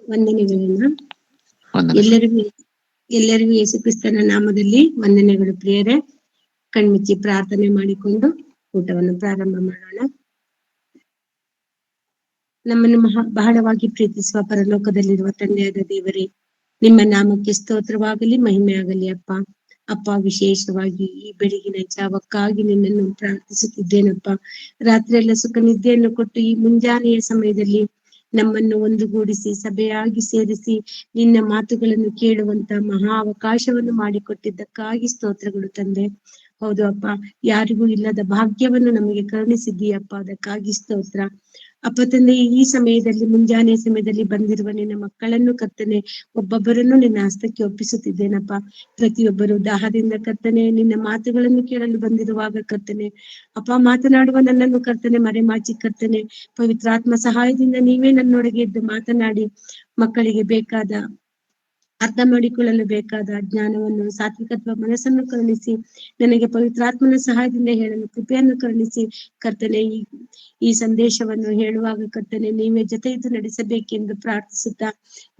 ವಂದನೆಗಳನ್ನ ವಂದನೆ. ಎಲ್ಲರಿಗೂ ಯೇಸು ಕ್ರಿಸ್ತನ ನಾಮದಲ್ಲಿ ವಂದನೆಗಳು. ಪ್ರಿಯರೇ, ಕಣ್ಮುಚ್ಚಿ ಪ್ರಾರ್ಥನೆ ಮಾಡಿಕೊಂಡು ಊಟವನ್ನು ಪ್ರಾರಂಭ ಮಾಡೋಣ. ನಮ್ಮನ್ನು ಬಹಳವಾಗಿ ಪ್ರೀತಿಸುವ ಪರಲೋಕದಲ್ಲಿರುವ ತಂದೆಯಾದ ದೇವರೇ, ನಿಮ್ಮ ನಾಮಕ್ಕೆ ಸ್ತೋತ್ರವಾಗಲಿ, ಮಹಿಮೆ ಆಗಲಿ. ಅಪ್ಪ, ವಿಶೇಷವಾಗಿ ಈ ಬೆಳಗಿನ ಜಾವಕ್ಕಾಗಿ ನಿನ್ನನ್ನು ಪ್ರಾರ್ಥಿಸುತ್ತಿದ್ದೇನಪ್ಪ. ರಾತ್ರಿ ಎಲ್ಲ ಸುಖ ನಿದ್ದೆಯನ್ನು ಕೊಟ್ಟು ಈ ಮುಂಜಾನೆಯ ಸಮಯದಲ್ಲಿ ನಮ್ಮನ್ನು ಒಂದುಗೂಡಿಸಿ ಸಭೆಯಾಗಿ ಸೇರಿಸಿ ನಿನ್ನ ಮಾತುಗಳನ್ನು ಕೇಳುವಂತ ಮಹಾ ಅವಕಾಶವನ್ನು ಮಾಡಿಕೊಟ್ಟಿದ್ದಕ್ಕಾಗಿ ಸ್ತೋತ್ರಗಳು ತಂದೆ. ಹೌದು ಅಪ್ಪ, ಯಾರಿಗೂ ಇಲ್ಲದ ಭಾಗ್ಯವನ್ನು ನಮಗೆ ಕರುಣಿಸಿದ್ದೀಯಪ್ಪ, ಅದಕ್ಕಾಗಿ ಸ್ತೋತ್ರ. ಅಪ್ಪ ತಂದೆ, ಈ ಸಮಯದಲ್ಲಿ ಮುಂಜಾನೆ ಸಮಯದಲ್ಲಿ ಬಂದಿರುವ ನಿನ್ನ ಮಕ್ಕಳನ್ನು ಕರ್ತನೆ, ಒಬ್ಬೊಬ್ಬರನ್ನು ನಿನ್ನ ಹಸ್ತಕ್ಕೆ ಒಪ್ಪಿಸುತ್ತಿದ್ದೇನಪ್ಪ. ಪ್ರತಿಯೊಬ್ಬರು ದಾಹದಿಂದ ಕರ್ತನೆ ನಿನ್ನ ಮಾತುಗಳನ್ನು ಕೇಳಲು ಬಂದಿರುವಾಗ ಕರ್ತನೆ, ಅಪ್ಪ ಮಾತನಾಡುವ ನನ್ನನ್ನು ಕರ್ತನೆ ಮರೆಮಾಚಿ ಕರ್ತನೆ, ಪವಿತ್ರಾತ್ಮ ಸಹಾಯದಿಂದ ನೀವೇ ನನ್ನೊಳಗೆ ಇದ್ದು ಮಾತನಾಡಿ ಮಕ್ಕಳಿಗೆ ಬೇಕಾದ ಅರ್ಥ ಮಾಡಿಕೊಳ್ಳಲು ಬೇಕಾದ ಜ್ಞಾನವನ್ನು, ಸಾತ್ವಿಕತ್ವ ಮನಸ್ಸನ್ನು ಕರುಣಿಸಿ ನನಗೆ ಪವಿತ್ರಾತ್ಮನ ಸಹಾಯದಿಂದ ಹೇಳಲು ಕೃಪೆಯನ್ನು ಕರುಣಿಸಿ ಕರ್ತನೆ, ಈ ಸಂದೇಶವನ್ನು ಹೇಳುವಾಗ ಕರ್ತನೆ ನೀವೇ ಜೊತೆ ಇದ್ದು ನಡೆಸಬೇಕೆಂದು ಪ್ರಾರ್ಥಿಸುತ್ತಾ,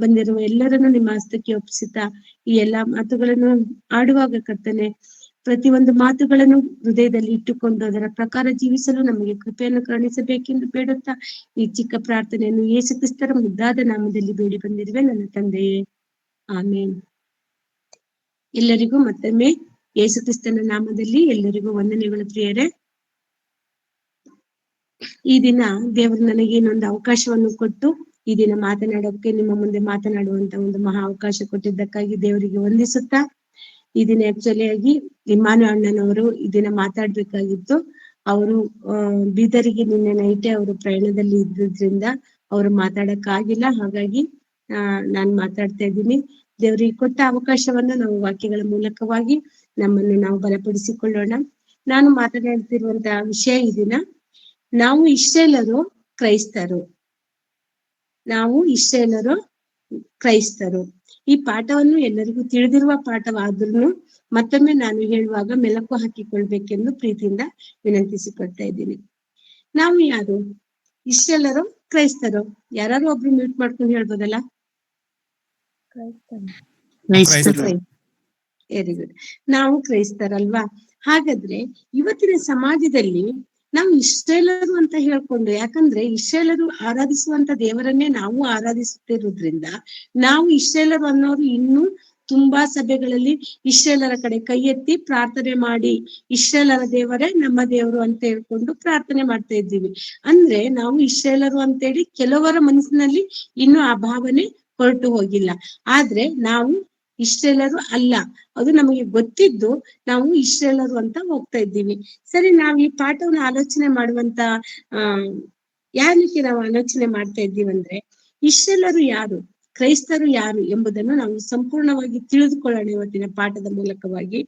ಬಂದಿರುವ ಎಲ್ಲರನ್ನು ನಿಮ್ಮ ಹಸ್ತಕ್ಕೆ ಒಪ್ಪಿಸುತ್ತಾ, ಈ ಎಲ್ಲಾ ಮಾತುಗಳನ್ನು ಆಡುವಾಗ ಕರ್ತನೆ ಪ್ರತಿಯೊಂದು ಮಾತುಗಳನ್ನು ಹೃದಯದಲ್ಲಿ ಇಟ್ಟುಕೊಂಡು ಅದರ ಪ್ರಕಾರ ಜೀವಿಸಲು ನಮಗೆ ಕೃಪೆಯನ್ನು ಕರುಣಿಸಬೇಕೆಂದು ಬೇಡುತ್ತಾ ಈ ಚಿಕ್ಕ ಪ್ರಾರ್ಥನೆಯನ್ನು ಯೇಸು ಕ್ರಿಸ್ತರ ಮುದ್ದಾದ ನಾಮದಲ್ಲಿ ಬೇಡಿ ಬಂದಿರುವೆ ನನ್ನ ತಂದೆಯೇ, ಆಮೇನ್. ಎಲ್ಲರಿಗೂ ಮತ್ತೊಮ್ಮೆ ಯೇಸು ಕ್ರಿಸ್ತನ ನಾಮದಲ್ಲಿ ಎಲ್ಲರಿಗೂ ವಂದನೆಗಳು. ಪ್ರಿಯರೇ, ಈ ದಿನ ದೇವರು ನನಗೆ ಇನ್ನೊಂದು ಅವಕಾಶವನ್ನು ಕೊಟ್ಟು ಈ ದಿನ ಮಾತನಾಡೋಕೆ, ನಿಮ್ಮ ಮುಂದೆ ಮಾತನಾಡುವಂತ ಒಂದು ಮಹಾ ಅವಕಾಶ ಕೊಟ್ಟಿದ್ದಕ್ಕಾಗಿ ದೇವರಿಗೆ ವಂದಿಸುತ್ತಾ, ಈ ದಿನ ಆಕ್ಚುಲಿ ಆಗಿ ಇಮ್ಮಾನು ಅಣ್ಣನವರು ಈ ದಿನ ಮಾತಾಡ್ಬೇಕಾಗಿತ್ತು. ಅವರು ಬೀದರಿಗೆ ನಿನ್ನೆ ನೈಟೇ ಅವರು ಪ್ರಯಾಣದಲ್ಲಿ ಇದ್ದಿದ್ರಿಂದ ಅವರು ಮಾತಾಡಕ್ಕಾಗಿಲ್ಲ. ಹಾಗಾಗಿ ನಾನ್ ಮಾತಾಡ್ತಾ ಇದ್ದೀನಿ. ದೇವರಿಗೆ ಕೊಟ್ಟ ಅವಕಾಶವನ್ನ ನಾವು ವಾಕ್ಯಗಳ ಮೂಲಕವಾಗಿ ನಮ್ಮನ್ನು ನಾವು ಬಲಪಡಿಸಿಕೊಳ್ಳೋಣ. ನಾನು ಮಾತನಾಡ್ತಿರುವಂತಹ ವಿಷಯ ಈ ದಿನ, ನಾವು ಇಸ್ರಾಯೇಲರು ಕ್ರೈಸ್ತರು. ನಾವು ಇಸ್ರಾಯೇಲರು ಕ್ರೈಸ್ತರು. ಈ ಪಾಠವನ್ನು ಎಲ್ಲರಿಗೂ ತಿಳಿದಿರುವ ಪಾಠವಾದ್ರೂ ಮತ್ತೊಮ್ಮೆ ನಾನು ಹೇಳುವಾಗ ಮೆಲುಕು ಹಾಕಿಕೊಳ್ಬೇಕೆಂದು ಪ್ರೀತಿಯಿಂದ ವಿನಂತಿಸಿಕೊಳ್ತಾ ಇದ್ದೀನಿ. ನಾವು ಯಾರು? ಇಸ್ರಾಯೇಲರು ಕ್ರೈಸ್ತರು. ಯಾರು ಒಬ್ರು ಮ್ಯೂಟ್ ಮಾಡ್ಕೊಂಡು ಹೇಳ್ಬೋದಲ್ಲ? Very good. ನಾವು ಕ್ರೈಸ್ತರಲ್ವಾ? ಹಾಗಾದ್ರೆ ಇವತ್ತಿನ ಸಮಾಜದಲ್ಲಿ ನಾವು ಇಸ್ರಾಯೇಲರು ಅಂತ ಹೇಳ್ಕೊಂಡು, ಯಾಕಂದ್ರೆ ಇಸ್ರಾಯೇಲರು ಆರಾಧಿಸುವಂತ ದೇವರನ್ನೇ ನಾವು ಆರಾಧಿಸುತ್ತಿರುವುದ್ರಿಂದ ನಾವು ಇಸ್ರಾಯೇಲರು ಅನ್ನೋರು ಇನ್ನೂ ತುಂಬಾ ಸಭೆಗಳಲ್ಲಿ ಇಸ್ರಾಯೇಲರ ಕಡೆ ಕೈ ಎತ್ತಿ ಪ್ರಾರ್ಥನೆ ಮಾಡಿ ಇಸ್ರಾಯೇಲರ ದೇವರೇ ನಮ್ಮ ದೇವರು ಅಂತ ಹೇಳ್ಕೊಂಡು ಪ್ರಾರ್ಥನೆ ಮಾಡ್ತಾ ಇದ್ದೀವಿ. ಅಂದ್ರೆ ನಾವು ಇಸ್ರಾಯೇಲರು ಅಂತೇಳಿ ಕೆಲವರ ಮನಸ್ಸಿನಲ್ಲಿ ಇನ್ನೂ ಆ ಭಾವನೆ ಹೊರಟು ಹೋಗಿಲ್ಲ. ಆದ್ರೆ ನಾವು ಇಸ್ರಾಯೇಲರು ಅಲ್ಲ, ಅದು ನಮಗೆ ಗೊತ್ತಿದ್ದು ನಾವು ಇಸ್ರಾಯೇಲರು ಅಂತ ಹೋಗ್ತಾ ಇದ್ದೀವಿ. ಸರಿ, ನಾವು ಈ ಪಾಠವನ್ನು ಆಲೋಚನೆ ಮಾಡುವಂತ ಯಾರಕ್ಕೆ ನಾವು ಆಲೋಚನೆ ಮಾಡ್ತಾ ಇದ್ದೀವಂದ್ರೆ, ಇಸ್ರಾಯೇಲರು ಯಾರು, ಕ್ರೈಸ್ತರು ಯಾರು ಎಂಬುದನ್ನು ನಾವು ಸಂಪೂರ್ಣವಾಗಿ ತಿಳಿದುಕೊಳ್ಳೋಣ ಇವತ್ತಿನ ಪಾಠದ ಮೂಲಕವಾಗಿ.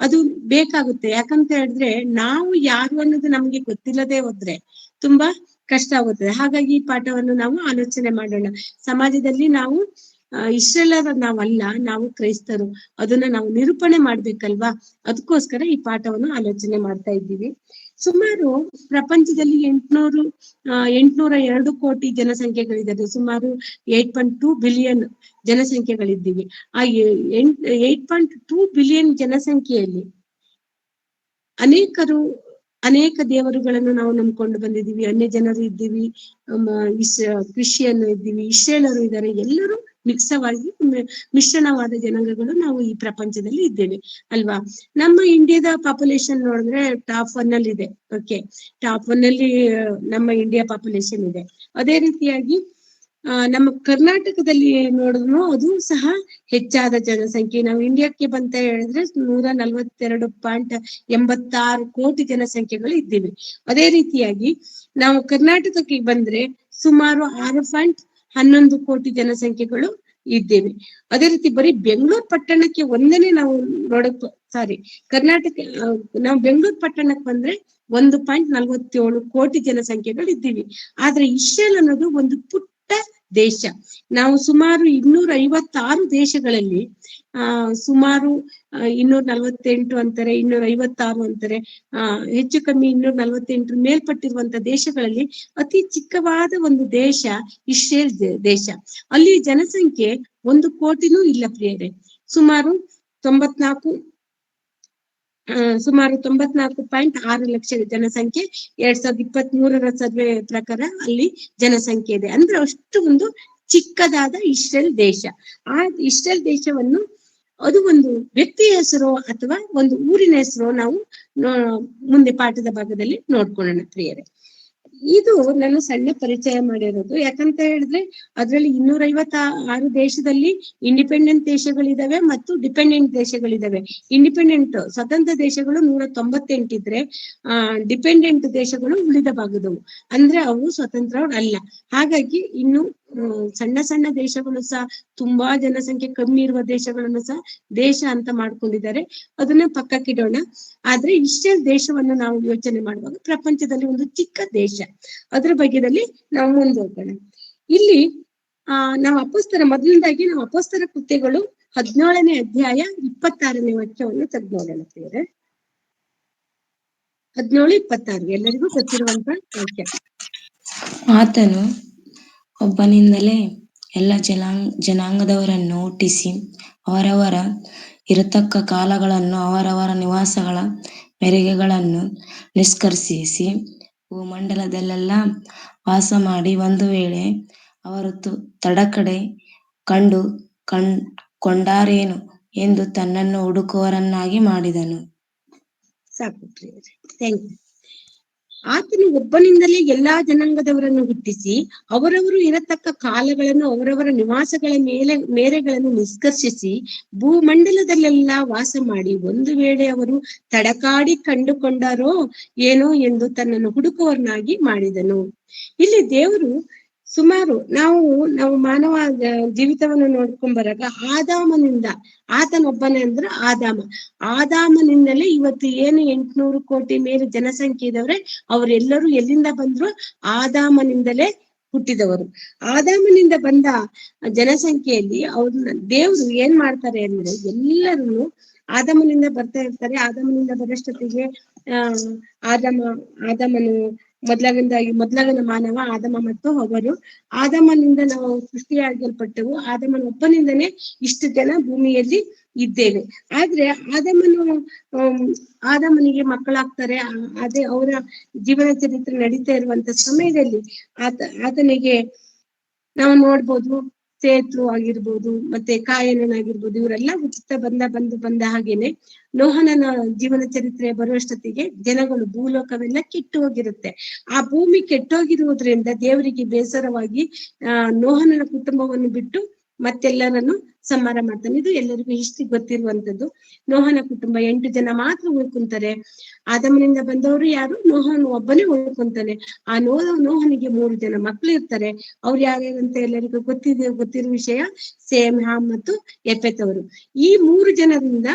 ಅದು ಬೇಕಾಗುತ್ತೆ. ಯಾಕಂತ ಹೇಳಿದ್ರೆ ನಾವು ಯಾರು ಅನ್ನೋದು ನಮ್ಗೆ ಗೊತ್ತಿಲ್ಲದೆ ಹೋದ್ರೆ ತುಂಬಾ ಕಷ್ಟ ಆಗುತ್ತದೆ. ಹಾಗಾಗಿ ಈ ಪಾಠವನ್ನು ನಾವು ಆಲೋಚನೆ ಮಾಡೋಣ. ಸಮಾಜದಲ್ಲಿ ನಾವು ಇಸ್ರಾಯೇಲರು ನಾವಲ್ಲ, ನಾವು ಕ್ರೈಸ್ತರು. ಅದನ್ನ ನಾವು ನಿರೂಪಣೆ ಮಾಡ್ಬೇಕಲ್ವಾ? ಅದಕ್ಕೋಸ್ಕರ ಈ ಪಾಠವನ್ನು ಆಲೋಚನೆ ಮಾಡ್ತಾ ಇದ್ದೀವಿ. ಸುಮಾರು ಪ್ರಪಂಚದಲ್ಲಿ 802 ಕೋಟಿ ಜನಸಂಖ್ಯೆಗಳಿದ್ದಾರೆ. ಸುಮಾರು 8.2 ಬಿಲಿಯನ್ ಜನಸಂಖ್ಯೆಗಳಿದ್ದೀವಿ. ಆ 8.2 ಬಿಲಿಯನ್ ಜನಸಂಖ್ಯೆಯಲ್ಲಿ ಅನೇಕ ದೇವರುಗಳನ್ನು ನಾವು ನಂಬ್ಕೊಂಡು ಬಂದಿದ್ದೀವಿ. ಅನ್ಯ ಜನರು ಇದ್ದೀವಿ, ಕ್ರಿಶ್ಚಿಯನ್ ಇದ್ದೀವಿ, ಇಸ್ರಾಯೇಲರು ಇದ್ದಾರೆ. ಎಲ್ಲರೂ ಮಿಕ್ಸವಾಗಿ ಮಿಶ್ರಣವಾದ ಜನಾಂಗಗಳು ನಾವು ಈ ಪ್ರಪಂಚದಲ್ಲಿ ಇದ್ದೇವೆ ಅಲ್ವಾ? ನಮ್ಮ ಇಂಡಿಯಾದ ಪಾಪ್ಯುಲೇಷನ್ ನೋಡಿದ್ರೆ ಟಾಪ್ 1 ಅಲ್ಲಿ ಇದೆ. ಓಕೆ, ಟಾಪ್ 1 ಅಲ್ಲಿ ನಮ್ಮ ಇಂಡಿಯಾ ಪಾಪ್ಯುಲೇಷನ್ ಇದೆ. ಅದೇ ರೀತಿಯಾಗಿ ನಮ್ಮ ಕರ್ನಾಟಕದಲ್ಲಿ ನೋಡಿದ್ರು ಅದು ಸಹ ಹೆಚ್ಚಾದ ಜನಸಂಖ್ಯೆ. ನಾವು ಇಂಡಿಯಾಕ್ಕೆ ಬಂತ ಹೇಳಿದ್ರೆ 142.86 ಕೋಟಿ ಜನಸಂಖ್ಯೆಗಳು ಇದ್ದೀವಿ. ಅದೇ ರೀತಿಯಾಗಿ ನಾವು ಕರ್ನಾಟಕಕ್ಕೆ ಬಂದ್ರೆ ಸುಮಾರು 6.11 ಕೋಟಿ ಜನಸಂಖ್ಯೆಗಳು ಇದ್ದೇವೆ. ಅದೇ ರೀತಿ ಬರೀ ಬೆಂಗಳೂರು ಪಟ್ಟಣಕ್ಕೆ ಒಂದನೇ ನಾವು ನಾವು ಬೆಂಗಳೂರು ಪಟ್ಟಣಕ್ಕೆ ಬಂದ್ರೆ 1.47 ಕೋಟಿ ಜನಸಂಖ್ಯೆಗಳು ಇದ್ದೀವಿ. ಆದ್ರೆ ಇಸ್ರೇಲ್ ಅನ್ನೋದು ಒಂದು ಪುಟ್ಟ ದೇಶ. ನಾವು ಸುಮಾರು 256 ದೇಶಗಳಲ್ಲಿ ಸುಮಾರು 248 ಅಂತಾರೆ, 256 ಅಂತಾರೆ, ಹೆಚ್ಚು ಕಮ್ಮಿ 248 ಮೇಲ್ಪಟ್ಟಿರುವಂತ ದೇಶಗಳಲ್ಲಿ ಅತಿ ಚಿಕ್ಕವಾದ ಒಂದು ದೇಶ ಇಸ್ರೇಲ್ ದೇಶ. ಅಲ್ಲಿ ಜನಸಂಖ್ಯೆ 1 ಕೋಟಿನೂ ಇಲ್ಲ ಪ್ರಿಯರೇ. ಸುಮಾರು 94.6 ಲಕ್ಷ ಜನಸಂಖ್ಯೆ 2023 ಸರ್ವೆ ಪ್ರಕಾರ ಅಲ್ಲಿ ಜನಸಂಖ್ಯೆ ಇದೆ. ಅಂದ್ರೆ ಅಷ್ಟು ಒಂದು ಚಿಕ್ಕದಾದ ಇಸ್ರೇಲ್ ದೇಶ. ಆ ಇಸ್ರೇಲ್ ದೇಶವನ್ನು ಅದು ಒಂದು ವ್ಯಕ್ತಿಯ ಹೆಸರು ಅಥವಾ ಒಂದು ಊರಿನ ಹೆಸರು ನಾವು ಮುಂದೆ ಪಾಠದ ಭಾಗದಲ್ಲಿ ನೋಡ್ಕೊಳ್ಳೋಣ ಪ್ರಿಯರೇ. ಇದು ನಾನು ಸಣ್ಣ ಪರಿಚಯ ಮಾಡಿರೋದು. ಯಾಕಂತ ಹೇಳಿದ್ರೆ ಅದ್ರಲ್ಲಿ 256 ದೇಶದಲ್ಲಿ ಇಂಡಿಪೆಂಡೆಂಟ್ ದೇಶಗಳಿದಾವೆ ಮತ್ತು ಡಿಪೆಂಡೆಂಟ್ ದೇಶಗಳಿದಾವೆ. ಇಂಡಿಪೆಂಡೆಂಟ್ ಸ್ವತಂತ್ರ ದೇಶಗಳು 198 ಇದ್ರೆ ಡಿಪೆಂಡೆಂಟ್ ದೇಶಗಳು ಉಳಿದ ಭಾಗದವು, ಅಂದ್ರೆ ಅವು ಸ್ವತಂತ್ರ ಅಲ್ಲ. ಹಾಗಾಗಿ ಇನ್ನು ಸಣ್ಣ ಸಣ್ಣ ದೇಶಗಳು ಸಹ, ತುಂಬಾ ಜನಸಂಖ್ಯೆ ಕಮ್ಮಿ ಇರುವ ದೇಶಗಳನ್ನು ಸಹ ದೇಶ ಅಂತ ಮಾಡ್ಕೊಂಡಿದ್ದಾರೆ. ಅದನ್ನ ಪಕ್ಕಕ್ಕಿಡೋಣ. ಆದ್ರೆ ಇಸ್ರೇಲ್ ದೇಶವನ್ನು ನಾವು ಯೋಚನೆ ಮಾಡುವಾಗ ಪ್ರಪಂಚದಲ್ಲಿ ಒಂದು ಚಿಕ್ಕ ದೇಶ, ಅದ್ರ ಬಗ್ಗೆದಲ್ಲಿ ನಾವು ಮುಂದೋಗೋಣ. ಇಲ್ಲಿ ನಾವು ಮೊದಲನೇದಾಗಿ ನಾವು ಅಪೊಸ್ತಲ ಕೃತ್ಯಗಳು 17ನೇ ಅಧ್ಯಾಯ 26ನೇ ವಾಕ್ಯವನ್ನು ತೆಗೆದುಕೊಳ್ಳೋಣ. 17-26 ಎಲ್ಲರಿಗೂ ಗೊತ್ತಿರುವಂತ ವಾಕ್ಯ. ಆತನು ಒಬ್ಬನಿಂದಲೇ ಎಲ್ಲ ಜನಾಂಗದವರನ್ನು ಹುಟ್ಟಿಸಿ ಅವರವರ ಇರತಕ್ಕ ಕಾಲಗಳನ್ನು ಅವರವರ ನಿವಾಸಗಳ ಮೇರೆಗಳನ್ನು ನಿಷ್ಕರ್ಷಿಸಿ ಭೂಮಂಡಲದಲ್ಲೆಲ್ಲ ವಾಸ ಮಾಡಿ, ಒಂದು ವೇಳೆ ಅವರು ತಡಕಡೆ ಕೊಂಡಾರೇನು ಎಂದು ತನ್ನನ್ನು ಹುಡುಕುವವರನ್ನಾಗಿ ಮಾಡಿದನು. ಸಾಕು ಪ್ರಿಯರೇ, ಥ್ಯಾಂಕ್ ಯು. ಆತನು ಒಬ್ಬನಿಂದಲೇ ಎಲ್ಲಾ ಜನಾಂಗದವರನ್ನು ಹುಟ್ಟಿಸಿ ಅವರವರು ಇರತಕ್ಕ ಕಾಲಗಳನ್ನು ಅವರವರ ನಿವಾಸಗಳ ಮೇರೆಗಳನ್ನು ನಿಷ್ಕರ್ಷಿಸಿ ಭೂಮಂಡಲದಲ್ಲೆಲ್ಲ ವಾಸ ಮಾಡಿ, ಒಂದು ವೇಳೆ ಅವರು ತಡಕಾಡಿ ಕಂಡುಕೊಂಡಾರೋ ಏನೋ ಎಂದು ತನ್ನನ್ನು ಹುಡುಕುವವರನ್ನಾಗಿ ಮಾಡಿದನು. ಇಲ್ಲಿ ದೇವರು ಸುಮಾರು ನಾವು ಮಾನವ ಜೀವಿತವನ್ನು ನೋಡ್ಕೊಂಡ್ ಬರಾಗ ಆತನೊಬ್ಬನೇ ಅಂದ್ರೆ ಆದಾಮನಿಂದಲೇ ಇವತ್ತು ಏನು 800 ಕೋಟಿ ಮೇಲೆ ಜನಸಂಖ್ಯೆ ಇದವ್ರೆ, ಅವರೆಲ್ಲರೂ ಎಲ್ಲಿಂದ ಬಂದ್ರು? ಆದಾಮನಿಂದಲೇ ಹುಟ್ಟಿದವರು. ಆದಾಮನಿಂದ ಬಂದ ಜನಸಂಖ್ಯೆಯಲ್ಲಿ ದೇವ್ರು ಏನ್ ಮಾಡ್ತಾರೆ ಅಂದ್ರೆ, ಎಲ್ಲರನ್ನು ಆದಾಮನಿಂದ ಬರ್ತಾ ಇರ್ತಾರೆ. ಆದಾಮನಿಂದ ಬರೋಷ್ಟೊತ್ತಿಗೆ ಆದಾಮನು ಮೊದಲಗನ ಮಾನವ ಆದಮ ಮತ್ತು ಹವ್ವರು. ಆದಾಮನಿಂದ ನಾವು ಸೃಷ್ಟಿಯಾಗಲ್ಪಟ್ಟೆವು. ಒಬ್ಬನಿಂದನೇ ಇಷ್ಟು ಜನ ಭೂಮಿಯಲ್ಲಿ ಇದ್ದೇವೆ. ಆದ್ರೆ ಆದಾಮನಿಗೆ ಮಕ್ಕಳಾಗ್ತಾರೆ. ಅದೇ ಅವರ ಜೀವನ ಚರಿತ್ರೆ ನಡೀತಾ ಇರುವಂತ ಸಮಯದಲ್ಲಿ ಆತನಿಗೆ ನಾವು ನೋಡ್ಬೋದು, ಸೇತು ಆಗಿರ್ಬೋದು, ಮತ್ತೆ ಕಾಯನನಾಗಿರ್ಬೋದು, ಇವರೆಲ್ಲ ಹುಟ್ಟುತ್ತಾ ಬಂದ ಹಾಗೇನೆ ನೋಹನನ ಜೀವನ ಚರಿತ್ರೆ ಬರುವಷ್ಟೊತ್ತಿಗೆ ಜನಗಳು ಭೂಲೋಕವೆಲ್ಲ ಕೆಟ್ಟು ಹೋಗಿರುತ್ತೆ. ಆ ಭೂಮಿ ಕೆಟ್ಟೋಗಿರುವುದರಿಂದ ದೇವರಿಗೆ ಬೇಸರವಾಗಿ ನೋಹನನ ಕುಟುಂಬವನ್ನು ಬಿಟ್ಟು ಮತ್ತೆಲ್ಲರನ್ನು ಸಂಹಾರ ಮಾಡ್ತಾನೆ. ಇದು ಎಲ್ಲರಿಗೂ ಇಷ್ಟು ಗೊತ್ತಿರುವಂತದ್ದು. ನೋಹನ ಕುಟುಂಬ 8 ಜನ ಮಾತ್ರ ಉಳ್ಕೊಂತಾರೆ. ಆದಮನಿಂದ ಬಂದವರು ಯಾರು? ನೋಹನ ಒಬ್ಬನೇ ಉಳ್ಕೊಂತಾನೆ. ಆ ನೋಹನಿಗೆ 3 ಜನ ಮಕ್ಕಳು ಇರ್ತಾರೆ. ಅವ್ರು ಯಾರ್ಯಾರಂತ ಎಲ್ಲರಿಗೂ ಗೊತ್ತಿರೋ ವಿಷಯ, ಸೇಮ್, ಹಾಮ್ ಮತ್ತು ಯೆಫೆತ್ ಅವರು. ಈ 3 ಜನರಿಂದ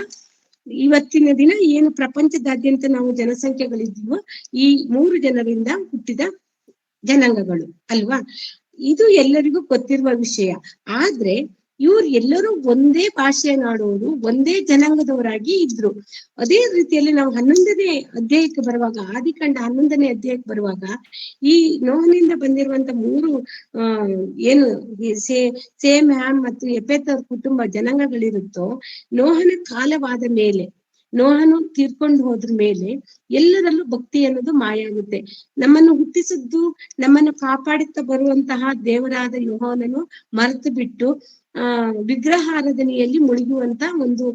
ಇವತ್ತಿನ ದಿನ ಏನು ಪ್ರಪಂಚದಾದ್ಯಂತ ನಾವು ಜನಸಂಖ್ಯೆಗಳಿದ್ದೀವೋ ಈ 3 ಜನರಿಂದ ಹುಟ್ಟಿದ ಜನಾಂಗಗಳು ಅಲ್ವಾ? ಇದು ಎಲ್ಲರಿಗೂ ಗೊತ್ತಿರುವ ವಿಷಯ. ಆದ್ರೆ ಇವ್ರು ಎಲ್ಲರೂ ಒಂದೇ ಭಾಷೆಯನ್ನಾಡುವವರು, ಒಂದೇ ಜನಾಂಗದವರಾಗಿ ಇದ್ರು. ಅದೇ ರೀತಿಯಲ್ಲಿ ನಾವು 11ನೇ ಅಧ್ಯಾಯಕ್ಕೆ ಬರುವಾಗ, ಆದಿಕಾಂಡ 11ನೇ ಅಧ್ಯಾಯಕ್ಕೆ ಬರುವಾಗ, ಈ ನೋಹನಿಂದ ಬಂದಿರುವಂತ 3 ಏನು ಸೇಮ್, ಹ್ಯಾಮ್ ಮತ್ತು ಯೆಫೆತ್ ಅವ್ರ ಕುಟುಂಬ ಜನಾಂಗಗಳಿರುತ್ತೋ, ನೋಹನ ಕಾಲವಾದ ಮೇಲೆ, ನೋಹನು ತೀರ್ಕೊಂಡು ಹೋದ್ರ ಮೇಲೆ ಎಲ್ಲರಲ್ಲೂ ಭಕ್ತಿ ಅನ್ನೋದು ಮಾಯ ಆಗುತ್ತೆ. ನಮ್ಮನ್ನು ಹುಟ್ಟಿಸಿದ್ದು, ನಮ್ಮನ್ನು ಕಾಪಾಡುತ್ತಾ ಬರುವಂತಹ ದೇವರಾದ ಯೆಹೋವನನ್ನು ಮರೆತು ಬಿಟ್ಟು ವಿಗ್ರಹಾರಾಧನೆಯಲ್ಲಿ ಮುಳುಗುವಂತ ಒಂದು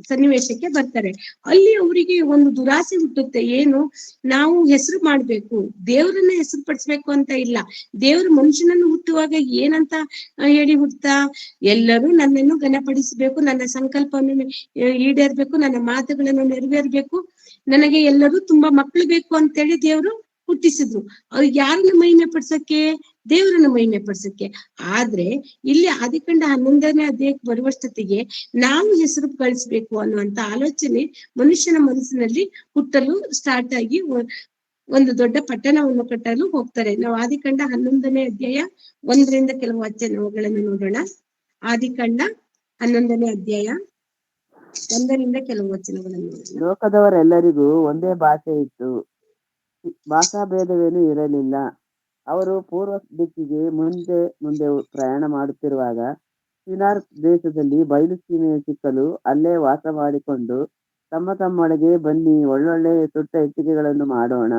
ಸನ್ನಿವೇಶಕ್ಕೆ ಬರ್ತಾರೆ. ಅಲ್ಲಿ ಅವರಿಗೆ ಒಂದು ದುರಾಸೆ ಹುಟ್ಟುತ್ತೆ. ಏನು? ನಾವು ಹೆಸರು ಮಾಡ್ಬೇಕು, ದೇವರನ್ನ ಹೆಸರು ಪಡಿಸ್ಬೇಕು ಅಂತ ಇಲ್ಲ. ದೇವ್ರ ಮನುಷ್ಯನನ್ನು ಹುಟ್ಟುವಾಗ ಏನಂತ ಹೇಳಿ ಹುಟ್ಟುತ್ತಾ? ಎಲ್ಲರೂ ನನ್ನನ್ನು ಘನಪಡಿಸಬೇಕು, ನನ್ನ ಸಂಕಲ್ಪವನ್ನು ಈಡೇರ್ಬೇಕು, ನನ್ನ ಮಾತುಗಳನ್ನು ನೆರವೇರ್ಬೇಕು, ನನಗೆ ಎಲ್ಲರೂ ತುಂಬಾ ಮಕ್ಕಳು ಬೇಕು ಅಂತೇಳಿ ದೇವ್ರು ಹುಟ್ಟಿಸಿದ್ರು. ಅವ್ರು ಯಾರನ್ನ ಮಹಿಮೆ ಪಡ್ಸಕ್ಕೆ? ದೇವರನ್ನ ಮಹಿಮೆ ಪಡ್ಸಕ್ಕೆ. ಆದ್ರೆ ಇಲ್ಲಿ ಆದಿಕಾಂಡ 11ನೇ ಅಧ್ಯಾಯಕ್ಕೆ ಬರುವಷ್ಟೊತ್ತಿಗೆ ನಾವು ಹೆಸರು ಗಳಿಸ್ಬೇಕು ಅನ್ನುವಂತ ಆಲೋಚನೆ ಮನುಷ್ಯನ ಮನಸ್ಸಿನಲ್ಲಿ ಹುಟ್ಟಲು ಸ್ಟಾರ್ಟ್ ಆಗಿ ಒಂದು ದೊಡ್ಡ ಪಟ್ಟಣವನ್ನು ಕಟ್ಟಲು ಹೋಗ್ತಾರೆ. ನಾವು ಆದಿಕಾಂಡ 11ನೇ ಅಧ್ಯಾಯ 1ರಿಂದ ಕೆಲವು ವಚನಗಳನ್ನು ನೋಡೋಣ. ಆದಿಕಾಂಡ 11ನೇ ಅಧ್ಯಾಯ 1ರಿಂದ ಕೆಲವು ವಚನಗಳನ್ನು ನೋಡೋಣ. ಲೋಕದವರೆಲ್ಲರಿಗೂ ಒಂದೇ ಭಾಷೆ ಇತ್ತು, ಭಾಷಾ ಭೇದವೇನೂ ಇರಲಿಲ್ಲ. ಅವರು ಪೂರ್ವ ದಿಕ್ಕಿಗೆ ಮುಂದೆ ಮುಂದೆ ಪ್ರಯಾಣ ಮಾಡುತ್ತಿರುವಾಗ ಶಿನಾರ್ ದೇಶದಲ್ಲಿ ಬಯಲು ಸೀಮೆಯ ಸಿಕ್ಕಲು ಅಲ್ಲೇ ವಾಸ ಮಾಡಿಕೊಂಡು ತಮ್ಮ ತಮ್ಮೊಳಗೆ, ಬನ್ನಿ ಒಳ್ಳೊಳ್ಳೆ ಸುಟ್ಟ ಇಟ್ಟಿಗೆಗಳನ್ನು ಮಾಡೋಣ,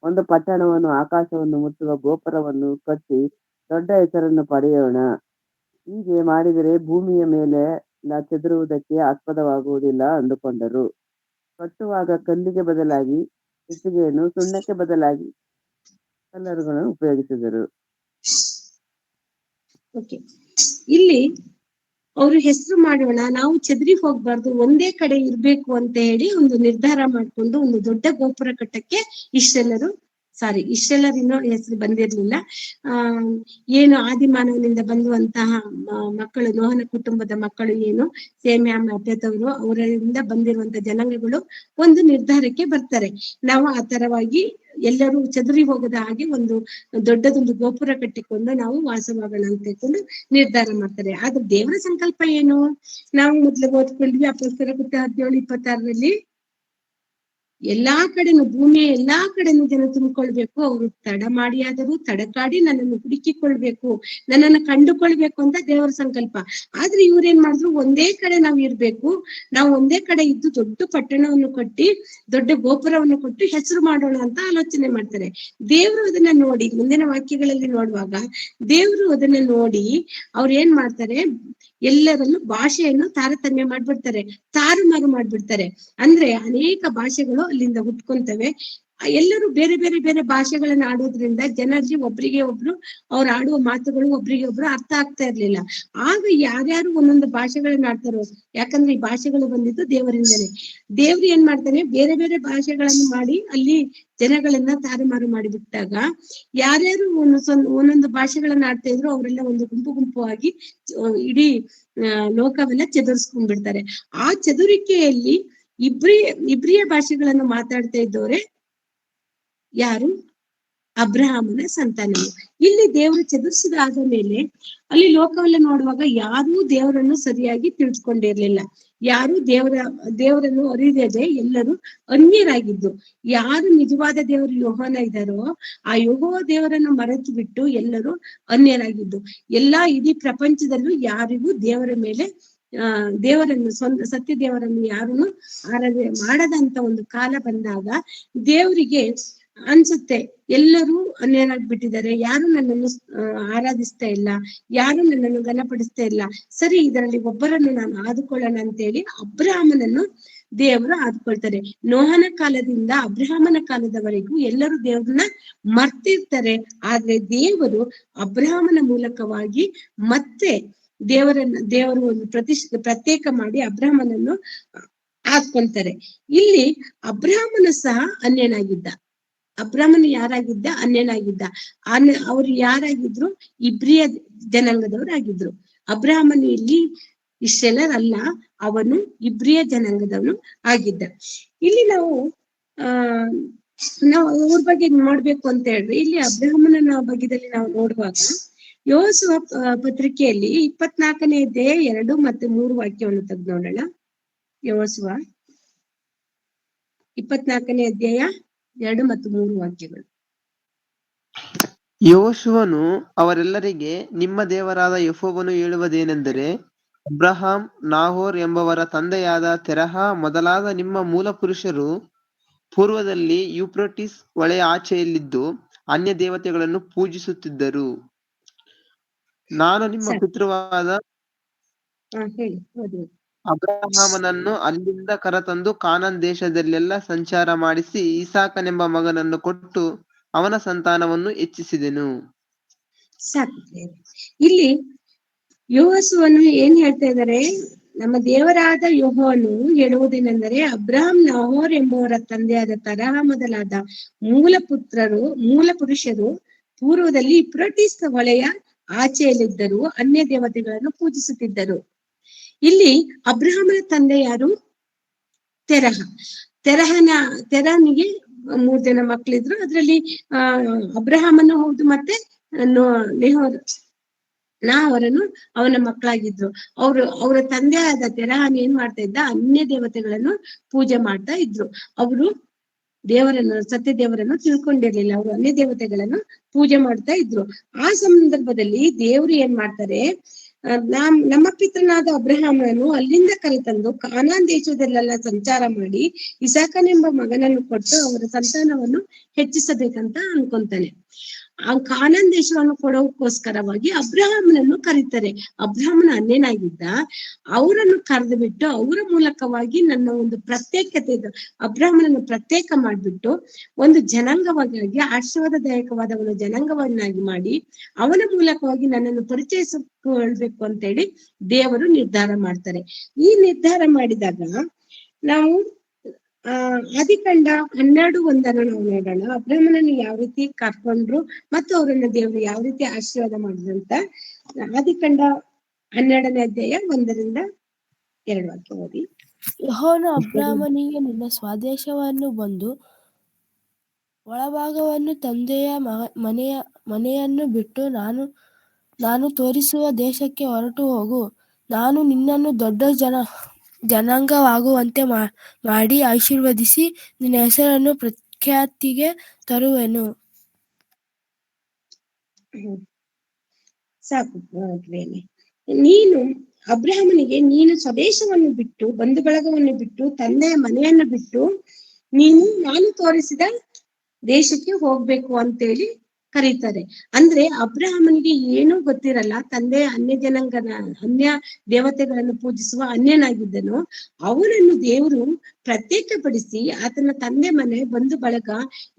ಒಂದು ಪಟ್ಟಣವನ್ನು, ಆಕಾಶವನ್ನು ಮುಟ್ಟುವ ಗೋಪುರವನ್ನು ಕಟ್ಟಿ ದೊಡ್ಡ ಹೆಸರನ್ನು ಪಡೆಯೋಣ. ಹೀಗೆ ಮಾಡಿದರೆ ಭೂಮಿಯ ಮೇಲೆ ಚದುರುವುದಕ್ಕೆ ಆಸ್ಪದವಾಗುವುದಿಲ್ಲ ಅಂದುಕೊಂಡರು. ಕಟ್ಟುವಾಗ ಕಲ್ಲಿಗೆ ಬದಲಾಗಿ ಇಟ್ಟಿಗೆಯನ್ನು, ಸುಣ್ಣಕ್ಕೆ ಬದಲಾಗಿ ಕಲ್ಲರುಗಳನ್ನು ಉಪಯೋಗಿಸಿದರು. ಓಕೆ, ಇಲ್ಲಿ ಅವರು ಹೆಸರು ಮಾಡೋಣ, ನಾವು ಚದರಿ ಹೋಗ್ಬಾರ್ದು, ಒಂದೇ ಕಡೆ ಇರ್ಬೇಕು ಅಂತ ಹೇಳಿ ಒಂದು ನಿರ್ಧಾರ ಮಾಡ್ಕೊಂಡು ಒಂದು ದೊಡ್ಡ ಗೋಪುರ ಕಟ್ಟಕ್ಕೆ ಇಷ್ಟೆಲ್ಲರೂ ಇನ್ನೂ ಹೆಸರು ಬಂದಿರ್ಲಿಲ್ಲ. ಏನು ಆದಿಮಾನವನಿಂದ ಬಂದುವಂತಹ ಮಕ್ಕಳು, ನೋಹನ ಕುಟುಂಬದ ಮಕ್ಕಳು ಏನು ಸೇಮ್ ಹ್ಯಾಮ್ ಅಪೇತವರು, ಅವರಿಂದ ಬಂದಿರುವಂತಹ ಜನಾಂಗಗಳು ಒಂದು ನಿರ್ಧಾರಕ್ಕೆ ಬರ್ತಾರೆ. ನಾವು ಆ ತರವಾಗಿ ಎಲ್ಲರೂ ಚದುರಿ ಹೋಗದ ಹಾಗೆ ಒಂದು ದೊಡ್ಡದೊಂದು ಗೋಪುರ ಕಟ್ಟಿಕೊಂಡು ನಾವು ವಾಸವಾಗೋಣ ಅಂತ ಹೇಳ್ಕೊಂಡು ನಿರ್ಧಾರ ಮಾಡ್ತಾರೆ. ಆದ್ರೆ ದೇವರ ಸಂಕಲ್ಪ ಏನು? ನಾವು ಮೊದ್ಲು ಓದ್ಕೊಂಡ್ವಿ ಅಪೊಸ್ತಲರ ಕೃತ್ಯ 17:26 ಎಲ್ಲಾ ಕಡೆನೂ, ಭೂಮಿಯ ಎಲ್ಲಾ ಕಡೆನೂ ಜನ ತುಂಬಿಕೊಳ್ಬೇಕು, ಅವರು ತಡ ಮಾಡಿಯಾದರೂ ತಡಕಾಡಿ ನನ್ನನ್ನು ಹುಡುಕಿಕೊಳ್ಬೇಕು, ನನ್ನನ್ನು ಕಂಡುಕೊಳ್ಬೇಕು ಅಂತ ದೇವರ ಸಂಕಲ್ಪ. ಆದ್ರೆ ಇವ್ರೇನ್ ಮಾಡಿದ್ರು, ಒಂದೇ ಕಡೆ ನಾವು ಇರ್ಬೇಕು, ನಾವು ಒಂದೇ ಕಡೆ ಇದ್ದು ದೊಡ್ಡ ಪಟ್ಟಣವನ್ನು ಕಟ್ಟಿ ದೊಡ್ಡ ಗೋಪುರವನ್ನು ಕೊಟ್ಟು ಹೆಸರು ಮಾಡೋಣ ಅಂತ ಆಲೋಚನೆ ಮಾಡ್ತಾರೆ. ದೇವರು ಅದನ್ನ ನೋಡಿ, ಮುಂದಿನ ವಾಕ್ಯಗಳಲ್ಲಿ ನೋಡುವಾಗ ದೇವರು ಅದನ್ನ ನೋಡಿ ಅವ್ರು ಏನ್ ಮಾಡ್ತಾರೆ, ಎಲ್ಲರಲ್ಲೂ ಭಾಷೆಯನ್ನು ತಾರತಮ್ಯ ಮಾಡ್ಬಿಡ್ತಾರೆ, ತಾರುಮಾರು ಮಾಡ್ಬಿಡ್ತಾರೆ. ಅಂದ್ರೆ ಅನೇಕ ಭಾಷೆಗಳು ಅಲ್ಲಿಂದ ಹುಟ್ಕೊಂತವೆ. ಎಲ್ಲರೂ ಬೇರೆ ಬೇರೆ ಬೇರೆ ಭಾಷೆಗಳನ್ನ ಆಡೋದ್ರಿಂದ ಜನರಿಗೆ ಒಬ್ರಿಗೆ ಒಬ್ರು ಅವ್ರು ಆಡುವ ಮಾತುಗಳು ಒಬ್ರಿಗೆ ಒಬ್ರು ಅರ್ಥ ಆಗ್ತಾ ಇರ್ಲಿಲ್ಲ. ಆಗ ಯಾರ್ಯಾರು ಒಂದೊಂದು ಭಾಷೆಗಳನ್ನ ಆಡ್ತಾರೋ, ಯಾಕಂದ್ರೆ ಈ ಭಾಷೆಗಳು ಬಂದಿದ್ದು ದೇವರಿಂದನೇ, ದೇವ್ರು ಏನ್ ಮಾಡ್ತಾನೆ, ಬೇರೆ ಬೇರೆ ಭಾಷೆಗಳನ್ನು ಮಾಡಿ ಅಲ್ಲಿ ಜನಗಳನ್ನ ತಾರುಮಾರು ಮಾಡಿಬಿಟ್ಟಾಗ ಯಾರ್ಯಾರು ಒಂದೊಂದು ಭಾಷೆಗಳನ್ನ ಆಡ್ತಾ ಇದ್ರು ಅವರೆಲ್ಲ ಒಂದು ಗುಂಪು ಆಗಿ ಇಡೀ ಲೋಕವೆಲ್ಲ ಚದುರಿಸ್ಕೊಂಡ್ಬಿಡ್ತಾರೆ. ಆ ಚದುರಿಕೆಯಲ್ಲಿ ಇಬ್ರಿಯ ಭಾಷೆಗಳನ್ನು ಮಾತಾಡ್ತಾ ಇದ್ದವ್ರೆ ಯಾರು? ಅಬ್ರಹಾಮನ ಸಂತಾನವು. ಇಲ್ಲಿ ದೇವರು ಚದುರಿಸಿದಾದ ಮೇಲೆ ಅಲ್ಲಿ ಲೋಕವೆಲ್ಲ ನೋಡುವಾಗ ಯಾರೂ ದೇವರನ್ನು ಸರಿಯಾಗಿ ತಿಳಿದುಕೊಂಡಿರ್ಲಿಲ್ಲ, ಯಾರು ದೇವರನ್ನು ಅರಿಯದೆ ಎಲ್ಲರೂ ಅನ್ಯರಾಗಿದ್ದು. ಯಾರು ನಿಜವಾದ ದೇವರು ಯೆಹೋವನ ಇದ್ದಾರೋ ಆ ಯೆಹೋವ ದೇವರನ್ನು ಮರೆತು ಬಿಟ್ಟು ಎಲ್ಲರೂ ಅನ್ಯರಾಗಿದ್ದು. ಎಲ್ಲಾ ಇಡೀ ಪ್ರಪಂಚದಲ್ಲೂ ಯಾರಿಗೂ ದೇವರ ಮೇಲೆ ದೇವರನ್ನು ಸತ್ಯ ದೇವರನ್ನು ಯಾರನ್ನು ಆರಾಧನೆ ಮಾಡದಂತ ಒಂದು ಕಾಲ ಬಂದಾಗ ದೇವರಿಗೆ ಅನ್ಸುತ್ತೆ, ಎಲ್ಲರೂ ಅನ್ಯರಾಗ್ಬಿಟ್ಟಿದ್ದಾರೆ, ಯಾರು ನನ್ನನ್ನು ಆರಾಧಿಸ್ತಾ ಇಲ್ಲ, ಯಾರು ನನ್ನನ್ನು ಘನಪಡಿಸ್ತಾ ಇಲ್ಲ, ಸರಿ ಇದರಲ್ಲಿ ಒಬ್ಬರನ್ನು ನಾನು ಆದುಕೊಳ್ಳೋಣ ಅಂತೇಳಿ ಅಬ್ರಹಾಮನನ್ನು ದೇವರು ಆದ್ಕೊಳ್ತಾರೆ. ನೋಹನ ಕಾಲದಿಂದ ಅಬ್ರಹಾಮನ ಕಾಲದವರೆಗೂ ಎಲ್ಲರೂ ದೇವ್ರನ್ನ ಮರ್ತಿರ್ತಾರೆ. ಆದ್ರೆ ದೇವರು ಅಬ್ರಹಾಮನ ಮೂಲಕವಾಗಿ ಮತ್ತೆ ದೇವರು ಒಂದು ಪ್ರತ್ಯೇಕ ಮಾಡಿ ಅಬ್ರಹಾಮನನ್ನು ಆದ್ಕೊಂತಾರೆ. ಇಲ್ಲಿ ಅಬ್ರಹಾಮನು ಸಹ ಅನ್ಯನಾಗಿದ್ದ. ಅಬ್ರಹಾಮನು ಯಾರಾಗಿದ್ದ? ಅನ್ಯನಾಗಿದ್ದ. ಅವ್ರು ಯಾರಾಗಿದ್ರು? ಇಬ್ರಿಯ ಜನಾಂಗದವರಾಗಿದ್ರು. ಅಬ್ರಹಾಮನು ಇಲ್ಲಿ ಇಸ್ರೇಲರ್ ಅಲ್ಲ, ಅವನು ಇಬ್ರಿಯ ಜನಾಂಗದವನು ಆಗಿದ್ದ. ಇಲ್ಲಿ ನಾವು ಅವ್ರ ಬಗ್ಗೆ ನೋಡ್ಬೇಕು ಅಂತ ಹೇಳಿದ್ರೆ, ಇಲ್ಲಿ ಅಬ್ರಹಾಮನ ಬಗ್ಗೆದಲ್ಲಿ ನಾವು ನೋಡುವಾಗ ಯೋಸುವ ಪತ್ರಿಕೆಯಲ್ಲಿ 24ನೇ ಅಧ್ಯಾಯ 2 ಮತ್ತು 3 ವಾಕ್ಯವನ್ನು ತೆಗೆದು ನೋಡೋಣ. ಯೋಸುವ 24ನೇ ಅಧ್ಯಾಯ 2 ಮತ್ತು 3 ವಾಕ್ಯಗಳು. ಯೆಹೋಶುವನು ಅವರೆಲ್ಲರಿಗೆ, ನಿಮ್ಮ ದೇವರಾದ ಯೆಹೋವನು ಹೇಳುವುದೇನೆಂದರೆ, ಅಬ್ರಹಾಂ, ನಾಹೋರ್ ಎಂಬವರ ತಂದೆಯಾದ ತೆರಹ ಮೊದಲಾದ ನಿಮ್ಮ ಮೂಲ ಪುರುಷರು ಪೂರ್ವದಲ್ಲಿ ಯೂಫ್ರಟಿಸ್ ಹೊಳೆಯ ಆಚೆಯಲ್ಲಿದ್ದು ಅನ್ಯ ದೇವತೆಗಳನ್ನು ಪೂಜಿಸುತ್ತಿದ್ದರು. ನಾನು ನಿಮ್ಮ ಪಿತೃವಾದ ಅಬ್ರಹಾಮನನ್ನು ಅಲ್ಲಿಂದ ಕರೆತಂದು ಕಾನಾನ್ ದೇಶದಲ್ಲೆಲ್ಲ ಸಂಚಾರ ಮಾಡಿಸಿ ಇಸಾಕನೆಂಬ ಮಗನನ್ನು ಕೊಟ್ಟು ಅವನ ಸಂತಾನವನ್ನು ಹೆಚ್ಚಿಸಿದೆನು. ಇಲ್ಲಿ ಯೆಹೋಶುವನು ಏನ್ ಹೇಳ್ತಾ ಇದ್ದಾರೆ? ನಮ್ಮ ದೇವರಾದ ಯೆಹೋವನು ಹೇಳುವುದೇನೆಂದರೆ, ಅಬ್ರಹಾಂ, ನಾಹೋರ್ ಎಂಬುವರ ತಂದೆಯಾದ ತರಹ ಮೊದಲಾದ ಮೂಲ ಪುರುಷರು ಪೂರ್ವದಲ್ಲಿ ಯೂಫ್ರಟೀಸ್ ಹೊಳೆಯ ಆಚೆಯಲ್ಲಿದ್ದರು, ಅನ್ಯ ದೇವತೆಗಳನ್ನು ಪೂಜಿಸುತ್ತಿದ್ದರು. ಇಲ್ಲಿ ಅಬ್ರಹಾಮನ ತಂದೆ ಯಾರು? ತೆರಹನಿಗೆ 3 ಜನ ಮಕ್ಳಿದ್ರು. ಅದ್ರಲ್ಲಿ ಅಬ್ರಹಾಮನು ಹೌದು, ಮತ್ತೆ ನಾಹೋರನು ಅವನ ಮಕ್ಕಳಾಗಿದ್ರು. ಅವರ ತಂದೆ ಆದ ತೆರಹನು ಏನ್ ಮಾಡ್ತಾ ಇದ್ದ, ಅನ್ಯ ದೇವತೆಗಳನ್ನು ಪೂಜೆ ಮಾಡ್ತಾ ಇದ್ರು. ಅವರು ಸತ್ಯ ದೇವರನ್ನು ತಿಳ್ಕೊಂಡಿರ್ಲಿಲ್ಲ. ಅವರು ಅನ್ಯ ದೇವತೆಗಳನ್ನು ಪೂಜೆ ಮಾಡ್ತಾ ಇದ್ರು. ಆ ಸಂದರ್ಭದಲ್ಲಿ ದೇವರು ಏನ್ ಮಾಡ್ತಾರೆ, ನಮ್ಮ ಪಿತೃನಾದ ಅಬ್ರಹಾಮನು ಅಲ್ಲಿಂದ ಕರೆತಂದು ಕಾನಾನ್ ದೇಶದಲ್ಲೆಲ್ಲ ಸಂಚಾರ ಮಾಡಿ ಇಸಾಕನೆಂಬ ಮಗನನ್ನು ಕೊಟ್ಟು ಅವರ ಸಂತಾನವನ್ನು ಹೆಚ್ಚಿಸಬೇಕಂತ ಅನ್ಕೊಂತಾನೆ. ಆ ಕಾನಾನ್ ದೇಶವನ್ನು ಕೊಡೋಕ್ಕೋಸ್ಕರವಾಗಿ ಅಬ್ರಹಾಮನನ್ನು ಕರೀತಾರೆ. ಅಬ್ರಹಾಮನ ಅನ್ಯನಾಗಿದ್ದ, ಅವರನ್ನು ಕರೆದು ಬಿಟ್ಟು ಅವರ ಮೂಲಕವಾಗಿ ನನ್ನ ಒಂದು ಪ್ರತ್ಯೇಕತೆ, ಅಬ್ರಹಾಮನನ್ನು ಪ್ರತ್ಯೇಕ ಮಾಡ್ಬಿಟ್ಟು ಒಂದು ಜನಾಂಗವಾಗಿ, ಆಶೀರ್ವಾದದಾಯಕವಾದ ಒಂದು ಜನಾಂಗವನ್ನಾಗಿ ಮಾಡಿ ಅವನ ಮೂಲಕವಾಗಿ ನನ್ನನ್ನು ಪರಿಚಯಿಸಿಕೊಳ್ಬೇಕು ಅಂತೇಳಿ ದೇವರು ನಿರ್ಧಾರ ಮಾಡ್ತಾರೆ. ಈ ನಿರ್ಧಾರ ಮಾಡಿದಾಗ ನಾವು ಆದಿಕಾಂಡ 12:1 ನಾವು ನೋಡೋಣ. ಅಬ್ರಹಾಮನನ್ನು ಯಾವ ರೀತಿ ಕರ್ಕೊಂಡ್ರು ಮತ್ತು ಅವರನ್ನ ದೇವರು ಯಾವ ರೀತಿ ಆಶೀರ್ವಾದ ಮಾಡಿದ್ರು ಅಂತ. ಆದಿಕಾಂಡ 12ನೇ ಅಧ್ಯಾಯ 1-2 ವಾಕ್ಯ ಓದಿ. ಯೆಹೋವನು ಅಬ್ರಹಾಮನಿಗೆ, ನಿನ್ನ ಸ್ವದೇಶವನ್ನು ಬಂದು ಒಳಭಾಗವನ್ನು ತಂದೆಯ ಮನೆಯನ್ನು ಬಿಟ್ಟು ನಾನು ತೋರಿಸುವ ದೇಶಕ್ಕೆ ಹೊರಟು ಹೋಗು. ನಾನು ನಿನ್ನನ್ನು ದೊಡ್ಡ ಜನಾಂಗವಾಗುವಂತೆ ಮಾಡಿ ಆಶೀರ್ವದಿಸಿ ನಿನ್ನ ಹೆಸರನ್ನು ಪ್ರಖ್ಯಾತಿಗೆ ತರುವೆನು. ಸಾಕು. ನೀನು ಅಬ್ರಹಾಮನಿಗೆ, ನೀನು ಸ್ವದೇಶವನ್ನು ಬಿಟ್ಟು, ಬಂಧು ಬಳಗವನ್ನು ಬಿಟ್ಟು, ತಂದೆಯ ಮನೆಯನ್ನು ಬಿಟ್ಟು ನಾನು ತೋರಿಸಿದ ದೇಶಕ್ಕೆ ಹೋಗ್ಬೇಕು ಅಂತೇಳಿ ಕರೀತಾರೆ. ಅಂದ್ರೆ ಅಬ್ರಹಾಮನಿಗೆ ಏನೂ ಗೊತ್ತಿರಲ್ಲ. ತಂದೆ ಅನ್ಯ ದೇವತೆಗಳನ್ನು ಪೂಜಿಸುವ ಅನ್ಯನಾಗಿದ್ದನು. ಅವನನ್ನು ದೇವರು ಪ್ರತ್ಯೇಕಪಡಿಸಿ ಆತನ ತಂದೆ ಮನೆ, ಬಂಧು ಬಳಗ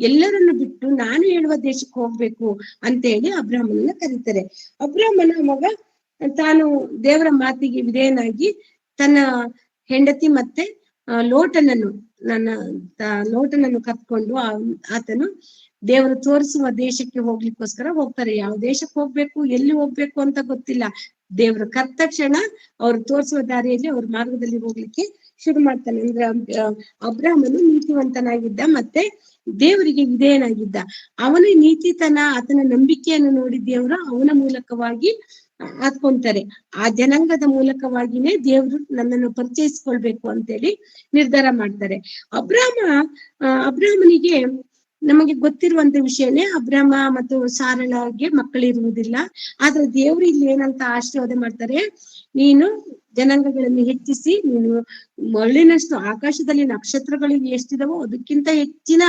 ಎಲ್ಲರನ್ನು ಬಿಟ್ಟು ನಾನು ಹೇಳುವ ದೇಶಕ್ಕೆ ಹೋಗ್ಬೇಕು ಅಂತೇಳಿ ಅಬ್ರಹಾಮನನ್ನ ಕರೀತಾರೆ. ಅಬ್ರಹಾಮನ ಮಗ ತಾನು ದೇವರ ಮಾತಿಗೆ ವಿಧೇಯನಾಗಿ ತನ್ನ ಹೆಂಡತಿ ಮತ್ತೆ ಲೋಟನನ್ನು ಕತ್ಕೊಂಡು ಆತನು ದೇವರು ತೋರಿಸುವ ದೇಶಕ್ಕೆ ಹೋಗ್ಲಿಕ್ಕೋಸ್ಕರ ಹೋಗ್ತಾರೆ. ಯಾವ ದೇಶಕ್ಕೆ ಹೋಗ್ಬೇಕು, ಎಲ್ಲಿ ಹೋಗ್ಬೇಕು ಅಂತ ಗೊತ್ತಿಲ್ಲ. ದೇವರು ಕರೆದ ತಕ್ಷಣ ಅವ್ರು ತೋರಿಸುವ ದಾರಿಯಲ್ಲಿ ಅವ್ರ ಮಾರ್ಗದಲ್ಲಿ ಹೋಗ್ಲಿಕ್ಕೆ ಶುರು ಮಾಡ್ತಾನೆ. ಅಂದ್ರೆ ಅಬ್ರಹಾಮನು ನೀತಿವಂತನಾಗಿದ್ದ, ಮತ್ತೆ ದೇವರಿಗೆ ವಿಧೇಯನಾಗಿದ್ದ. ಅವನ ನೀತಿತನ, ಆತನ ನಂಬಿಕೆಯನ್ನು ನೋಡಿ ದೇವರು ಅವನ ಮೂಲಕವಾಗಿ ಹಾಕೊಂತಾರೆ. ಆ ಜನಾಂಗದ ಮೂಲಕವಾಗಿನೇ ದೇವರು ನನ್ನನ್ನು ಪರಿಚಯಿಸ್ಕೊಳ್ಬೇಕು ಅಂತೇಳಿ ನಿರ್ಧಾರ ಮಾಡ್ತಾರೆ. ಅಬ್ರಹಾಮನಿಗೆ ನಮಗೆ ಗೊತ್ತಿರುವಂತ ವಿಷಯನೇ, ಅಬ್ರಹಾಮ ಮತ್ತು ಸಾರಳಗೆ ಮಕ್ಕಳಿರುವುದಿಲ್ಲ. ಆದ್ರೆ ದೇವರು ಇಲ್ಲಿ ಏನಂತ ಆಶೀರ್ವಾದ ಮಾಡ್ತಾರೆ, ನೀನು ಜನಾಂಗಗಳನ್ನು ಹೆಚ್ಚಿಸಿ, ನೀನು ಮರಳಿನಷ್ಟು ಆಕಾಶದಲ್ಲಿ ನಕ್ಷತ್ರಗಳು ಎಷ್ಟಿದಾವೋ ಅದಕ್ಕಿಂತ ಹೆಚ್ಚಿನ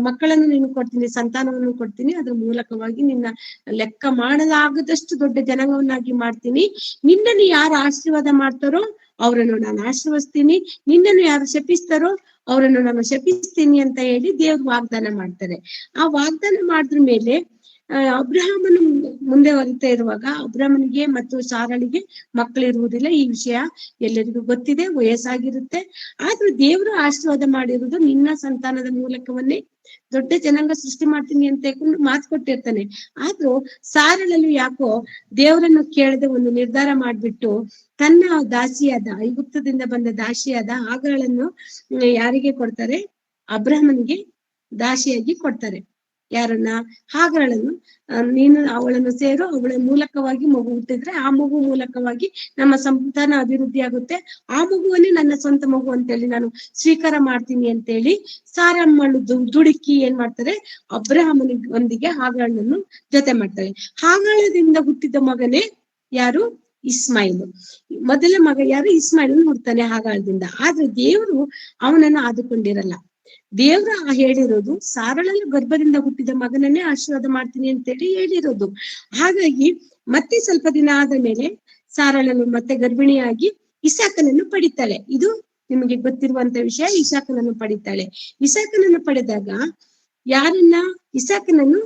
ಮಕ್ಕಳನ್ನು ನೀನು ಕೊಡ್ತೀನಿ, ಸಂತಾನವನ್ನು ಕೊಡ್ತೀನಿ. ಅದ್ರ ಮೂಲಕವಾಗಿ ನಿನ್ನ ಲೆಕ್ಕ ಮಾಡಲಾಗದಷ್ಟು ದೊಡ್ಡ ಜನಾಂಗವನ್ನಾಗಿ ಮಾಡ್ತೀನಿ. ನಿನ್ನನ್ನು ಯಾರು ಆಶೀರ್ವಾದ ಮಾಡ್ತಾರೋ ಅವರನ್ನು ನಾನು ಆಶೀರ್ವದಿಸ್ತೀನಿ, ನಿನ್ನನ್ನು ಯಾರು ಶಪಿಸ್ತಾರೋ ಅವರನ್ನು ನಾನು ಶಪಿಸ್ತೀನಿ ಅಂತ ಹೇಳಿ ದೇವ್ರು ವಾಗ್ದಾನ ಮಾಡ್ತಾರೆ. ಆ ವಾಗ್ದಾನ ಮಾಡಿದ್ರ ಮೇಲೆ ಅಬ್ರಹಾಮನು ಮುಂದೆ ಹೊರಿತಾ ಇರುವಾಗ ಅಬ್ರಹಾಮನಿಗೆ ಮತ್ತು ಸಾರಳಿಗೆ ಮಕ್ಕಳಿರುವುದಿಲ್ಲ. ಈ ವಿಷಯ ಎಲ್ಲರಿಗೂ ಗೊತ್ತಿದೆ, ವಯಸ್ಸಾಗಿರುತ್ತೆ. ಆದ್ರೂ ದೇವರು ಆಶೀರ್ವಾದ ಮಾಡಿರುವುದು ನಿನ್ನ ಸಂತಾನದ ಮೂಲಕವನ್ನೇ ದೊಡ್ಡ ಜನಾಂಗ ಸೃಷ್ಟಿ ಮಾಡ್ತೀನಿ ಅಂತ ಮಾತು ಕೊಟ್ಟಿರ್ತಾನೆ. ಆದ್ರೂ ಸಾರಳಲು ಯಾಕೋ ದೇವರನ್ನು ಕೇಳದೆ ಒಂದು ನಿರ್ಧಾರ ಮಾಡ್ಬಿಟ್ಟು ತನ್ನ ದಾಸಿಯಾದ, ಐಗುಪ್ತದಿಂದ ಬಂದ ದಾಸಿಯಾದ ಹಾಗರಳನ್ನು ಯಾರಿಗೆ ಕೊಡ್ತಾರೆ, ಅಬ್ರಹಾಮನಿಗೆ ದಾಸಿಯಾಗಿ ಕೊಡ್ತಾರೆ. ಯಾರನ್ನ? ಹಾಗರಳನ್ನು. ನೀನು ಅವಳನ್ನು ಸೇರು, ಅವಳ ಮೂಲಕವಾಗಿ ಮಗು ಹುಟ್ಟಿದ್ರೆ ಆ ಮಗು ಮೂಲಕವಾಗಿ ನಮ್ಮ ಸಂತಾನ ಅಭಿವೃದ್ಧಿ ಆಗುತ್ತೆ, ಆ ಮಗುವನ್ನೇ ನನ್ನ ಸ್ವಂತ ಮಗು ಅಂತೇಳಿ ನಾನು ಸ್ವೀಕಾರ ಮಾಡ್ತೀನಿ ಅಂತೇಳಿ ಸಾರಮ್ಮಳು ದುಡುಕಿ ಏನ್ ಮಾಡ್ತಾರೆ, ಅಬ್ರಹಾಮನಿಗೊಂದಿಗೆ ಹಾಗರಳನ್ನು ಜೊತೆ ಮಾಡ್ತಾರೆ. ಹಾಗರಳದಿಂದ ಹುಟ್ಟಿದ ಮಗನೇ ಯಾರು? ಇಸ್ಮಾಯಿಲ್. ಮೊದಲ ಮಗ ಯಾರು? ಇಸ್ಮಾಯಿಲ್ ಹುಡ್ತಾನೆ ಹಾಗರಳದಿಂದ. ಆದ್ರೆ ದೇವರು ಅವನನ್ನು ಆದುಕೊಂಡಿರಲ್ಲ. ದೇವ್ರ ಹೇಳಿರೋದು ಸಾರಳಲು ಗರ್ಭದಿಂದ ಹುಟ್ಟಿದ ಮಗನನ್ನೇ ಆಶೀರ್ವಾದ ಮಾಡ್ತೀನಿ ಅಂತೇಳಿ ಹೇಳಿರೋದು. ಹಾಗಾಗಿ ಮತ್ತೆ ಸ್ವಲ್ಪ ದಿನ ಆದ ಮೇಲೆ ಸಾರಳಲು ಮತ್ತೆ ಗರ್ಭಿಣಿಯಾಗಿ ಇಸಾಕನನ್ನು ಪಡಿತಾಳೆ. ಇದು ನಿಮಗೆ ಗೊತ್ತಿರುವಂತ ವಿಷಯ. ಇಸಾಕನನ್ನು ಪಡಿತಾಳೆ. ಇಸಾಕನನ್ನು ಪಡೆದಾಗ ಯಾರನ್ನ? ಇಸಾಕನನ್ನು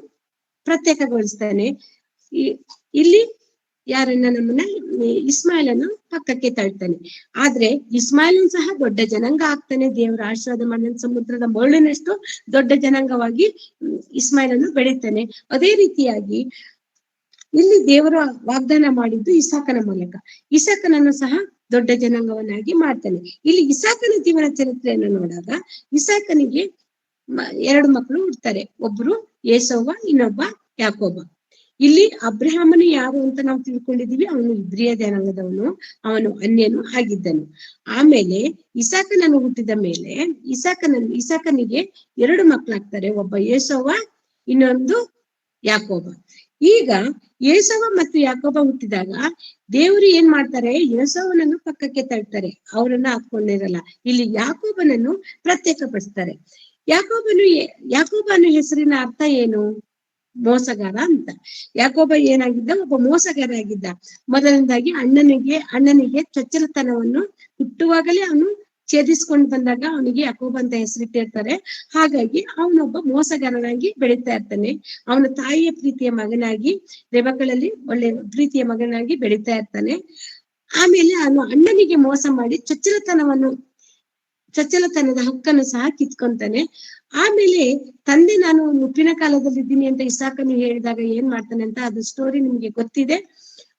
ಪ್ರತ್ಯೇಕಗೊಳಿಸ್ತಾನೆ. ಇಲ್ಲಿ ಯಾರನ್ನ? ನಮ್ಮನ್ನ ಇಸ್ಮಾಯಿಲನ್ನು ಪಕ್ಕಕ್ಕೆ ತಳ್ತಾನೆ. ಆದ್ರೆ ಇಸ್ಮಾಯಿಲನ್ ಸಹ ದೊಡ್ಡ ಜನಾಂಗ ಆಗ್ತಾನೆ. ದೇವರ ಆಶೀರ್ವಾದ ಮಾಡಿದ ಸಮುದ್ರದ ಮರಳಿನಷ್ಟು ದೊಡ್ಡ ಜನಾಂಗವಾಗಿ ಇಸ್ಮಾಯಿಲನ್ನು ಬೆಳೀತಾನೆ. ಅದೇ ರೀತಿಯಾಗಿ ಇಲ್ಲಿ ದೇವರ ವಾಗ್ದಾನ ಮಾಡಿದ್ದು ಇಸಾಕನ ಮೂಲಕ. ಇಸಾಕನನ್ನು ಸಹ ದೊಡ್ಡ ಜನಾಂಗವನ್ನಾಗಿ ಮಾಡ್ತಾನೆ. ಇಲ್ಲಿ ಇಸಾಕನ ಜೀವನ ಚರಿತ್ರೆಯನ್ನು ನೋಡಾಗ ಇಸಾಕನಿಗೆ ಎರಡು ಮಕ್ಕಳು ಹುಡ್ತಾರೆ. ಒಬ್ರು ಏಸವ್ವ, ಇನ್ನೊಬ್ಬ ಯಾಕೋಬ. ಇಲ್ಲಿ ಅಬ್ರಹಾಮನು ಯಾರು ಅಂತ ನಾವು ತಿಳ್ಕೊಂಡಿದೀವಿ, ಅವನು ಇಬ್ರಿಯ ಜನಾಂಗದವನು, ಅವನು ಅನ್ಯನು ಆಗಿದ್ದನು. ಆಮೇಲೆ ಇಸಾಕನನ್ನು ಹುಟ್ಟಿದ ಮೇಲೆ ಇಸಾಕನಿಗೆ 2 ಮಕ್ಕಳಾಗ್ತಾರೆ, ಒಬ್ಬ ಏಸವ್ವ, ಇನ್ನೊಂದು ಯಾಕೋಬ. ಈಗ ಏಸವ ಮತ್ತು ಯಾಕೋಬ ಹುಟ್ಟಿದಾಗ ದೇವರು ಏನ್ ಮಾಡ್ತಾರೆ, ಏಸವನನ್ನು ಪಕ್ಕಕ್ಕೆ ತಳ್ತಾರೆ, ಅವರನ್ನ ಹಾಕೊಂಡಿರಲ್ಲ. ಇಲ್ಲಿ ಯಾಕೋಬನನ್ನು ಪ್ರತ್ಯೇಕಪಡಿಸ್ತಾರೆ. ಯಾಕೋಬನ ಹೆಸರಿನ ಅರ್ಥ ಏನು? ಮೋಸಗಾರ ಅಂತ. ಯಾಕೋಬ ಏನಾಗಿದ್ದ? ಒಬ್ಬ ಮೋಸಗಾರ ಆಗಿದ್ದ. ಮೊದಲನೇದಾಗಿ ಅಣ್ಣನಿಗೆ ಚೊಚ್ಚಲತನವನ್ನು ಹುಟ್ಟುವಾಗಲೇ ಅವನು ಛೇದಿಸ್ಕೊಂಡು ಬಂದಾಗ ಅವನಿಗೆ ಯಾಕೋಬ ಅಂತ ಹೆಸರಿಟ್ಟಿರ್ತಾರೆ. ಹಾಗಾಗಿ ಅವನೊಬ್ಬ ಮೋಸಗಾರನಾಗಿ ಬೆಳೀತಾ ಇರ್ತಾನೆ. ಅವನ ತಾಯಿಯ ಪ್ರೀತಿಯ ಮಗನಾಗಿ, ರೆಬಕ್ಕಳಲ್ಲಿ ಒಳ್ಳೆ ಪ್ರೀತಿಯ ಮಗನಾಗಿ ಬೆಳೀತಾ ಇರ್ತಾನೆ. ಆಮೇಲೆ ಅವನು ಅಣ್ಣನಿಗೆ ಮೋಸ ಮಾಡಿ ಚೊಚ್ಚಲತನದ ಹಕ್ಕನ್ನು ಸಹ ಕಿತ್ಕೊಂತಾನೆ. ಆಮೇಲೆ ತಂದೆ ನಾನು ಮುಪ್ಪಿನ ಕಾಲದಲ್ಲಿ ಇದ್ದೀನಿ ಅಂತ ಇಸಾಕನು ಹೇಳಿದಾಗ ಏನ್ ಮಾಡ್ತಾನೆ ಅಂತ ಅದು ಸ್ಟೋರಿ ನಿಮ್ಗೆ ಗೊತ್ತಿದೆ.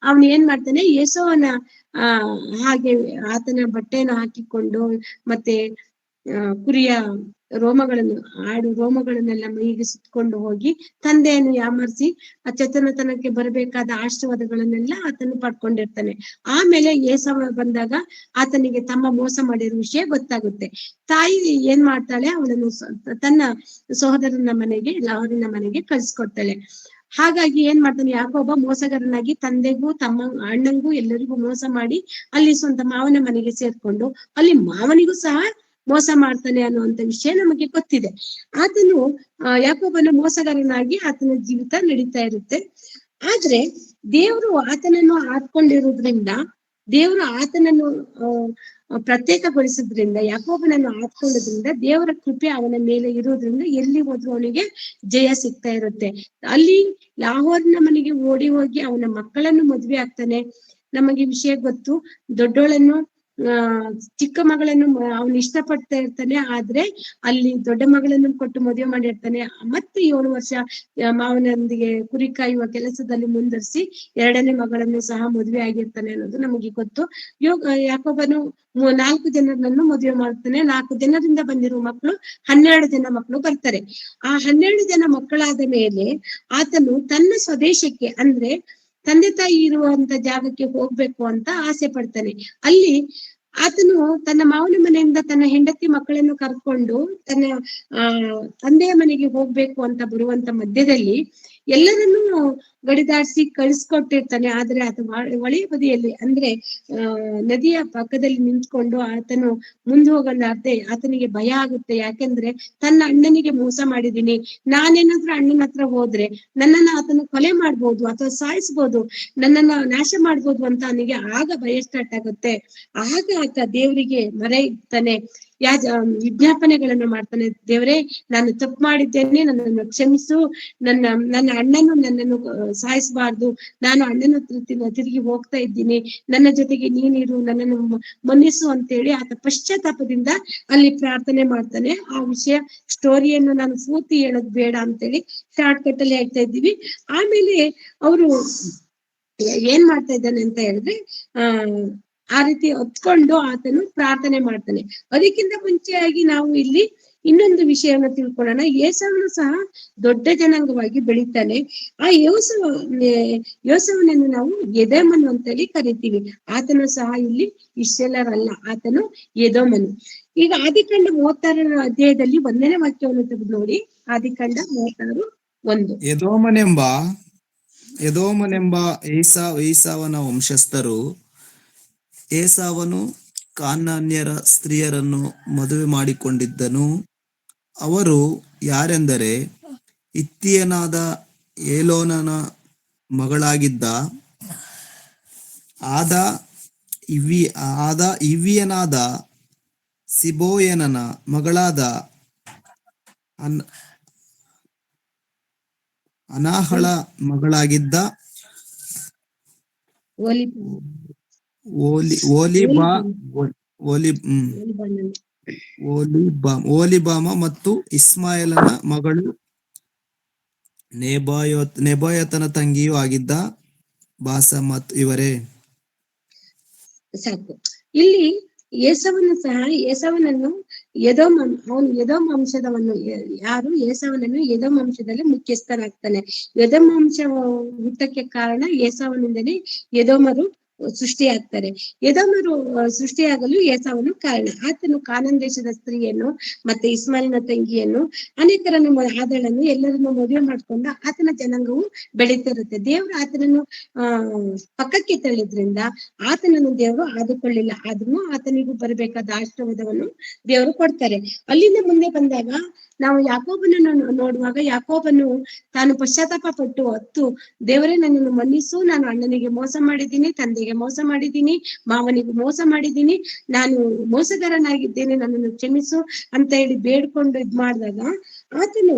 ಅವನು ಏನ್ ಮಾಡ್ತಾನೆ, ಯೇಸೋವನ ಹಾಗೆ ಆತನ ಬಟ್ಟೆಯನ್ನು ಹಾಕಿಕೊಂಡು ಮತ್ತೆ ಕುರಿಯ ಆಡು ರೋಮಗಳನ್ನೆಲ್ಲ ಮೈಗೆ ಸುತ್ಕೊಂಡು ಹೋಗಿ ತಂದೆಯನ್ನು ಯಾಮರ್ಸಿ ಆ ಚತನತನಕ್ಕೆ ಬರಬೇಕಾದ ಆಶೀರ್ವಾದಗಳನ್ನೆಲ್ಲ ಆತನು ಪಡ್ಕೊಂಡಿರ್ತಾನೆ. ಆಮೇಲೆ ಏಸವ ಬಂದಾಗ ಆತನಿಗೆ ತಮ್ಮ ಮೋಸ ಮಾಡಿರೋ ವಿಷಯ ಗೊತ್ತಾಗುತ್ತೆ. ತಾಯಿ ಏನ್ ಮಾಡ್ತಾಳೆ, ಅವಳನ್ನು ತನ್ನ ಸಹೋದರನ ಮನೆಗೆ, ಲಾವರಿನ ಮನೆಗೆ ಕಳ್ಸಿಕೊಡ್ತಾಳೆ. ಹಾಗಾಗಿ ಏನ್ ಮಾಡ್ತಾನೆ, ಯಾಕೋಬ ಮೋಸಗಾರನಾಗಿ ತಂದೆಗೂ ಅಣ್ಣಂಗೂ ಎಲ್ಲರಿಗೂ ಮೋಸ ಮಾಡಿ ಅಲ್ಲಿ ಸ್ವಂತ ಮಾವನ ಮನೆಗೆ ಸೇರ್ಕೊಂಡು ಅಲ್ಲಿ ಮಾವನಿಗೂ ಸಹ ಮೋಸ ಮಾಡ್ತಾನೆ ಅನ್ನುವಂತ ವಿಷಯ ನಮಗೆ ಗೊತ್ತಿದೆ. ಆತನು ಯಾಕೋಬನ ಮೋಸಗಾರನಾಗಿ ಆತನ ಜೀವಿತ ನಡೀತಾ ಇರುತ್ತೆ. ಆದ್ರೆ ದೇವರು ಆತನನ್ನು ಆತ್ಕೊಂಡಿರೋದ್ರಿಂದ, ದೇವರು ಆತನನ್ನು ಪ್ರತ್ಯೇಕಗೊಳಿಸೋದ್ರಿಂದ, ಯಾಕೋಬನನ್ನು ಆತ್ಕೊಳ್ಳೋದ್ರಿಂದ ದೇವರ ಕೃಪೆ ಅವನ ಮೇಲೆ ಇರೋದ್ರಿಂದ ಎಲ್ಲಿ ಹೋದ್ರು ಅವನಿಗೆ ಜಯ ಸಿಗ್ತಾ ಇರುತ್ತೆ. ಅಲ್ಲಿ ಲಾಹೋರ್ನ ಮನೆಗೆ ಓಡಿ ಹೋಗಿ ಅವನ ಮಕ್ಕಳನ್ನು ಮದ್ವೆ ಆಗ್ತಾನೆ. ನಮಗೆ ವಿಷಯ ಗೊತ್ತು, ದೊಡ್ಡೋಳನ್ನು ಚಿಕ್ಕ ಮಗಳನ್ನು ಅವನು ಇಷ್ಟಪಡ್ತಾ ಇರ್ತಾನೆ. ಆದ್ರೆ ಅಲ್ಲಿ ದೊಡ್ಡ ಮಗಳನ್ನು ಕೊಟ್ಟು ಮದುವೆ ಮಾಡಿರ್ತಾನೆ. ಮತ್ತೆ 7 ವರ್ಷ ಮಾವನೊಂದಿಗೆ ಕುರಿ ಕಾಯುವ ಕೆಲಸದಲ್ಲಿ ಮುಂದುವರಿಸಿ 2ನೇ ಮಗಳನ್ನು ಸಹ ಮದುವೆ ಆಗಿರ್ತಾನೆ ಅನ್ನೋದು ನಮಗೆ ಗೊತ್ತು. ಯಾಕೋಬನು 4 ಜನರನ್ನು ಮದುವೆ ಮಾಡ್ತಾನೆ. 4 ಜನರಿಂದ ಬಂದಿರುವ ಮಕ್ಕಳು 12 ಜನ ಮಕ್ಕಳು ಬರ್ತಾರೆ. ಆ 12 ಜನ ಮಕ್ಕಳಾದ ಮೇಲೆ ಆತನು ತನ್ನ ಸ್ವದೇಶಕ್ಕೆ, ಅಂದ್ರೆ ತಂದೆ ತಾಯಿ ಇರುವಂತ ಜಾಗಕ್ಕೆ ಹೋಗ್ಬೇಕು ಅಂತ ಆಸೆ ಪಡ್ತಾನೆ. ಅಲ್ಲಿ ಆತನು ತನ್ನ ಮಾವನ ಮನೆಯಿಂದ ತನ್ನ ಹೆಂಡತಿ ಮಕ್ಕಳನ್ನು ಕರ್ಕೊಂಡು ತನ್ನ ತಂದೆಯ ಮನೆಗೆ ಹೋಗ್ಬೇಕು ಅಂತ ಬರುವಂತ ಮಧ್ಯದಲ್ಲಿ ಎಲ್ಲರನ್ನೂ ಗಡಿದಾಡಿಸಿ ಕಳಿಸ್ಕೊಟ್ಟಿರ್ತಾನೆ. ಆದ್ರೆ ಆತ ಹೊಳೆಯ ಬದಿಯಲ್ಲಿ, ಅಂದ್ರೆ ನದಿಯ ಪಕ್ಕದಲ್ಲಿ ನಿಂತ್ಕೊಂಡು ಆತನು ಮುಂದೆ ಹೋಗಲಾರ್ದೆ ಆತನಿಗೆ ಭಯ ಆಗುತ್ತೆ. ಯಾಕೆಂದ್ರೆ ತನ್ನ ಅಣ್ಣನಿಗೆ ಮೋಸ ಮಾಡಿದೀನಿ, ನಾನೇನಾದ್ರೂ ಅಣ್ಣನ ಹತ್ರ ಹೋದ್ರೆ ನನ್ನನ್ನ ಆತನು ಕೊಲೆ ಮಾಡ್ಬೋದು ಅಥವಾ ಸಾಯಿಸ್ಬೋದು, ನನ್ನನ್ನ ನಾಶ ಮಾಡ್ಬೋದು ಅಂತ ಅವನಿಗೆ ಆಗ ಭಯ ಸ್ಟಾರ್ಟ್ ಆಗುತ್ತೆ. ಆಗ ಆತ ದೇವರಿಗೆ ಮೊರೆ ಇಡ್ತಾನೆ, ವಿಜ್ಞಾಪನೆಗಳನ್ನು ಮಾಡ್ತಾನೆ. ದೇವರೇ, ನಾನು ತಪ್ಪು ಮಾಡಿದ್ದೇನೆ, ನನ್ನನ್ನು ಕ್ಷಮಿಸು, ನನ್ನ ಅಣ್ಣನು ನನ್ನನ್ನು ಸಾಯಿಸಬಾರ್ದು, ನಾನು ಅಣ್ಣನ ಹತ್ರ ತಿರುಗಿ ಹೋಗ್ತಾ ಇದ್ದೀನಿ, ನನ್ನ ಜೊತೆಗೆ ನೀನಿರು, ನನ್ನನ್ನು ಮನ್ನಿಸು ಅಂತೇಳಿ ಆತ ಪಶ್ಚಾತ್ತಾಪದಿಂದ ಅಲ್ಲಿ ಪ್ರಾರ್ಥನೆ ಮಾಡ್ತಾನೆ. ಆ ವಿಷಯ ಸ್ಟೋರಿಯನ್ನು ನಾನು ಪೂರ್ತಿ ಹೇಳೋದು ಬೇಡ ಅಂತೇಳಿ ಶಾರ್ಟ್ ಕಟ್ ಅಲ್ಲಿ ಹೇಳ್ತಾ ಇದ್ದೀವಿ. ಆಮೇಲೆ ಅವರು ಏನ್ ಮಾಡ್ತಾ ಇದ್ದಾನೆ ಅಂತ ಹೇಳಿದ್ರೆ, ಆ ರೀತಿ ಹೊತ್ಕೊಂಡು ಆತನು ಪ್ರಾರ್ಥನೆ ಮಾಡ್ತಾನೆ. ಅದಕ್ಕಿಂತ ಮುಂಚೆಯಾಗಿ ನಾವು ಇಲ್ಲಿ ಇನ್ನೊಂದು ವಿಷಯವನ್ನು ತಿಳ್ಕೊಳ್ಳೋಣ. ಏಸವನು ಸಹ ದೊಡ್ಡ ಜನಾಂಗವಾಗಿ ಬೆಳೀತಾನೆ. ಆ ಯೋಸವನನ್ನು ನಾವು ಎದೋಮನು ಅಂತೇಳಿ ಕರಿತೀವಿ. ಆತನು ಸಹ ಇಲ್ಲಿ ಇಸ್ರಾಯೇಲರ್ ಅಲ್ಲ, ಆತನು ಎದೋಮನು. ಈಗ ಆದಿಕಾಂಡ 36 ಅಧ್ಯಾಯದಲ್ಲಿ 1ನೇ ವಾಕ್ಯವನ್ನು ತೆಗೆದು ನೋಡಿ. ಆದಿಕಾಂಡ 36:1. ಎದೋಮನೆಂಬ ಏಸಾವನ ವಂಶಸ್ಥರು. ಏಸಾವನು ಕಾನಾನ್ಯರ ಸ್ತ್ರೀಯರನ್ನು ಮದುವೆ ಮಾಡಿಕೊಂಡಿದ್ದನು. ಅವರು ಯಾರೆಂದರೆ, ಹಿತ್ತಿಯನಾದ ಏಲೋನನ ಮಗಳಾಗಿದ್ದ ಹಿವ್ವಿಯನಾದ ಸಿಬೋಯನನ ಮಗಳಾದ ಅನಾಹಳ ಮಗಳಾಗಿದ್ದ ಓಲಿಬಾಮ ಮತ್ತು ಇಸ್ಮಾಯೇಲನ ಮಗಳು ನೆಬಾಯೋತನ ತಂಗಿಯೂ ಆಗಿದ್ದ ಬಾಸಮತ್. ಇವರೇ. ಸಾಕು. ಇಲ್ಲಿ ಏಸವನನ್ನು ಅವನು ಎದೋಮ್ ವಂಶದವನು. ಯಾರು? ಏಸಾವನನ್ನು ಎದೋಮ್ ವಂಶದಲ್ಲಿ ಮುಖ್ಯಸ್ಥನಾಗ್ತಾನೆ. ಎದೋಮ್ ವಂಶ ಹುಟ್ಟಕ್ಕೆ ಕಾರಣ ಏಸಾವನಿಂದಲೇ ಎದೋಮರು ಸೃಷ್ಟಿಯಾಗ್ತಾರೆ. ಎದೋಮರು ಸೃಷ್ಟಿಯಾಗಲು ಏಸಾವನು ಕಾರಣ. ಆತನು ಕಾನಾನ್ ದೇಶದ ಸ್ತ್ರೀಯನ್ನು ಮತ್ತೆ ಇಸ್ಮಾಯಿಲನ ತಂಗಿಯನ್ನು ಅನೇಕರನ್ನು ಆದಳನ್ನು ಎಲ್ಲರನ್ನು ಮದುವೆ ಮಾಡ್ಕೊಂಡು ಆತನ ಜನಾಂಗವು ಬೆಳೀತಿರುತ್ತೆ. ದೇವರು ಆತನನ್ನು ಪಕ್ಕಕ್ಕೆ ತಳ್ಳಿದ್ರಿಂದ ಆತನನ್ನು ದೇವರು ಆದುಕೊಳ್ಳಿಲ್ಲ. ಆದ್ರೂ ಆತನಿಗೂ ಬರಬೇಕಾದ ಆಶೀರ್ವಾದವನ್ನು ದೇವರು ಕೊಡ್ತಾರೆ. ಅಲ್ಲಿಂದ ಮುಂದೆ ಬಂದಾಗ ನಾವು ಯಾಕೋಬನನ್ನು ನೋಡುವಾಗ ಯಾಕೋಬನು ತಾನು ಪಶ್ಚಾತ್ತಾಪ ಪಟ್ಟು ಹೊತ್ತು, ದೇವರೇ ನನ್ನನ್ನು ಮನ್ನಿಸು, ನಾನು ಅಣ್ಣನಿಗೆ ಮೋಸ ಮಾಡಿದ್ದೀನಿ, ತಂದೆಗೆ ಮೋಸ ಮಾಡಿದ್ದೀನಿ, ಮಾವನಿಗೆ ಮೋಸ ಮಾಡಿದ್ದೀನಿ, ನಾನು ಮೋಸಗಾರನಾಗಿದ್ದೇನೆ, ನನ್ನನ್ನು ಕ್ಷಮಿಸು ಅಂತ ಹೇಳಿ ಬೇಡ್ಕೊಂಡು ಮಾಡಿದಾಗ ಆತನು,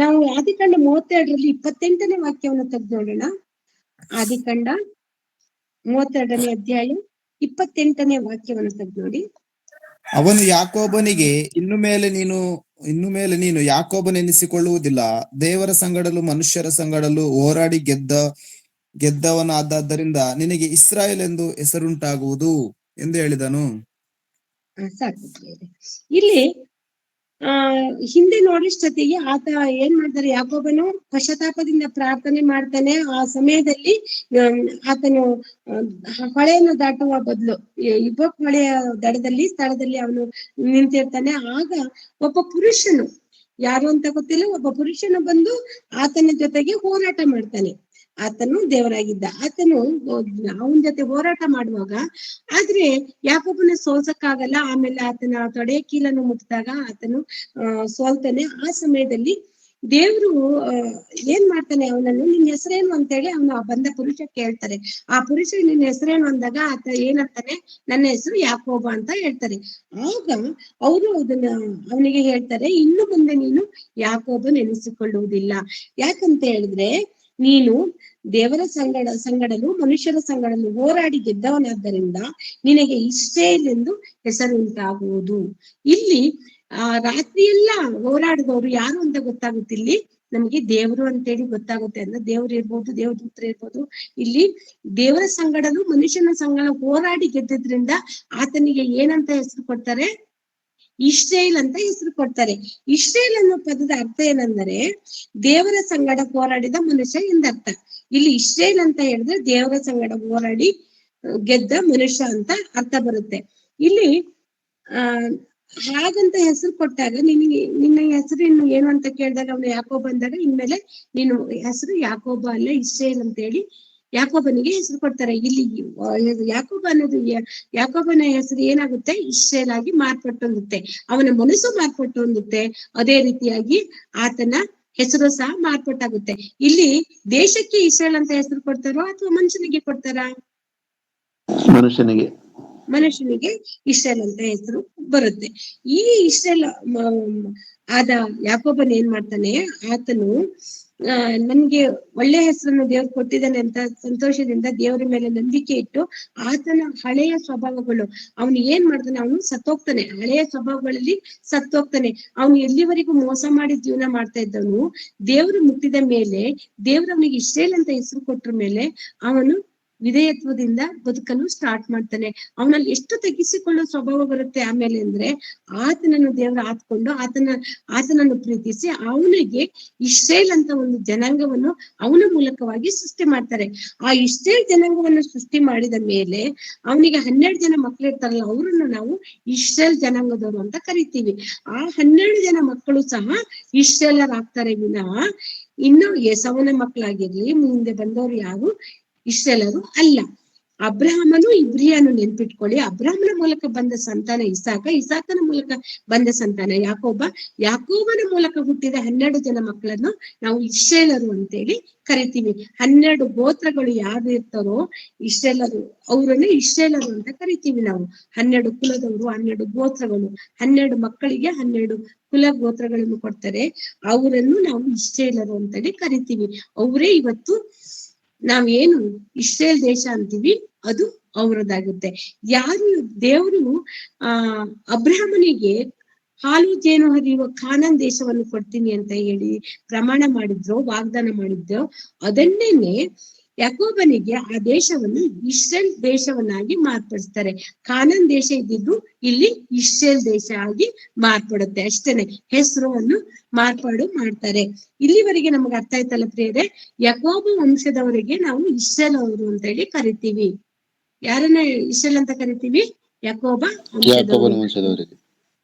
ನಾವು ಆದಿಕಾಂಡ 32ರಲ್ಲಿ 28ನೇ ವಾಕ್ಯವನ್ನು ತೆಗೆದು ನೋಡೋಣ. ಆದಿಕಾಂಡ 32ನೇ ಅಧ್ಯಾಯ 28ನೇ ವಾಕ್ಯವನ್ನು ತೆಗೆದು ನೋಡಿ. ಅವನು ಯಾಕೋಬನಿಗೆ, ಇನ್ನು ಮೇಲೆ ನೀನು ಯಾಕೋಬನೆನಿಸಿಕೊಳ್ಳುವುದಿಲ್ಲ, ದೇವರ ಸಂಗಡಲು ಮನುಷ್ಯರ ಸಂಗಡಲು ಹೋರಾಡಿ ಗೆದ್ದವನಾದ್ದರಿಂದ ನಿನಗೆ ಇಸ್ರಾಯೇಲ್ ಎಂದು ಹೆಸರುಂಟಾಗುವುದು ಎಂದು ಹೇಳಿದನು. ಸಾಕು. ಇಲ್ಲಿ ಹಿಂದೆ ನೋಡಿಷ್ಟೊತ್ತಿಗೆ ಆತ ಏನ್ ಮಾಡ್ತಾರೆ, ಯಾಕೋಬನು ಪಶ್ಚಾತ್ತಾಪದಿಂದ ಪ್ರಾರ್ಥನೆ ಮಾಡ್ತಾನೆ. ಆ ಸಮಯದಲ್ಲಿ ಆತನು ಹೊಳೆಯನ್ನು ದಾಟುವ ಬದಲು ಇಬ್ಬಕ್ ಹೊಳೆಯ ಸ್ಥಳದಲ್ಲಿ ಅವನು ನಿಂತಿರ್ತಾನೆ. ಆಗ ಒಬ್ಬ ಪುರುಷನು, ಯಾರು ಅಂತ ಗೊತ್ತಿಲ್ಲ, ಒಬ್ಬ ಪುರುಷನು ಬಂದು ಆತನ ಜೊತೆಗೆ ಹೋರಾಟ ಮಾಡ್ತಾನೆ. ಆತನು ದೇವರಾಗಿದ್ದ. ಆತನು ಅವನ ಜೊತೆ ಹೋರಾಟ ಮಾಡುವಾಗ ಆದ್ರೆ ಯಾಕೋಬನ ಸೋಲ್ಸಕ್ಕಾಗಲ್ಲ. ಆಮೇಲೆ ಆತನ ತೊಡೆ ಕೀಲನ್ನು ಮುಟ್ಟಿದಾಗ ಆತನು ಸೋಲ್ತಾನೆ. ಆ ಸಮಯದಲ್ಲಿ ದೇವ್ರು ಏನ್ ಮಾಡ್ತಾನೆ, ಅವನನ್ನು ನಿನ್ನ ಹೆಸರೇನು ಅಂತೇಳಿ ಅವನು ಬಂದ ಪುರುಷ ಕೇಳ್ತಾರೆ. ಆ ಪುರುಷ ನಿನ್ನ ಹೆಸರೇನು ಅಂದಾಗ ಆತ ಏನಂತಾನೆ, ನನ್ನ ಹೆಸರು ಯಾಕೋಬ ಅಂತ ಹೇಳ್ತಾರೆ. ಆಗ ಅವರು ಅದನ್ನ ಅವನಿಗೆ ಹೇಳ್ತಾರೆ, ಇನ್ನು ಮುಂದೆ ನೀನು ಯಾಕೋಬ ನೆನೆಸಿಕೊಳ್ಳುವುದಿಲ್ಲ. ಯಾಕಂತ ಹೇಳಿದ್ರೆ ನೀನು ದೇವರ ಸಂಗಡಲು ಮನುಷ್ಯರ ಸಂಗಡಲು ಹೋರಾಡಿ ಗೆದ್ದವನಾದ್ದರಿಂದ ನಿನಗೆ ಇಸ್ರಾಯೇಲ್ ಎಂದು ಹೆಸರುಂಟಾಗುವುದು. ಇಲ್ಲಿ ರಾತ್ರಿಯೆಲ್ಲ ಹೋರಾಡಿದವರು ಯಾರು ಅಂತ ಗೊತ್ತಾಗುತ್ತೆ. ನಮಗೆ ದೇವರು ಅಂತೇಳಿ ಗೊತ್ತಾಗುತ್ತೆ. ಅಂದ್ರೆ ದೇವ್ರು ಇರ್ಬೋದು, ದೇವದೂತ್ರ ಇರ್ಬೋದು. ಇಲ್ಲಿ ದೇವರ ಸಂಗಡಲು ಮನುಷ್ಯನ ಸಂಗಡ ಹೋರಾಡಿ ಗೆದ್ದಿದ್ರಿಂದ ಆತನಿಗೆ ಏನಂತ ಹೆಸರು ಕೊಡ್ತಾರೆ, ಇಸ್ರಾಯೇಲ್ ಅಂತ ಹೆಸರು ಕೊಡ್ತಾರೆ. ಇಸ್ರಾಯೇಲ್ ಅನ್ನೋ ಪದದ ಅರ್ಥ ಏನಂದರೆ ದೇವರ ಸಂಗಡ ಹೋರಾಡಿದ ಮನುಷ್ಯ ಎಂದರ್ಥ. ಇಲ್ಲಿ ಇಸ್ರಾಯೇಲ್ ಅಂತ ಹೇಳಿದ್ರೆ ದೇವರ ಸಂಗಡ ಹೋರಾಡಿ ಗೆದ್ದ ಮನುಷ್ಯ ಅಂತ ಅರ್ಥ ಬರುತ್ತೆ. ಇಲ್ಲಿ ಹಾಗಂತ ಹೆಸರು ಕೊಟ್ಟಾಗ ನಿನ್ನ ಹೆಸರು ಇನ್ನು ಏನು ಅಂತ ಕೇಳಿದಾಗ ಅವನು ಯಾಕೋಬ ಅಂದಾಗ ಇನ್ಮೇಲೆ ನೀನು ಹೆಸರು ಯಾಕೋಬ ಅಲ್ಲ ಇಸ್ರಾಯೇಲ್ ಅಂತ ಹೇಳಿ ಯಾಕೋಬನಿಗೆ ಹೆಸರು ಕೊಡ್ತಾರೆ. ಇಲ್ಲಿ ಯಾಕೋಬನ ಹೆಸರು ಏನಾಗುತ್ತೆ, ಇಸ್ರಾಯೇಲ್ ಆಗಿ ಮಾರ್ಪಟ್ಟೊಂದುತ್ತೆ. ಅವನ ಮನಸ್ಸು ಮಾರ್ಪಟ್ಟೊಂದುತ್ತೆ. ಅದೇ ರೀತಿಯಾಗಿ ಆತನ ಹೆಸರು ಸಹ ಮಾರ್ಪಟ್ಟಾಗುತ್ತೆ. ಇಲ್ಲಿ ದೇಶಕ್ಕೆ ಇಸ್ರಾಯೇಲ್ ಅಂತ ಹೆಸರು ಕೊಡ್ತಾರೋ ಅಥವಾ ಮನುಷ್ಯನಿಗೆ ಕೊಡ್ತಾರ? ಮನುಷ್ಯನಿಗೆ ಇಸ್ರಾಯೇಲ್ ಅಂತ ಹೆಸರು ಬರುತ್ತೆ. ಈ ಇಸ್ರಾಯೇಲ್ ಆದ ಯಾಕೋಬನ್ ಏನ್ ಮಾಡ್ತಾನೆ, ಆತನು ನನ್ಗೆ ಒಳ್ಳೆ ಹೆಸರನ್ನು ದೇವ್ರು ಕೊಟ್ಟಿದ್ದಾನೆ ಅಂತ ಸಂತೋಷದಿಂದ ದೇವರ ಮೇಲೆ ನಂಬಿಕೆ ಇಟ್ಟು ಆತನ ಹಳೆಯ ಸ್ವಭಾವಗಳು ಅವನು ಏನ್ ಮಾಡ್ತಾನೆ, ಅವನು ಸತ್ತೋಗ್ತಾನೆ. ಹಳೆಯ ಸ್ವಭಾವಗಳಲ್ಲಿ ಸತ್ತೋಗ್ತಾನೆ. ಅವನು ಎಲ್ಲಿವರೆಗೂ ಮೋಸ ಮಾಡಿ ಜೀವನ ಮಾಡ್ತಾ ಇದ್ದವನು ದೇವ್ರು ಮುಟ್ಟಿದ ಮೇಲೆ, ದೇವ್ರು ಅವನಿಗೆ ಇಸ್ರಾಯೇಲ್ ಅಂತ ಹೆಸರು ಕೊಟ್ರ ಮೇಲೆ ಅವನು ವಿಧೇಯತ್ವದಿಂದ ಬದುಕಲು ಸ್ಟಾರ್ಟ್ ಮಾಡ್ತಾನೆ. ಅವನಲ್ಲಿ ಎಷ್ಟು ತೆಗೆಸಿಕೊಳ್ಳೋ ಸ್ವಭಾವ ಬರುತ್ತೆ ಆಮೇಲೆ ಅಂದ್ರೆ, ಆತನನ್ನು ದೇವರು ಆತ್ಕೊಂಡು ಆತನನ್ನು ಪ್ರೀತಿಸಿ ಅವನಿಗೆ ಇಸ್ರಾಯೇಲ್ ಅಂತ ಒಂದು ಜನಾಂಗವನ್ನು ಅವನ ಮೂಲಕವಾಗಿ ಸೃಷ್ಟಿ ಮಾಡ್ತಾರೆ. ಆ ಇಸ್ರಾಯೇಲ್ ಜನಾಂಗವನ್ನು ಸೃಷ್ಟಿ ಮಾಡಿದ ಮೇಲೆ ಅವನಿಗೆ 12 ಜನ ಮಕ್ಕಳಿರ್ತಾರಲ್ಲ, ಅವರನ್ನು ನಾವು ಇಸ್ರಾಯೇಲ್ ಜನಾಂಗದವರು ಅಂತ ಕರಿತೀವಿ. ಆ 12 ಜನ ಮಕ್ಕಳು ಸಹ ಇಸ್ರಾಯೇಲರ್ ಆಗ್ತಾರೆ ವಿನಃ ಇನ್ನು ಏಸಾವನ ಮಕ್ಕಳಾಗಿರ್ಲಿ ಮುಂದೆ ಬಂದವರು ಯಾರು ಇಸ್ರಾಯೇಲರು ಅಲ್ಲ. ಅಬ್ರಹಾಮನು ಇಬ್ರಿಯನು ನೆನ್ಪಿಟ್ಕೊಳ್ಳಿ. ಅಬ್ರಹಾಮನ ಮೂಲಕ ಬಂದ ಸಂತಾನ ಇಸಾಕನ ಮೂಲಕ ಬಂದ ಸಂತಾನ ಯಾಕೋಬನ ಮೂಲಕ ಹುಟ್ಟಿದ 12 ಜನ ಮಕ್ಕಳನ್ನು ನಾವು ಇಸ್ರಾಯೇಲರು ಅಂತೇಳಿ ಕರಿತೀವಿ. 12 ಗೋತ್ರಗಳು ಯಾರು ಇರ್ತಾರೋ ಇಸ್ರಾಯೇಲರು, ಅವರನ್ನು ಇಸ್ರಾಯೇಲರು ಅಂತ ಕರಿತೀವಿ ನಾವು. 12 ಕುಲದವರು, 12 ಗೋತ್ರಗಳು, 12 ಮಕ್ಕಳಿಗೆ 12 ಕುಲ ಗೋತ್ರಗಳನ್ನು ಕೊಡ್ತಾರೆ. ಅವರನ್ನು ನಾವು ಇಸ್ರಾಯೇಲರು ಅಂತೇಳಿ ಕರಿತೀವಿ. ಅವರೇ ಇವತ್ತು ನಾವೇನು ಇಸ್ರಾಯೇಲ್ ದೇಶ ಅಂತೀವಿ ಅದು ಅವರದಾಗುತ್ತೆ. ಯಾರು ದೇವರು ಅಬ್ರಹಾಮನಿಗೆ ಹಾಲು ಜೇನು ಹರಿಯುವ ಕಾನಾನ್ ದೇಶವನ್ನು ಕೊಡ್ತೀನಿ ಅಂತ ಹೇಳಿ ಪ್ರಮಾಣ ಮಾಡಿದ್ರು, ವಾಗ್ದಾನ ಮಾಡಿದ್ರು, ಅದನ್ನೇನೆ ಯಾಕೋಬನಿಗೆ ಆ ದೇಶವನ್ನು ಇಸ್ರೇಲ್ ದೇಶವನ್ನಾಗಿ ಮಾರ್ಪಡಿಸ್ತಾರೆ. ಕಾನಾನ್ ದೇಶ ಇದ್ದಿದ್ದು ಇಲ್ಲಿ ಇಸ್ರೇಲ್ ದೇಶ ಆಗಿ ಮಾರ್ಪಡುತ್ತೆ ಅಷ್ಟೇನೆ, ಹೆಸರುವನ್ನು ಮಾರ್ಪಾಡು ಮಾಡ್ತಾರೆ. ಇಲ್ಲಿವರೆಗೆ ನಮ್ಗೆ ಅರ್ಥ ಆಯ್ತಲ್ಲ ಪ್ರಿಯರೇ? ಯಾಕೋಬ ವಂಶದವರಿಗೆ ನಾವು ಇಸ್ರೇಲ್ ಅವರು ಅಂತ ಹೇಳಿ ಕರಿತೀವಿ. ಯಾರನ್ನ ಇಸ್ರೇಲ್ ಅಂತ ಕರಿತೀವಿ? ಯಾಕೋಬ ವಂಶದವರಿಗೆ.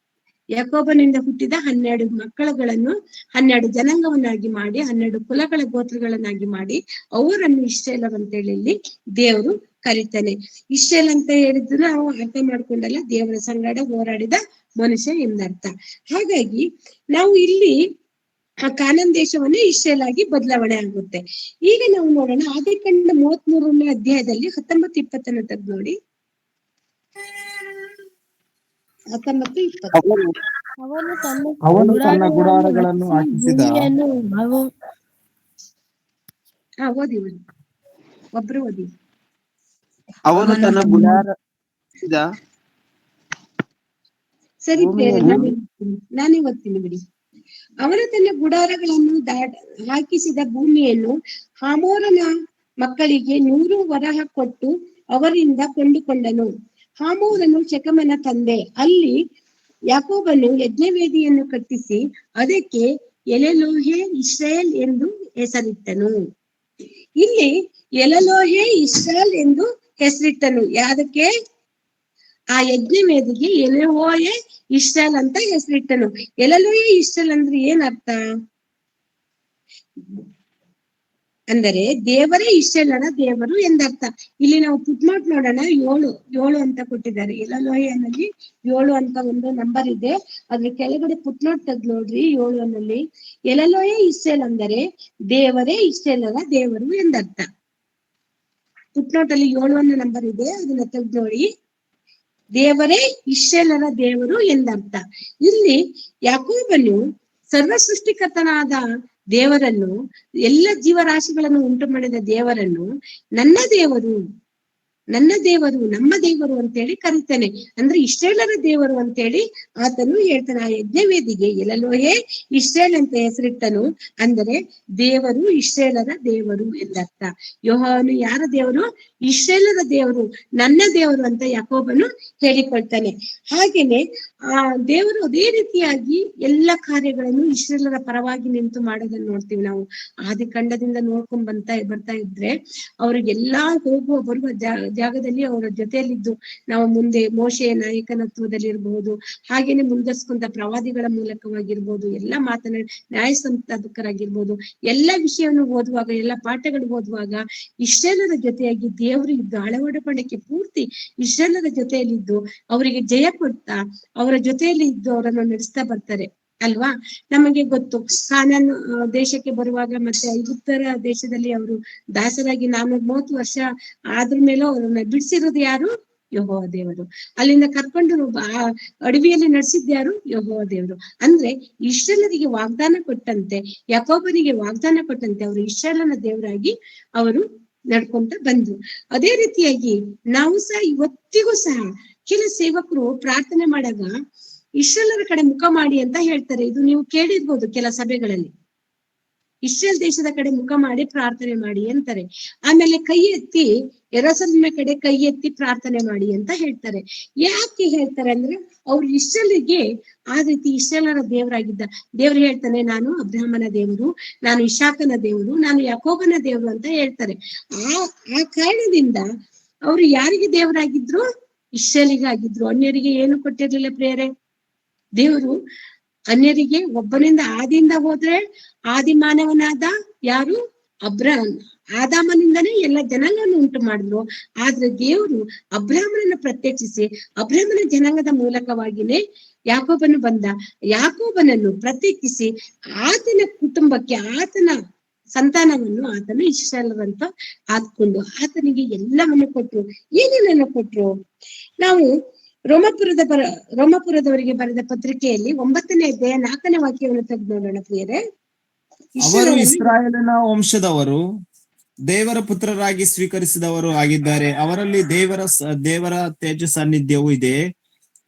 ಯಾಕೋಬನಿಂದ ಹುಟ್ಟಿದ 12 ಮಕ್ಕಳುಗಳನ್ನು 12 ಜನಾಂಗವನ್ನಾಗಿ ಮಾಡಿ 12 ಕುಲಗಳ ಗೋತ್ರಗಳನ್ನಾಗಿ ಮಾಡಿ ಅವರನ್ನು ಇಸ್ರೇಲರ್ ಅಂತ ಹೇಳಿ ಇಲ್ಲಿ ದೇವರು ಕರೀತಾನೆ. ಇಸ್ರೇಲ್ ಅಂತ ಹೇಳಿದ್ರು ನಾವು ಅರ್ಥ ಮಾಡ್ಕೊಂಡಲ್ಲ, ದೇವರ ಸಂಗಡ ಹೋರಾಡಿದ ಮನುಷ್ಯ ಎಂದರ್ಥ. ಹಾಗಾಗಿ ನಾವು ಇಲ್ಲಿ ಆ ಕಾನಾನ್ ದೇಶವನ್ನೇ ಇಸ್ರೇಲ್ ಆಗಿ ಬದಲಾವಣೆ ಆಗುತ್ತೆ. ಈಗ ನಾವು ನೋಡೋಣ ಆದಿಕಾಂಡ 33ನೇ ಅಧ್ಯಾಯದಲ್ಲಿ 19-20 ತೆಗೆದು ನೋಡಿ. 19-20. ಅವನು ತನ್ನ ಗುಡಾರಗಳನ್ನು ಹಾಕಿಸಿದ. ಓದಿ ಒಬ್ರು ಓದಿ. ಅವನು ತನ್ನ ಗುಡಾರ ಸರಿ, ನಾನೇ ಓದ್ತೀನಿ ಬಿಡಿ. ಅವನು ತನ್ನ ಗುಡಾರಗಳನ್ನು ಹಾಕಿಸಿದ ಭೂಮಿಯನ್ನು ಹಾಮೋರನ ಮಕ್ಕಳಿಗೆ 100 ವರಹ ಕೊಟ್ಟು ಅವರಿಂದ ಕೊಂಡುಕೊಂಡನು. ಹಾಮೋರನು ಶೆಕೆಮನ ತಂದೆ. ಅಲ್ಲಿ ಯಾಕೋಬನು ಯಜ್ಞವೇದಿಯನ್ನು ಕಟ್ಟಿಸಿ ಅದಕ್ಕೆ ಎಲೆಲೋಹೆ ಇಸ್ರಾಯೇಲ್ ಎಂದು ಹೆಸರಿಟ್ಟನು. ಇಲ್ಲಿ ಎಲೆಲೋಹೆ ಇಸ್ರಾಯೇಲ್ ಎಂದು ಹೆಸರಿಟ್ಟನು. ಯಾದಕ್ಕೆ? ಆ ಯಜ್ಞವೇದಿಗೆ ಎಲೆಲೋಹೆ ಇಸ್ರಾಯೇಲ್ ಅಂತ ಹೆಸರಿಟ್ಟನು. ಎಲೆಲೋಹೆ ಇಸ್ರಾಯೇಲ್ ಅಂದ್ರೆ ಏನ್ ಅರ್ಥ? ಅಂದರೆ ದೇವರೇ ಇಸ್ರಾಯೇಲರ ದೇವರು ಎಂದರ್ಥ. ಇಲ್ಲಿ ನಾವು ಪುಟ್ನೋಟ್ ನೋಡೋಣ, 7 ಅಂತ ಕೊಟ್ಟಿದ್ದಾರೆ. ಎಲೆಲೋಹೆಯಲ್ಲಿ 7 ಅಂತ ಒಂದು ನಂಬರ್ ಇದೆ. ಅದ್ರ ಕೆಳಗಡೆ ಪುಟ್ನೋಟ್ ತೆಗ್ದು ನೋಡ್ರಿ. 7 ಎಲೆಲೋಹೆ ಇಸ್ರಾಯೇಲ್ ಅಂದರೆ ದೇವರೇ ಇಸ್ರಾಯೇಲರ ದೇವರು ಎಂದರ್ಥ. ಪುಟ್ನೋಟ್ ಅಲ್ಲಿ 7 ನಂಬರ್ ಇದೆ, ಅದನ್ನ ತೆಗ್ದು ನೋಡಿ. ದೇವರೇ ಇಸ್ರಾಯೇಲರ ದೇವರು ಎಂದರ್ಥ. ಇಲ್ಲಿ ಯಾಕೋಬನು ಸರ್ವ ಸೃಷ್ಟಿಕರ್ತನಾದ ದೇವರನ್ನು, ಎಲ್ಲ ಜೀವರಾಶಿಗಳನ್ನು ಉಂಟು ಮಾಡಿದ ದೇವರನ್ನು ನನ್ನ ದೇವರು, ನಮ್ಮ ದೇವರು ಅಂತೇಳಿ ಕರೀತಾನೆ. ಅಂದ್ರೆ ಇಸ್ರಾಯೇಲರ ದೇವರು ಅಂತೇಳಿ ಆತನು ಹೇಳ್ತಾನೆ. ಆ ಯಜ್ಞವೇದಿಗೆ ಎಲೆಲೋಹೆ ಇಸ್ರಾಯೇಲ್ ಅಂತ ಹೆಸರಿಟ್ಟನು. ಅಂದರೆ ದೇವರು ಇಸ್ರಾಯೇಲರ ದೇವರು ಎಂದರ್ಥ. ಯೆಹೋವನು ಯಾರ ದೇವರು? ಇಸ್ರಾಯೇಲರ ದೇವರು, ನನ್ನ ದೇವರು ಅಂತ ಯಾಕೋಬನು ಹೇಳಿಕೊಳ್ತಾನೆ. ಹಾಗೇನೆ ಆ ದೇವರು ಅದೇ ರೀತಿಯಾಗಿ ಎಲ್ಲ ಕಾರ್ಯಗಳನ್ನು ಇಸ್ರಾಯೇಲರ ಪರವಾಗಿ ನಿಂತು ಮಾಡೋದನ್ನ ನೋಡ್ತೀವಿ ನಾವು. ಆದಿಕಾಂಡದಿಂದ ನೋಡ್ಕೊಂಡ್ ಬರ್ತಾ ಇದ್ರೆ ಅವ್ರಿಗೆಲ್ಲಾ ಹೋಗುವ ಬರುವ ಜಾಗದಲ್ಲಿ ಅವರ ಜೊತೆಯಲ್ಲಿದ್ದು ನಾವು ಮುಂದೆ ಮೋಶೆಯ ನಾಯಕನತ್ವದಲ್ಲಿ ಇರಬಹುದು, ಹಾಗೇನೆ ಮುಂದರ್ಸ್ಕೊಂತ ಪ್ರವಾದಿಗಳ ಮೂಲಕವಾಗಿರ್ಬೋದು, ಎಲ್ಲ ಮಾತನಾಡಿ ನ್ಯಾಯ ಸಂಪಾದಕರಾಗಿರ್ಬೋದು, ಎಲ್ಲ ವಿಷಯವನ್ನು ಓದುವಾಗ, ಎಲ್ಲ ಪಾಠಗಳು ಓದುವಾಗ ಇಸ್ರಾಯೇಲರ ಜೊತೆಯಾಗಿ ದೇವರು ಇದ್ದು ಆಳವಡಿಕೆ ಪೂರ್ತಿ ಇಸ್ರಾಯೇಲರ ಜೊತೆಯಲ್ಲಿದ್ದು ಅವರಿಗೆ ಜಯ ಕೊಡ್ತಾ ಅವರ ಜೊತೆಯಲ್ಲಿ ಇದ್ದು ಅವರನ್ನು ನಡೆಸ್ತಾ ಬರ್ತಾರೆ ಅಲ್ವಾ? ನಮಗೆ ಗೊತ್ತು, ಕಾನಾನ್ ದೇಶಕ್ಕೆ ಬರುವಾಗ ಮತ್ತೆ ಐಗುಪ್ತರ ದೇಶದಲ್ಲಿ ಅವರು ದಾಸರಾಗಿ 430 ವರ್ಷ ಆದ್ರ ಮೇಲೂ ಅವ್ರನ್ನ ಬಿಡಿಸಿರೋದು ಯಾರು? ಯೆಹೋವ ದೇವರು. ಅಲ್ಲಿಂದ ಕರ್ಕೊಂಡು ಅಡವಿಯಲ್ಲಿ ನಡೆಸಿದ್ ಯಾರು? ಯೆಹೋವ ದೇವರು. ಅಂದ್ರೆ ಇಸ್ರಾಯೇಲರಿಗೆ ವಾಗ್ದಾನ ಕೊಟ್ಟಂತೆ, ಯಾಕೋಬನಿಗೆ ವಾಗ್ದಾನ ಕೊಟ್ಟಂತೆ ಅವರು ಇಸ್ರಾಯೇಲನ ದೇವರಾಗಿ ಅವರು ನಡ್ಕೊಂತ ಬಂದ್ರು. ಅದೇ ರೀತಿಯಾಗಿ ನಾವು ಸಹ ಇವತ್ತಿಗೂ ಸಹ ಕೆಲ ಸೇವಕರು ಪ್ರಾರ್ಥನೆ ಮಾಡಾಗ ಇಸ್ರಾಯೇಲರ ಕಡೆ ಮುಖ ಮಾಡಿ ಅಂತ ಹೇಳ್ತಾರೆ. ಇದು ನೀವು ಕೇಳಿರ್ಬೋದು ಕೆಲ ಸಭೆಗಳಲ್ಲಿ. ಇಸ್ರೇಲ್ ದೇಶದ ಕಡೆ ಮುಖ ಮಾಡಿ ಪ್ರಾರ್ಥನೆ ಮಾಡಿ ಅಂತಾರೆ. ಆಮೇಲೆ ಕೈ ಎತ್ತಿ ಯೆರೂಸಲೇಮಿನ ಕಡೆ ಕೈ ಎತ್ತಿ ಪ್ರಾರ್ಥನೆ ಮಾಡಿ ಅಂತ ಹೇಳ್ತಾರೆ. ಯಾಕೆ ಹೇಳ್ತಾರೆ ಅಂದ್ರೆ ಅವ್ರು ಇಸ್ರೇಲಿಗೆ ಆ ರೀತಿ ಇಸ್ರೇಲರ ದೇವರಾಗಿದ್ದ ದೇವ್ರು ಹೇಳ್ತಾನೆ, ನಾನು ಅಬ್ರಹಾಮನ ದೇವರು, ನಾನು ಇಸಾಕನ ದೇವರು, ನಾನು ಯಾಕೋಬನ ದೇವರು ಅಂತ ಹೇಳ್ತಾರೆ. ಆ ಕಾರಣದಿಂದ ಅವ್ರು ಯಾರಿಗೆ ದೇವರಾಗಿದ್ರು? ಇಸ್ರೇಲಿಗೆ ಆಗಿದ್ರು. ಅನ್ಯರಿಗೆ ಏನು ಕೊಟ್ಟಿರ್ಲಿಲ್ಲ ಪ್ರಿಯರೇ. ದೇವರು ಅನ್ಯರಿಗೆ ಒಬ್ಬನಿಂದ ಆದಿಯಿಂದ ಹೋದ್ರೆ ಆದಿ ಮಾನವನಾದ ಯಾರು? ಆದಾಮನಿಂದನೇ ಎಲ್ಲ ಜನಾಂಗವನ್ನು ಉಂಟು ಮಾಡಿದ್ರು. ಆದ್ರೆ ದೇವರು ಅಬ್ರಹಾಮನನ್ನ ಪ್ರತ್ಯೇಕಿಸಿ ಅಬ್ರಹಾಮನ ಜನಾಂಗದ ಮೂಲಕವಾಗಿನೇ ಯಾಕೋಬನು ಬಂದ. ಯಾಕೋಬನನ್ನು ಪ್ರತ್ಯೇಕಿಸಿ ಆತನ ಕುಟುಂಬಕ್ಕೆ, ಆತನ ಸಂತಾನವನ್ನು ಆತನು ಇಸ್ರಾಯೇಲರಂತ ಹಾಕೊಂಡು ಆತನಿಗೆ ಎಲ್ಲವನ್ನು ಕೊಟ್ರು. ಏನೇನನ್ನು ಕೊಟ್ರು? ನಾವು ರೋಮಾಪುರದವರಿಗೆ ಬರೆದ ಪತ್ರಿಕೆಯಲ್ಲಿ 9ನೇ ಅಧ್ಯಾಯ 4ನೇ ವಾಕ್ಯವನ್ನು ತೆಗೆದು ನೋಡೋಣ ಪ್ರಿಯರೇ. ಅವರು ಇಸ್ರಾಯೇಲಿನ ವಂಶದವರು, ದೇವರ ಪುತ್ರರಾಗಿ ಸ್ವೀಕರಿಸಿದವರು ಆಗಿದ್ದಾರೆ. ಅವರಲ್ಲಿ ದೇವರ ತೇಜ ಸಾನ್ನಿಧ್ಯವು ಇದೆ.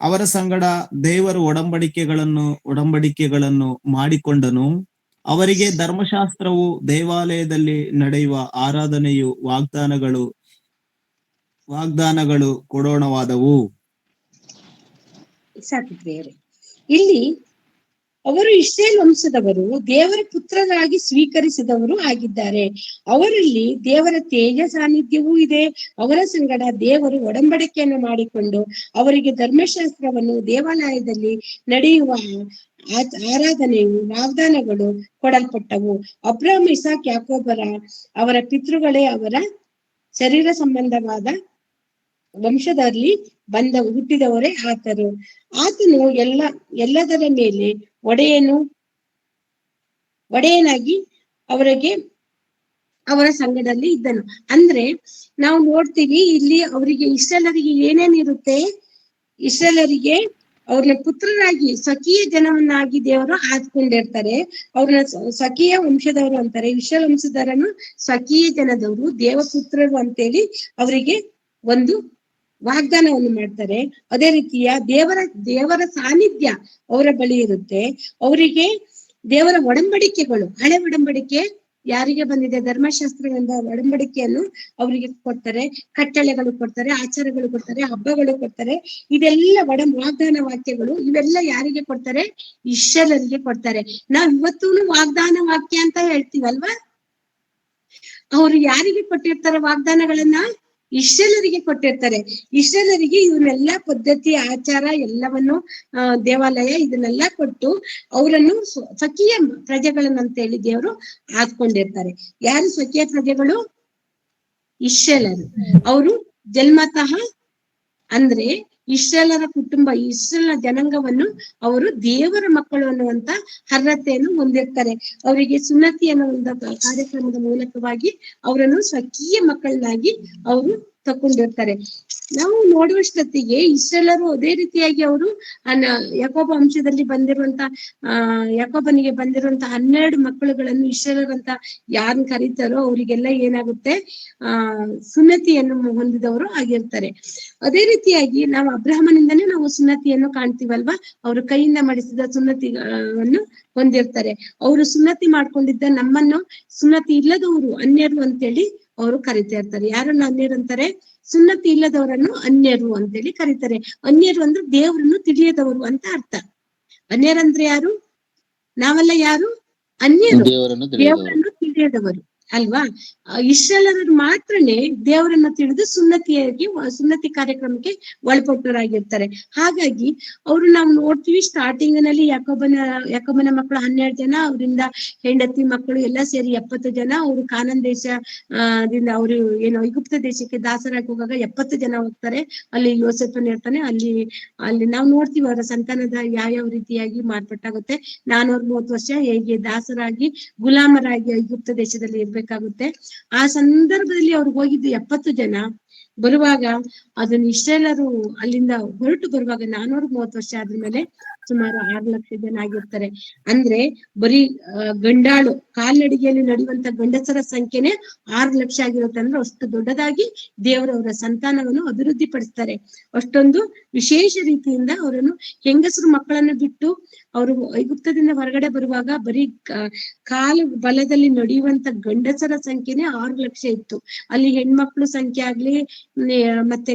ಅವರ ಸಂಗಡ ದೇವರು ಒಡಂಬಡಿಕೆಗಳನ್ನು ಮಾಡಿಕೊಂಡನು. ಅವರಿಗೆ ಧರ್ಮಶಾಸ್ತ್ರವು, ದೇವಾಲಯದಲ್ಲಿ ನಡೆಯುವ ಆರಾಧನೆಯು, ವಾಗ್ದಾನಗಳು ಕೊಡೋಣವಾದವು. ಸಾಕು ಪ್ರಿಯರೇ. ಇಲ್ಲಿ ಅವರು ಇಸ್ರೇಲ್ ವಂಶದವರು, ದೇವರ ಪುತ್ರರಾಗಿ ಸ್ವೀಕರಿಸಿದವರು ಆಗಿದ್ದಾರೆ. ಅವರಲ್ಲಿ ದೇವರ ತೇಜ ಸಾನ್ನಿಧ್ಯವೂ ಇದೆ. ಅವರ ಸಂಗಡ ದೇವರು ಒಡಂಬಡಿಕೆಯನ್ನು ಮಾಡಿಕೊಂಡು ಅವರಿಗೆ ಧರ್ಮಶಾಸ್ತ್ರವನ್ನು, ದೇವಾಲಯದಲ್ಲಿ ನಡೆಯುವ ಆರಾಧನೆಯು, ವಾಗ್ದಾನಗಳು ಕೊಡಲ್ಪಟ್ಟವು. ಅಬ್ರಹಾಮ್, ಇಸಾಕ್, ಯಾಕೋಬರ ಅವರ ಪಿತೃಗಳೇ ಅವರ ಶರೀರ ಸಂಬಂಧವಾದ ವಂಶದಲ್ಲಿ ಹುಟ್ಟಿದವರೇ ಆತನು ಎಲ್ಲದರ ಮೇಲೆ ಒಡೆಯನಾಗಿ ಅವರ ಸಂಘದಲ್ಲಿ ಇದ್ದನು. ಅಂದ್ರೆ ನಾವು ನೋಡ್ತೀವಿ ಇಲ್ಲಿ ಅವರಿಗೆ ಇಸ್ರಾಯೇಲರಿಗೆ ಏನೇನಿರುತ್ತೆ, ಇಸ್ರಾಯೇಲರಿಗೆ ಅವ್ರನ್ನ ಪುತ್ರರಾಗಿ ಸ್ವಕೀಯ ಜನವನ್ನಾಗಿ ದೇವರು ಆದ್ಕೊಂಡಿರ್ತಾರೆ. ಅವ್ರನ್ನ ಸ್ವಕೀಯ ವಂಶದವರು ಅಂತಾರೆ. ಇಸ್ರಾಯೇಲ್ ವಂಶದವರನ್ನು ಸ್ವಕೀಯ ಜನದವರು, ದೇವಪುತ್ರರು ಅಂತೇಳಿ ಅವರಿಗೆ ಒಂದು ವಾಗ್ದಾನವನ್ನು ಮಾಡ್ತಾರೆ. ಅದೇ ರೀತಿಯ ದೇವರ ಸಾನ್ನಿಧ್ಯ ಅವರ ಬಳಿ ಇರುತ್ತೆ. ಅವರಿಗೆ ದೇವರ ಒಡಂಬಡಿಕೆಗಳು, ಹಳೆ ಒಡಂಬಡಿಕೆ ಯಾರಿಗೆ ಬಂದಿದೆ, ಧರ್ಮಶಾಸ್ತ್ರವೆಂಬ ಒಡಂಬಡಿಕೆಯನ್ನು ಅವರಿಗೆ ಕೊಡ್ತಾರೆ. ಕಟ್ಟಳೆಗಳು ಕೊಡ್ತಾರೆ, ಆಚಾರಗಳು ಕೊಡ್ತಾರೆ, ಹಬ್ಬಗಳು ಕೊಡ್ತಾರೆ. ಇದೆಲ್ಲ ವಾಗ್ದಾನ ವಾಕ್ಯಗಳು. ಇವೆಲ್ಲ ಯಾರಿಗೆ ಕೊಡ್ತಾರೆ? ಇಸ್ರಾಯೇಲರಿಗೆ ಕೊಡ್ತಾರೆ. ನಾವ್ ಇವತ್ತೂ ವಾಗ್ದಾನ ವಾಕ್ಯ ಅಂತ ಹೇಳ್ತೀವಲ್ವಾ? ಅವ್ರು ಯಾರಿಗೆ ಕೊಟ್ಟಿರ್ತಾರೆ ವಾಗ್ದಾನಗಳನ್ನ? ಇಸ್ರಾಯೇಲರಿಗೆ ಕೊಟ್ಟಿರ್ತಾರೆ. ಇಸ್ರಾಯೇಲರಿಗೆ ಇವನ್ನೆಲ್ಲ ಪದ್ಧತಿ, ಆಚಾರ ಎಲ್ಲವನ್ನು, ದೇವಾಲಯ ಇದನ್ನೆಲ್ಲ ಕೊಟ್ಟು ಅವರನ್ನು ಸ್ವಕೀಯ ಪ್ರಜೆಗಳನ್ನಂತೇಳಿ ದೇವರು ಆದ್ಕೊಂಡಿರ್ತಾರೆ. ಯಾರು ಸ್ವಕೀಯ ಪ್ರಜೆಗಳು? ಇಸ್ರಾಯೇಲರು. ಅವರು ಜನ್ಮತಃ ಅಂದ್ರೆ ಇಸ್ರಾಯೇಲರ ಕುಟುಂಬ, ಇಸ್ರಾಯೇಲ್ ಜನಾಂಗವನ್ನು ಅವರು ದೇವರ ಮಕ್ಕಳು ಅನ್ನುವಂತ ಅರ್ಹತೆಯನ್ನು ಹೊಂದಿರ್ತಾರೆ. ಅವರಿಗೆ ಸುನ್ನತಿ ಅನ್ನುವಂತ ಕಾರ್ಯಕ್ರಮದ ಮೂಲಕವಾಗಿ ಅವರನ್ನು ಸ್ವಕೀಯ ಮಕ್ಕಳನ್ನಾಗಿ ಅವರು ತಕೊಂಡಿರ್ತಾರೆ. ನಾವು ನೋಡುವಷ್ಟೊತ್ತಿಗೆ ಇಸ್ರಾಯೇಲರು ಅದೇ ರೀತಿಯಾಗಿ ಅವರು ಯಾಕೋಬ ವಂಶದಲ್ಲಿ ಯಾಕೋಬನಿಗೆ ಬಂದಿರುವಂತ 12 ಮಕ್ಕಳುಗಳನ್ನು ಇಸ್ರಾಯೇಲರು ಅಂತ ಯಾರನ್ನ ಕರೀತಾರೋ ಅವರಿಗೆಲ್ಲ ಏನಾಗುತ್ತೆ, ಸುನ್ನತಿಯನ್ನು ಹೊಂದಿದವರು ಆಗಿರ್ತಾರೆ. ಅದೇ ರೀತಿಯಾಗಿ ನಾವು ಅಬ್ರಹಾಮನಿಂದನೇ ನಾವು ಸುನ್ನತಿಯನ್ನು ಕಾಣ್ತೀವಲ್ವಾ? ಅವರು ಕೈಯಿಂದ ಮಾಡಿಸಿದ ಸುನ್ನತಿಗಳನ್ನು ಹೊಂದಿರ್ತಾರೆ. ಅವರು ಸುನ್ನತಿ ಮಾಡ್ಕೊಂಡಿದ್ದ ನಮ್ಮನ್ನು ಸುನ್ನತಿ ಇಲ್ಲದವರು, ಅನ್ಯರು ಅಂತೇಳಿ ಅವರು ಕರಿತಾ ಇರ್ತಾರೆ. ಯಾರನ್ನ ಅನ್ಯರು ಅಂತಾರೆ? ಸುನ್ನತಿ ಇಲ್ಲದವರನ್ನು ಅನ್ಯರು ಅಂತೇಳಿ ಕರೀತಾರೆ. ಅನ್ಯರು ಅಂದ್ರೆ ದೇವರನ್ನು ತಿಳಿಯದವರು ಅಂತ ಅರ್ಥ. ಅನ್ಯರಂದ್ರೆ ಯಾರು? ನಾವೆಲ್ಲ ಯಾರು? ಅನ್ಯರು, ದೇವರನ್ನು ತಿಳಿಯದವರು ಅಲ್ವಾ? ಇಸ್ರಾಯೇಲರು ಮಾತ್ರನೇ ದೇವರನ್ನ ತಿಳಿದು ಸುನ್ನತಿ ಕಾರ್ಯಕ್ರಮಕ್ಕೆ ಒಳಪಟ್ಟವರಾಗಿರ್ತಾರೆ. ಹಾಗಾಗಿ ಅವರು ನಾವು ನೋಡ್ತೀವಿ, ಸ್ಟಾರ್ಟಿಂಗ್ ನಲ್ಲಿ ಯಾಕೋಬನ ಮಕ್ಕಳು 12 ಜನ, ಅವರಿಂದ ಹೆಂಡತಿ ಮಕ್ಕಳು ಎಲ್ಲ ಸೇರಿ 70 ಜನ. ಅವರು ಕಾನಾನ್ ದೇಶದಿಂದ ಅವರು ಐಗುಪ್ತ ದೇಶಕ್ಕೆ ದಾಸರಾಗಿ ಹೋಗಾಗ 70 ಜನ ಹೋಗ್ತಾರೆ. ಅಲ್ಲಿ ಯೋಸೇಫನ್ ಇರ್ತಾನೆ. ಅಲ್ಲಿ ನಾವು ನೋಡ್ತೀವಿ ಅವರ ಸಂತಾನದ ಯಾವ ರೀತಿಯಾಗಿ ಮಾರ್ಪಾಟಾಗುತ್ತೆ. 430 ವರ್ಷ ಹೇಗೆ ದಾಸರಾಗಿ, ಗುಲಾಮರಾಗಿ ಐಗುಪ್ತ ದೇಶದಲ್ಲಿ ಬೇಕಾಗುತ್ತೆ. ಆ ಸಂದರ್ಭದಲ್ಲಿ ಅವ್ರಿಗೆ ಹೋಗಿದ್ದು 70 ಜನ. ಬರುವಾಗ ಅದನ್ನ ಇಸ್ರಾಯೇಲರು ಅಲ್ಲಿಂದ ಹೊರಟು ಬರುವಾಗ 430 ವರ್ಷ ಆದ್ಮೇಲೆ ಸುಮಾರು 6 ಲಕ್ಷ ಜನ ಆಗಿರ್ತಾರೆ. ಅಂದ್ರೆ ಬರೀ ಗಂಡಾಳು ಕಾಲ್ನಡಿಗೆಯಲ್ಲಿ ನಡೆಯುವಂತ ಗಂಡಸರ ಸಂಖ್ಯೆನೆ 6 ಲಕ್ಷ ಆಗಿರುತ್ತೆ. ಅಂದ್ರೆ ಅಷ್ಟು ದೊಡ್ಡದಾಗಿ ದೇವರವರ ಸಂತಾನವನ್ನು ಅಭಿವೃದ್ಧಿ ಪಡಿಸ್ತಾರೆ. ಅಷ್ಟೊಂದು ವಿಶೇಷ ರೀತಿಯಿಂದ ಅವರನ್ನು, ಹೆಂಗಸರು ಮಕ್ಕಳನ್ನು ಬಿಟ್ಟು ಅವರು ಐಗುಪ್ತದಿಂದ ಹೊರಗಡೆ ಬರುವಾಗ ಬರೀ ಕಾಲು ಬಲದಲ್ಲಿ ನಡೆಯುವಂತ ಗಂಡಸರ ಸಂಖ್ಯೆನೆ 6 ಲಕ್ಷ ಇತ್ತು. ಅಲ್ಲಿ ಹೆಣ್ಮಕ್ಳು ಸಂಖ್ಯೆ ಆಗ್ಲಿ, ಮತ್ತೆ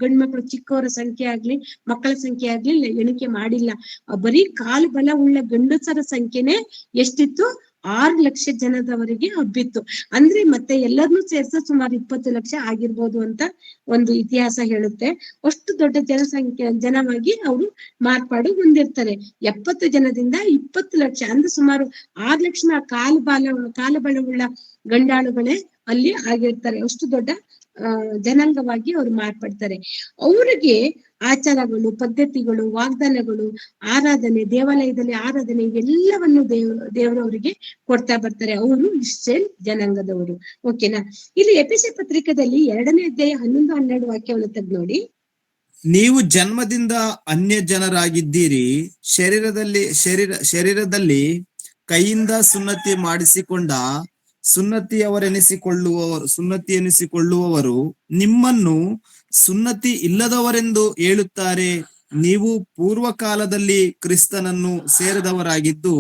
ಗಂಡ್ಮಕ್ಳು ಚಿಕ್ಕವರ ಸಂಖ್ಯೆ ಆಗ್ಲಿ, ಮಕ್ಕಳ ಸಂಖ್ಯೆ ಆಗ್ಲಿ ಎಣಿಕೆ ಮಾಡಿಲ್ಲ. ಬರೀ ಕಾಲು ಬಲ ಉಳ್ಳ ಗಂಡಸರ ಸಂಖ್ಯೆನೆ ಎಷ್ಟಿತ್ತು? 6 ಲಕ್ಷ ಜನದವರೆಗೆ ಹಬ್ಬಿತ್ತು. ಅಂದ್ರೆ ಮತ್ತೆ ಎಲ್ಲರನ್ನೂ ಸೇರ್ಸ ಸುಮಾರು 20 ಲಕ್ಷ ಆಗಿರ್ಬೋದು ಅಂತ ಒಂದು ಇತಿಹಾಸ ಹೇಳುತ್ತೆ. ಅಷ್ಟು ದೊಡ್ಡ ಜನವಾಗಿ ಅವರು ಮಾರ್ಪಾಡು ಹೊಂದಿರ್ತಾರೆ. 70 ಜನದಿಂದ 20 ಲಕ್ಷ ಅಂದ್ರೆ ಸುಮಾರು 6 ಲಕ್ಷ ಕಾಲಬಲವುಳ್ಳ ಗಂಡಾಳುಗಳೇ ಅಲ್ಲಿ ಆಗಿರ್ತಾರೆ. ಅಷ್ಟು ದೊಡ್ಡ ಜನಾಂಗವಾಗಿ ಅವ್ರು ಮಾರ್ಪಡ್ತಾರೆ. ಅವರಿಗೆ ಆಚಾರಗಳು, ಪದ್ಧತಿಗಳು, ವಾಗ್ದಾನಗಳು, ಆರಾಧನೆ, ದೇವಾಲಯದಲ್ಲಿ ಆರಾಧನೆ ಎಲ್ಲವನ್ನು ದೇವರು ಅವರಿಗೆ ಕೊಡ್ತಾ ಬರ್ತಾರೆ. ಅವರು ಇಸ್ರಾಯೇಲ್ ಜನಾಂಗದವರು. ಓಕೆನಾ? ಇಲ್ಲಿ ಎಫೆಸ ಪತ್ರಿಕೆಯಲ್ಲಿ 2ನೇ ಅಧ್ಯಾಯ 11-12 ವಾಕ್ಯವನ್ನು ತೆಗೆದು ನೋಡಿ. ನೀವು ಜನ್ಮದಿಂದ ಅನ್ಯ ಜನರಾಗಿದ್ದೀರಿ. ಶರೀರದಲ್ಲಿ ಕೈಯಿಂದ ಸುನ್ನತಿ ಮಾಡಿಸಿಕೊಂಡ ಸುನ್ನತಿ ಎನಿಸಿಕೊಳ್ಳುವವರು ನಿಮ್ಮನ್ನು ಸುನ್ನತಿ ಇಲ್ಲದವರೆಂದು ಹೇಳುತ್ತಾರೆ. ನೀವು ಪೂರ್ವ ಕಾಲದಲ್ಲಿ ಕ್ರಿಸ್ತನನ್ನು ಸೇರಿದವರಾಗಿದ್ದು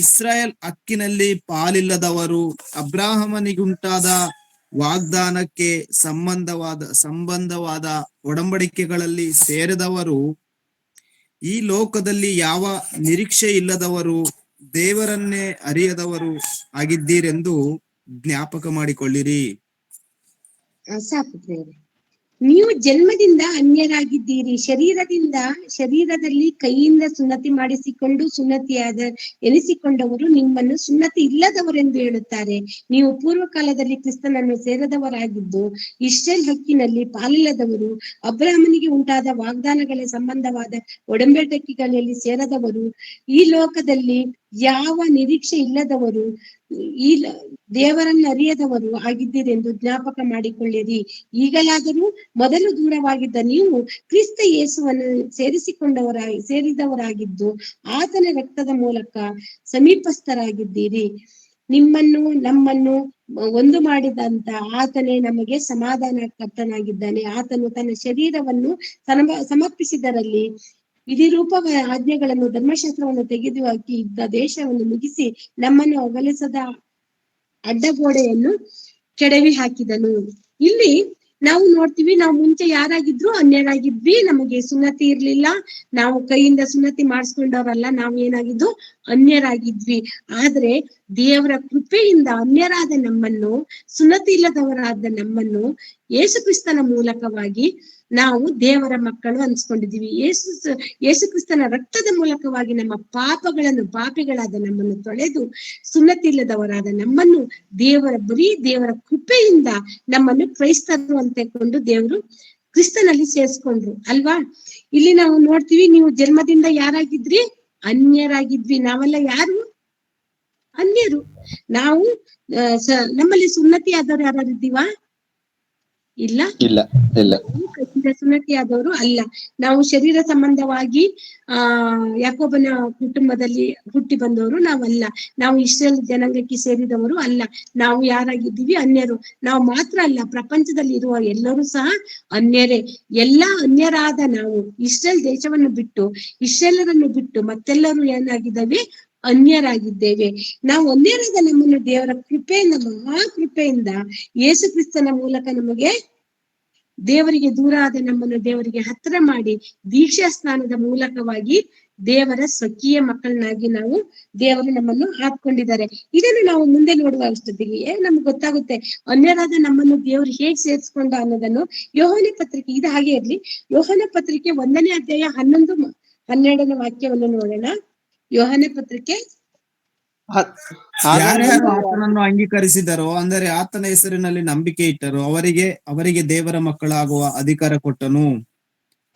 ಇಸ್ರಾಯೇಲ್ ಹಕ್ಕಿನಲ್ಲಿ ಪಾಲಿಲ್ಲದವರು, ಅಬ್ರಾಹಮನಿಗುಂಟಾದ ವಾಗ್ದಾನಕ್ಕೆ ಸಂಬಂಧವಾದ ಒಡಂಬಡಿಕೆಗಳಲ್ಲಿ ಸೇರಿದವರು, ಈ ಲೋಕದಲ್ಲಿ ಯಾವ ನಿರೀಕ್ಷೆ ಇಲ್ಲದವರು, ದೇವರನ್ನೇ ಅರಿಯದವರು ಆಗಿದ್ದೀರೆಂದು ಜ್ಞಾಪಕ ಮಾಡಿಕೊಳ್ಳಿರಿ. ಸಾಕು ಪ್ರಿಯರೇ. ನೀವು ಜನ್ಮದಿಂದ ಅನ್ಯರಾಗಿದ್ದೀರಿ. ಶರೀರದಲ್ಲಿ ಕೈಯಿಂದ ಸುನ್ನತಿ ಮಾಡಿಸಿಕೊಂಡು ಎನಿಸಿಕೊಂಡವರು ನಿಮ್ಮನ್ನು ಸುನ್ನತಿ ಇಲ್ಲದವರೆಂದು ಹೇಳುತ್ತಾರೆ. ನೀವು ಪೂರ್ವ ಕಾಲದಲ್ಲಿ ಕ್ರಿಸ್ತನನ್ನು ಸೇರದವರಾಗಿದ್ದು ಇಸ್ರಾಯೇಲ್ ಹಕ್ಕಿನಲ್ಲಿ ಪಾಲಿಲ್ಲದವರು, ಅಬ್ರಹಾಮನಿಗೆ ಉಂಟಾದ ವಾಗ್ದಾನಗಳ ಸಂಬಂಧವಾದ ಒಡಂಬಡಿಕೆಗಳಲ್ಲಿ ಸೇರದವರು, ಈ ಲೋಕದಲ್ಲಿ ಯಾವ ನಿರೀಕ್ಷೆ ಇಲ್ಲದವರು, ಈ ದೇವರನ್ನು ಅರಿಯದವರು ಆಗಿದ್ದೀರೆಂದು ಜ್ಞಾಪಕ ಮಾಡಿಕೊಳ್ಳಿರಿ. ಈಗಲಾದರೂ ಮೊದಲು ದೂರವಾಗಿದ್ದ ನೀವು ಕ್ರಿಸ್ತ ಯೇಸುವನ್ನು ಸೇರಿದವರಾಗಿದ್ದು ಆತನ ರಕ್ತದ ಮೂಲಕ ಸಮೀಪಸ್ಥರಾಗಿದ್ದೀರಿ. ನಮ್ಮನ್ನು ಒಂದು ಮಾಡಿದಂತ ಆತನೇ ನಮಗೆ ಸಮಾಧಾನ ಕರ್ತನಾಗಿದ್ದಾನೆ. ಆತನು ತನ್ನ ಶರೀರವನ್ನು ಸಮರ್ಪಿಸಿದರಲ್ಲಿ ವಿಧಿರೂಪ ಆಜ್ಞೆಗಳನ್ನು, ಧರ್ಮಶಾಸ್ತ್ರವನ್ನು ತೆಗೆದುಹಾಕಿ ಇದ್ದ ದೇಶವನ್ನು ಮುಗಿಸಿ ನಮ್ಮನ್ನು ಅಗಲಿಸದ ಅಡ್ಡಗೋಡೆಯನ್ನು ಕೆಡವಿ ಹಾಕಿದನು. ಇಲ್ಲಿ ನಾವು ನೋಡ್ತೀವಿ, ನಾವು ಮುಂಚೆ ಯಾರಾಗಿದ್ರು ಅನ್ಯರಾಗಿದ್ವಿ, ನಮಗೆ ಸುನ್ನತಿ ಇರ್ಲಿಲ್ಲ, ನಾವು ಕೈಯಿಂದ ಸುನ್ನತಿ ಮಾಡಿಸ್ಕೊಂಡವ್ರಲ್ಲ, ನಾವು ಏನಾಗಿದ್ದು ಅನ್ಯರಾಗಿದ್ವಿ. ಆದ್ರೆ ದೇವರ ಕೃಪೆಯಿಂದ ಅನ್ಯರಾದ ನಮ್ಮನ್ನು, ಸುನ್ನತಿ ಇಲ್ಲದವರಾದ ನಮ್ಮನ್ನು ಯೇಸು ಕ್ರಿಸ್ತನ ಮೂಲಕವಾಗಿ ನಾವು ದೇವರ ಮಕ್ಕಳು ಅನ್ಸ್ಕೊಂಡಿದೀವಿ. ಯೇಸು ಕ್ರಿಸ್ತನ ರಕ್ತದ ಮೂಲಕವಾಗಿ ನಮ್ಮ ಪಾಪಿಗಳಾದ ನಮ್ಮನ್ನು ತೊಳೆದು ಸುನ್ನತಿ ಇಲ್ಲದವರಾದ ನಮ್ಮನ್ನು ದೇವರ ಕೃಪೆಯಿಂದ ನಮ್ಮನ್ನು ಕ್ರೈಸ್ತರು ಅಂತ ಕೊಂಡು ದೇವರು ಕ್ರಿಸ್ತನಲ್ಲಿ ಸೇರಿಸ್ಕೊಂಡ್ರು ಅಲ್ವಾ. ಇಲ್ಲಿ ನಾವು ನೋಡ್ತೀವಿ, ನೀವು ಜನ್ಮದಿಂದ ಯಾರಾಗಿದ್ರಿ? ಅನ್ಯರಾಗಿದ್ವಿ. ನಾವೆಲ್ಲ ಯಾರು? ಅನ್ಯರು. ನಾವು ನಮ್ಮಲ್ಲಿ ಸುನ್ನತಿ ಆದವ್ರು ಯಾರು ಇದ್ದೀವಾ? ಇಲ್ಲ. ಸುನ್ನತಿ ಆದವರು ಅಲ್ಲ. ನಾವು ಶರೀರ ಸಂಬಂಧವಾಗಿ ಯಾಕೋಬನ ಕುಟುಂಬದಲ್ಲಿ ಹುಟ್ಟಿ ಬಂದವರು ನಾವಲ್ಲ. ನಾವು ಇಸ್ರಾಯೇಲ್ ಜನಾಂಗಕ್ಕೆ ಸೇರಿದವರು ಅಲ್ಲ. ನಾವು ಯಾರಾಗಿದ್ದೀವಿ? ಅನ್ಯರು. ನಾವು ಮಾತ್ರ ಅಲ್ಲ, ಪ್ರಪಂಚದಲ್ಲಿ ಇರುವ ಎಲ್ಲರೂ ಸಹ ಅನ್ಯರೇ. ಎಲ್ಲಾ ಅನ್ಯರಾದ ನಾವು ಇಸ್ರಾಯೇಲ್ ದೇಶವನ್ನು ಬಿಟ್ಟು, ಇಸ್ರಾಯೇಲರನ್ನು ಬಿಟ್ಟು ಮತ್ತೆಲ್ಲರೂ ಏನಾಗಿದ್ದಾವೆ? ಅನ್ಯರಾಗಿದ್ದೇವೆ. ನಾವು ಅನ್ಯರಾದ ನಮ್ಮನ್ನು ದೇವರ ಕೃಪೆಯಿಂದ, ಮಹಾ ಕೃಪೆಯಿಂದ ಯೇಸು ಕ್ರಿಸ್ತನ ಮೂಲಕ ನಮಗೆ ದೇವರಿಗೆ ದೂರ ಆದ ನಮ್ಮನ್ನು ದೇವರಿಗೆ ಹತ್ತಿರ ಮಾಡಿ ದೀಕ್ಷಾ ಸ್ನಾನದ ಮೂಲಕವಾಗಿ ದೇವರ ಸ್ವಕೀಯ ಮಕ್ಕಳನ್ನಾಗಿ ದೇವರು ನಮ್ಮನ್ನು ಹಾಕೊಂಡಿದ್ದಾರೆ. ಇದನ್ನು ನಾವು ಮುಂದೆ ನೋಡುವ ಅಷ್ಟೊತ್ತಿಗೆ ನಮ್ಗೆ ಗೊತ್ತಾಗುತ್ತೆ ಅನ್ಯರಾದ ನಮ್ಮನ್ನು ದೇವರು ಹೇಗ್ ಸೇರಿಸ್ಕೊಂಡ ಅನ್ನೋದನ್ನು. ಯೋಹಾನ ಪತ್ರಿಕೆ ಇದು ಹಾಗೆ ಇರ್ಲಿ. ಯೋಹಾನ ಪತ್ರಿಕೆ 1ನೇ ಅಧ್ಯಾಯ 11-12 ವಾಕ್ಯವನ್ನು ನೋಡೋಣ. ಯೋಹಾನ ಪತ್ರಿಕೆ. ಯಾರ್ಯಾರು ಆತನನ್ನು ಅಂಗೀಕರಿಸಿದರೋ, ಅಂದರೆ ಆತನ ಹೆಸರಿನಲ್ಲಿ ನಂಬಿಕೆ ಇಟ್ಟರು, ಅವರಿಗೆ ದೇವರ ಮಕ್ಕಳಾಗುವ ಅಧಿಕಾರ ಕೊಟ್ಟನು.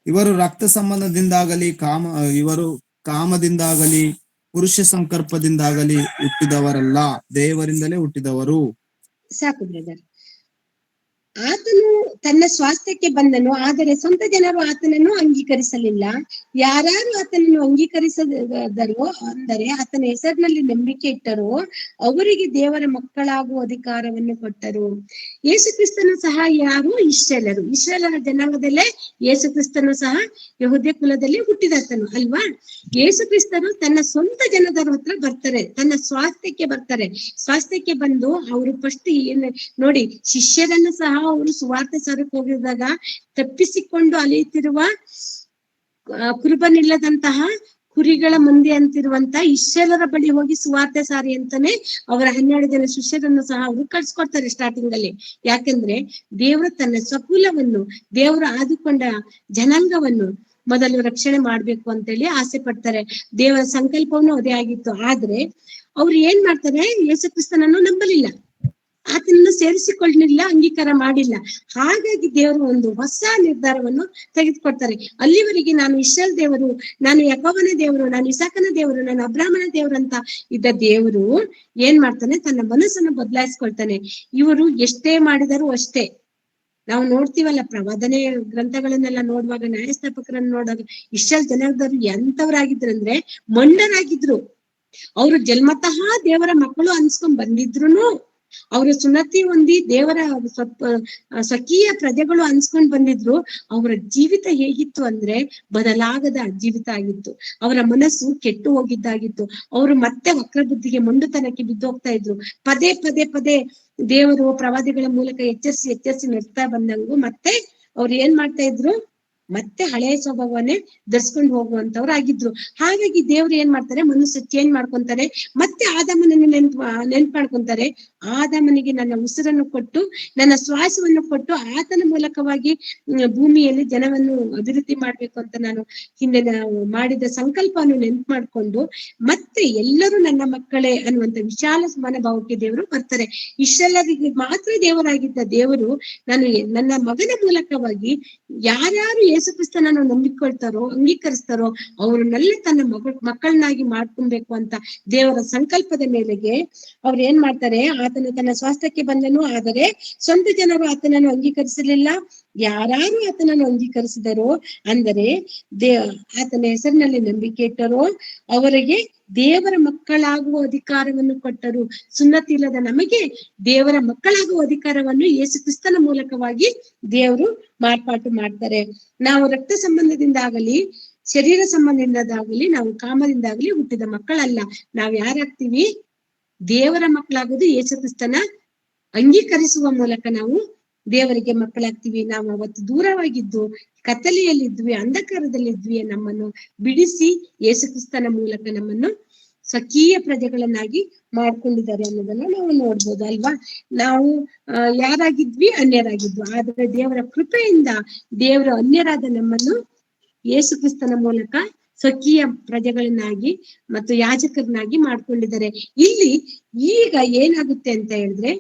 ಇವರು ರಕ್ತ ಸಂಬಂಧದಿಂದಾಗಲಿ ಕಾಮದಿಂದಾಗಲಿ ಪುರುಷ ಸಂಕಲ್ಪದಿಂದಾಗಲಿ ಹುಟ್ಟಿದವರಲ್ಲ, ದೇವರಿಂದಲೇ ಹುಟ್ಟಿದವರು. ಸಾಕು ಬ್ರದರ್. ಆತನು ತನ್ನ ಸ್ವಾಸ್ಥ್ಯಕ್ಕೆ ಬಂದನು, ಆದರೆ ಸ್ವಂತ ಜನರು ಆತನನ್ನು ಅಂಗೀಕರಿಸಲಿಲ್ಲ. ಯಾರ್ಯಾರು ಆತನನ್ನು ಅಂಗೀಕರಿಸದರೋ, ಅಂದರೆ ಆತನ ಹೆಸರಿನಲ್ಲಿ ನಂಬಿಕೆ ಇಟ್ಟರೋ, ಅವರಿಗೆ ದೇವರ ಮಕ್ಕಳಾಗುವ ಅಧಿಕಾರವನ್ನು ಕೊಟ್ಟರು. ಯೇಸು ಕ್ರಿಸ್ತನು ಸಹ ಯಾರು? ಇಸ್ರಾಯೇಲರ ಜನಾಂಗದಲ್ಲೇ ಯೇಸು ಕ್ರಿಸ್ತನು ಸಹ ಯಹೂದ್ಯ ಕುಲದಲ್ಲಿ ಹುಟ್ಟಿದಾತನು ಅಲ್ವಾ. ಯೇಸು ಕ್ರಿಸ್ತನು ತನ್ನ ಸ್ವಂತ ಜನದರ ಹತ್ರ ಬರ್ತಾರೆ, ತನ್ನ ಸ್ವಾಸ್ಥ್ಯಕ್ಕೆ ಬಂದು ಅವರು ಫಸ್ಟ್ ನೋಡಿ, ಶಿಷ್ಯರನ್ನು ಸಹ ಅವರು ಸುವಾರ್ತೆ ಸಾರಕ್ಕೆ ಹೋಗಿದಾಗ ತಪ್ಪಿಸಿಕೊಂಡು ಅಲೆಯುತ್ತಿರುವ ಕುರುಬನಿಲ್ಲದಂತಹ ಕುರಿಗಳ ಮಂದಿ ಅಂತಿರುವಂತ ಇಸ್ರಾಯೇಲರ ಬಳಿ ಹೋಗಿ ಸುವಾರ್ತೆ ಸಾರಿ ಅಂತಾನೆ ಅವರ 12 ಜನ ಶಿಷ್ಯರನ್ನು ಸಹ ಅವರು ಕಳ್ಸಿಕೊಡ್ತಾರೆ ಸ್ಟಾರ್ಟಿಂಗ್ ಅಲ್ಲಿ. ಯಾಕಂದ್ರೆ ದೇವರು ತನ್ನ ಸ್ವಕುಲವನ್ನು, ದೇವರು ಆದುಕೊಂಡ ಜನಾಂಗವನ್ನು ಮೊದಲು ರಕ್ಷಣೆ ಮಾಡ್ಬೇಕು ಅಂತೇಳಿ ಆಸೆ ಪಡ್ತಾರೆ. ದೇವರ ಸಂಕಲ್ಪವನ್ನು ಅದೇ ಆಗಿತ್ತು. ಆದ್ರೆ ಅವ್ರು ಏನ್ ಮಾಡ್ತಾರೆ? ಯೇಸು ಕ್ರಿಸ್ತನನ್ನು ನಂಬಲಿಲ್ಲ, ಆತನನ್ನು ಸೇರಿಸಿಕೊಳ್ಳಲಿಲ್ಲ, ಅಂಗೀಕಾರ ಮಾಡಿಲ್ಲ. ಹಾಗಾಗಿ ದೇವರು ಒಂದು ಹೊಸ ನಿರ್ಧಾರವನ್ನು ತೆಗೆದುಕೊಡ್ತಾರೆ. ಅಲ್ಲಿವರೆಗೆ ನಾನು ಇಸ್ರಾಯೇಲ್ ದೇವರು, ನಾನು ಯಾಕೋಬನ ದೇವರು, ನಾನು ಇಸಾಕನ ದೇವರು, ನಾನು ಅಬ್ರಾಹ್ಮನ ದೇವರು ಅಂತ ಇದ್ದ ದೇವರು ಏನ್ ಮಾಡ್ತಾನೆ? ತನ್ನ ಮನಸ್ಸನ್ನು ಬದಲಾಯಿಸ್ಕೊಳ್ತಾನೆ. ಇವರು ಎಷ್ಟೇ ಮಾಡಿದರೂ ಅಷ್ಟೇ. ನಾವು ನೋಡ್ತೀವಲ್ಲ, ಪ್ರವಾದನೆ ಗ್ರಂಥಗಳನ್ನೆಲ್ಲ ನೋಡುವಾಗ, ನ್ಯಾಯಸ್ಥಾಪಕರನ್ನು ನೋಡುವಾಗ, ಇಸ್ರಾಯೇಲ್ ಜನಾಂಗದವರು ಎಂತವರಾಗಿದ್ರಂದ್ರೆ ಮಂಡರಾಗಿದ್ರು. ಅವರು ಜನ್ಮತಃ ದೇವರ ಮಕ್ಕಳು ಅನ್ಸ್ಕೊಂಡ್ ಬಂದಿದ್ರು. ಅವರು ಸುನ್ನತಿ ಹೊಂದಿ ದೇವರ ಸ್ವಕೀಯ ಪ್ರಜೆಗಳು ಅನ್ಸ್ಕೊಂಡ್ ಬಂದಿದ್ರು. ಅವರ ಜೀವಿತ ಹೇಗಿತ್ತು ಅಂದ್ರೆ ಬದಲಾಗದ ಜೀವಿತ ಆಗಿತ್ತು. ಅವರ ಮನಸ್ಸು ಕೆಟ್ಟು ಹೋಗಿದ್ದಾಗಿತ್ತು. ಅವರು ಮತ್ತೆ ವಕ್ರಬುದ್ಧಿಗೆ ಮೊಂಡುತನಕ್ಕೆ ಬಿದ್ದೋಗ್ತಾ ಇದ್ರು. ಪದೇ ಪದೇ ಪದೇ ದೇವರು ಪ್ರವಾದಿಗಳ ಮೂಲಕ ಎಚ್ಚರಿಸಿ ನಡೆಸ್ತಾ ಬಂದಂಗು ಮತ್ತೆ ಅವ್ರು ಏನ್ ಮಾಡ್ತಾ ಇದ್ರು, ಮತ್ತೆ ಹಳೆಯ ಸ್ವಭಾವನೇ ಧರಿಸ್ಕೊಂಡು ಹೋಗುವಂತವ್ರು ಆಗಿದ್ರು. ಹಾಗಾಗಿ ದೇವ್ರು ಏನ್ ಮಾಡ್ತಾರೆ, ಮನಸ್ಸು ಚೇಂಜ್ ಮಾಡ್ಕೊಂತಾರೆ. ಮತ್ತೆ ಆದಾಮನನ್ನು ನೆನ್ಪು ಮಾಡ್ಕೊಂತಾರೆ. ಆದಾಮನಿಗೆ ನನ್ನ ಉಸಿರನ್ನು ಕೊಟ್ಟು ನನ್ನ ಶ್ವಾಸವನ್ನು ಕೊಟ್ಟು ಆತನ ಮೂಲಕವಾಗಿ ಭೂಮಿಯಲ್ಲಿ ಜನವನ್ನು ಅಭಿವೃದ್ಧಿ ಮಾಡ್ಬೇಕು ಅಂತ ನಾನು ಹಿಂದೆ ನಾವು ಮಾಡಿದ ಸಂಕಲ್ಪವನ್ನು ನೆನ್ಪು ಮಾಡ್ಕೊಂಡು ಮತ್ತೆ ಎಲ್ಲರೂ ನನ್ನ ಮಕ್ಕಳೇ ಅನ್ನುವಂತ ವಿಶಾಲ ಮನೋಭಾವಕ್ಕೆ ದೇವರು ಬರ್ತಾರೆ. ಇಷ್ಟೆಲ್ಲರಿಗೆ ಮಾತ್ರ ದೇವರಾಗಿದ್ದ ದೇವರು ನನ್ನ ಮಗನ ಮೂಲಕವಾಗಿ ಯಾರ್ಯಾರು ಯೇಸು ಕ್ರಿಸ್ತನನ್ನು ನಂಬಿಕೊಳ್ತಾರೋ ಅಂಗೀಕರಿಸ್ತಾರೋ ಅವ್ರನ್ನೆಲ್ಲ ತನ್ನ ಮಕ್ಕಳನ್ನಾಗಿ ಮಾಡ್ಕೊಬೇಕು ಅಂತ ದೇವರ ಸಂಕಲ್ಪದ ಮೇಲೆಗೆ ಅವ್ರು ಏನ್ ಮಾಡ್ತಾರೆ, ಆತನು ತನ್ನ ಸ್ವಾಸ್ಥ್ಯಕ್ಕೆ ಬಂದನು, ಆದರೆ ಸ್ವಂತ ಜನರು ಆತನನ್ನು ಅಂಗೀಕರಿಸಲಿಲ್ಲ. ಯಾರು ಆತನನ್ನು ಅಂಗೀಕರಿಸಿದರೋ ಅಂದರೆ ಆತನ ಹೆಸರಿನಲ್ಲಿ ನಂಬಿಕೆ ಇಟ್ಟರೋ ಅವರಿಗೆ ದೇವರ ಮಕ್ಕಳಾಗುವ ಅಧಿಕಾರವನ್ನು ಕೊಟ್ಟರು. ಸುನ್ನತಿ ಇಲ್ಲದ ನಮಗೆ ದೇವರ ಮಕ್ಕಳಾಗುವ ಅಧಿಕಾರವನ್ನು ಯೇಸು ಕ್ರಿಸ್ತನ ಮೂಲಕವಾಗಿ ದೇವರು ಮಾರ್ಪಾಟು ಮಾಡ್ತಾರೆ. ನಾವು ರಕ್ತ ಸಂಬಂಧದಿಂದಾಗಲಿ ಶರೀರ ಸಂಬಂಧದಿಂದಾಗಲಿ ನಾವು ಕಾಮದಿಂದಾಗಲಿ ಹುಟ್ಟಿದ ಮಕ್ಕಳಲ್ಲ. ನಾವ್ ಯಾರಾಗ್ತೀವಿ, ದೇವರ ಮಕ್ಕಳಾಗೋದು ಯೇಸು ಕ್ರಿಸ್ತನ ಅಂಗೀಕರಿಸುವ ಮೂಲಕ ನಾವು ದೇವರಿಗೆ ಮಕ್ಕಳಾಗ್ತೀವಿ. ನಾವು ಅವತ್ತು ದೂರವಾಗಿದ್ದು ಕತ್ತಲೆಯಲ್ಲಿದ್ವಿ, ಅಂಧಕಾರದಲ್ಲಿದ್ವಿ. ನಮ್ಮನ್ನು ಬಿಡಿಸಿ ಯೇಸು ಕ್ರಿಸ್ತನ ಮೂಲಕ ನಮ್ಮನ್ನು ಸ್ವಕೀಯ ಪ್ರಜೆಗಳನ್ನಾಗಿ ಮಾಡ್ಕೊಂಡಿದ್ದಾರೆ ಅನ್ನೋದನ್ನ ನಾವು ನೋಡ್ಬೋದು ಅಲ್ವಾ. ನಾವು ಯಾರಾಗಿದ್ವಿ, ಅನ್ಯರಾಗಿದ್ವಿ. ಆದ್ರೆ ದೇವರ ಕೃಪೆಯಿಂದ ದೇವರ ಅನ್ಯರಾದ ನಮ್ಮನ್ನು ಯೇಸು ಕ್ರಿಸ್ತನ ಮೂಲಕ ಸ್ವಕೀಯ ಪ್ರಜೆಗಳನ್ನಾಗಿ ಮತ್ತು ಯಾಜಕರನ್ನಾಗಿ ಮಾಡ್ಕೊಂಡಿದ್ದಾರೆ. ಇಲ್ಲಿ ಈಗ ಏನಾಗುತ್ತೆ ಅಂತ ಹೇಳಿದ್ರೆ,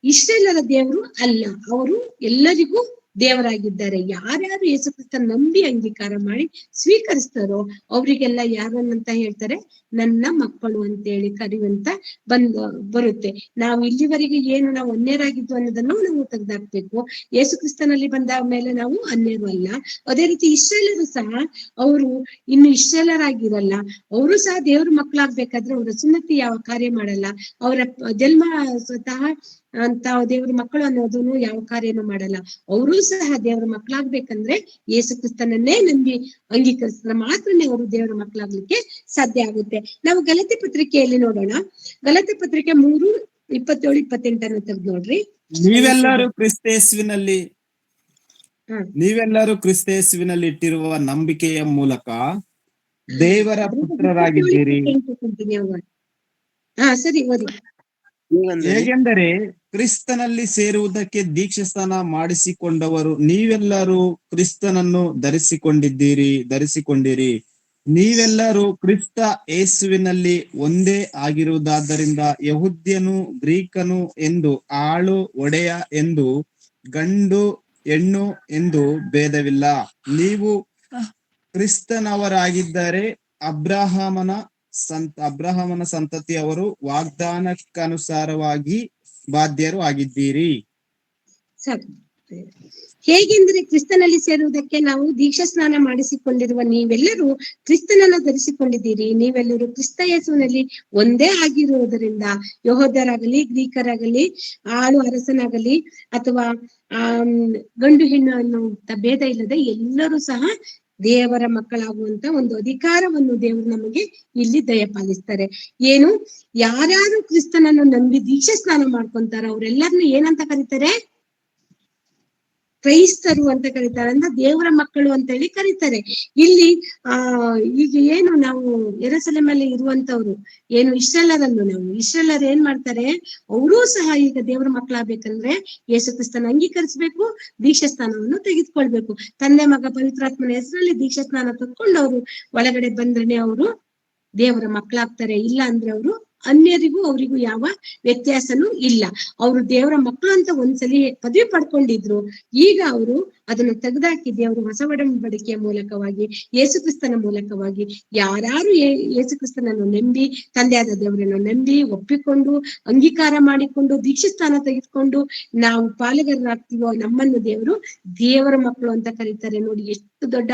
ಇಷ್ಟೆಲ್ಲರ ದೇವರು ಅಲ್ಲ, ಅವರು ಎಲ್ಲರಿಗೂ ದೇವರಾಗಿದ್ದಾರೆ. ಯಾರ್ಯಾರು ಯೇಸು ಕ್ರಿಸ್ತನ ನಂಬಿ ಅಂಗೀಕಾರ ಮಾಡಿ ಸ್ವೀಕರಿಸ್ತಾರೋ ಅವರಿಗೆಲ್ಲ ಯಾರನ್ನಂತ ಹೇಳ್ತಾರೆ, ನನ್ನ ಮಕ್ಕಳು ಅಂತೇಳಿ ಕರೆಯುವಂತ ಬರುತ್ತೆ. ನಾವು ಇಲ್ಲಿವರೆಗೆ ಏನು ನಾವು ಅನ್ಯರಾಗಿದ್ದು ಅನ್ನೋದನ್ನು ನಾವು ತೆಗೆದಾಕ್ಬೇಕು. ಯೇಸು ಕ್ರಿಸ್ತನಲ್ಲಿ ಬಂದ ಮೇಲೆ ನಾವು ಅನ್ಯರು ಅಲ್ಲ. ಅದೇ ರೀತಿ ಇಸ್ರಾಯೇಲರು ಸಹ ಅವರು ಇನ್ನು ಇಸ್ರಾಯೇಲರಾಗಿರಲ್ಲ. ಅವರು ಸಹ ದೇವ್ರ ಮಕ್ಕಳಾಗ್ಬೇಕಾದ್ರೆ ಅವರ ಸುನ್ನತಿ ಯಾವ ಕಾರ್ಯ ಮಾಡಲ್ಲ. ಅವರ ಜನ್ಮ ಸ್ವತಃ ಅಂತ ದೇವ್ರ ಮಕ್ಕಳು ಅನ್ನೋದನ್ನು ಯಾವ ಕಾರ್ಯನೂ ಮಾಡಲ್ಲ. ಅವರೂ ಸಹ ದೇವರ ಮಕ್ಕಳಾಗ್ಬೇಕಂದ್ರೆ ಯೇಸು ಕ್ರಿಸ್ತನನ್ನೇ ನಂಬಿ ಅಂಗೀಕರಿಸಿದ್ರೆ ಮಾತ್ರನೇ ಅವರು ದೇವರ ಮಕ್ಕಳಾಗ್ಲಿಕ್ಕೆ ಸಾಧ್ಯ ಆಗುತ್ತೆ. ನಾವು ಗಲಾತ್ಯ ಪತ್ರಿಕೆಯಲ್ಲಿ ನೋಡೋಣ. ಗಲಾತ್ಯ ಪತ್ರಿಕೆ 3:27-28 ತೆಗೆದು ನೋಡ್ರಿ. ನೀವೆಲ್ಲರೂ ಕ್ರಿಸ್ತೇಸುವಿನಲ್ಲಿ ಇಟ್ಟಿರುವ ನಂಬಿಕೆಯ ಮೂಲಕ ದೇವರ ಪುತ್ರರಾಗಿದ್ದೀರಿ. ಸರಿ ಓದಿ. ಹೇಗೆಂದರೆ ಕ್ರಿಸ್ತನಲ್ಲಿ ಸೇರುವುದಕ್ಕೆ ದೀಕ್ಷಾಸ್ನಾನ ಮಾಡಿಸಿಕೊಂಡವರು ನೀವೆಲ್ಲರೂ ಕ್ರಿಸ್ತನನ್ನು ಧರಿಸಿಕೊಂಡಿರಿ. ನೀವೆಲ್ಲರೂ ಕ್ರಿಸ್ತ ಯೇಸುವಿನಲ್ಲಿ ಒಂದೇ ಆಗಿರುವುದಾದ್ದರಿಂದ ಯಹೂದ್ಯನು ಗ್ರೀಕನು ಎಂದು, ಆಳು ಒಡೆಯ ಎಂದು, ಗಂಡು ಹೆಣ್ಣು ಎಂದು ಭೇದವಿಲ್ಲ. ನೀವು ಕ್ರಿಸ್ತನವರಾಗಿದ್ದರೆ ಅಬ್ರಹಾಮನ ಸಂತತಿಯವರು, ವಾಗ್ದಾನಕ್ಕನುಸಾರವಾಗಿ ಬಾಧ್ಯರು ಆಗಿದ್ದೀರಿ. ಹೇಗೆಂದ್ರೆ ಕ್ರಿಸ್ತನಲ್ಲಿ ಸೇರುವುದಕ್ಕೆ ನಾವು ದೀಕ್ಷಾ ಸ್ನಾನ ಮಾಡಿಸಿಕೊಂಡಿರುವ ನೀವೆಲ್ಲರೂ ಕ್ರಿಸ್ತನನ್ನು ಧರಿಸಿಕೊಂಡಿದ್ದೀರಿ. ನೀವೆಲ್ಲರೂ ಕ್ರಿಸ್ತ ಯೇಸುವಿನಲ್ಲಿ ಒಂದೇ ಆಗಿರುವುದರಿಂದ ಯಹೂದ್ಯರಾಗಲಿ ಗ್ರೀಕರಾಗಲಿ ಆಳು ಅರಸನಾಗಲಿ ಅಥವಾ ಗಂಡು ಹೆಣ್ಣು ಅನ್ನೋ ಭೇದ ಇಲ್ಲದೆ ಎಲ್ಲರೂ ಸಹ ದೇವರ ಮಕ್ಕಳಾಗುವಂತ ಒಂದು ಅಧಿಕಾರವನ್ನು ದೇವರು ನಮಗೆ ಇಲ್ಲಿ ದಯಪಾಲಿಸ್ತಾರೆ. ಏನು, ಯಾರ್ಯಾರು ಕ್ರಿಸ್ತನನ್ನು ನಂಬಿ ದೀಕ್ಷಾ ಸ್ನಾನ ಮಾಡ್ಕೊಂತಾರ ಅವ್ರೆಲ್ಲರನ್ನು ಏನಂತ ಕರೀತಾರೆ, ಕ್ರೈಸ್ತರು ಅಂತ ಕರೀತಾರೆ. ಅಂದ್ರೆ ದೇವರ ಮಕ್ಕಳು ಅಂತ ಹೇಳಿ ಕರೀತಾರೆ. ಇಲ್ಲಿ ಈಗ ಏನು ನಾವು ಯೆರೂಸಲೇಮಲ್ಲಿ ಇರುವಂತವ್ರು ಏನು ಇಸ್ರಾಯೇಲರು ಏನ್ ಮಾಡ್ತಾರೆ, ಅವರೂ ಸಹ ಈಗ ದೇವರ ಮಕ್ಕಳಾಗ್ಬೇಕಂದ್ರೆ ಯೇಸು ಕ್ರಿಸ್ತನ ಅಂಗೀಕರಿಸ್ಬೇಕು, ದೀಕ್ಷಾ ಸ್ನಾನವನ್ನು ತೆಗೆದುಕೊಳ್ಬೇಕು. ತಂದೆ ಮಗ ಪವಿತ್ರಾತ್ಮನ ಹೆಸರಲ್ಲಿ ದೀಕ್ಷಾ ಸ್ನಾನ ತಕ್ಕೊಂಡು ಅವರು ಒಳಗಡೆ ಬಂದ್ರೆ ಅವರು ದೇವರ ಮಕ್ಕಳಾಗ್ತಾರೆ. ಇಲ್ಲ ಅಂದ್ರೆ ಅವರು ಅನ್ಯರಿಗೂ ಅವರಿಗೂ ಯಾವ ವ್ಯತ್ಯಾಸನೂ ಇಲ್ಲ. ಅವರು ದೇವರ ಮಕ್ಕಳು ಅಂತ ಒಂದ್ಸಲಿ ಪದವಿ ಪಡ್ಕೊಂಡಿದ್ರು. ಈಗ ಅವರು ಅದನ್ನು ತೆಗೆದಾಕಿ ದೇವರು ಹೊಸ ಒಡಂಬಡಿಕೆಯ ಮೂಲಕವಾಗಿ ಯೇಸು ಕ್ರಿಸ್ತನ ಮೂಲಕವಾಗಿ ಯಾರು ಯೇಸು ಕ್ರಿಸ್ತನನ್ನು ನಂಬಿ ತಂದೆಯಾದ ದೇವರನ್ನು ನಂಬಿ ಒಪ್ಪಿಕೊಂಡು ಅಂಗೀಕಾರ ಮಾಡಿಕೊಂಡು ದೀಕ್ಷೆ ಸ್ಥಾನ ತೆಗೆದುಕೊಂಡು ನಾವು ಪಾಲುಗಾರರಾಗ್ತೀವೋ ನಮ್ಮನ್ನು ದೇವರು ದೇವರ ಮಕ್ಕಳು ಅಂತ ಕರೀತಾರೆ. ನೋಡಿ ಎಷ್ಟು ದೊಡ್ಡ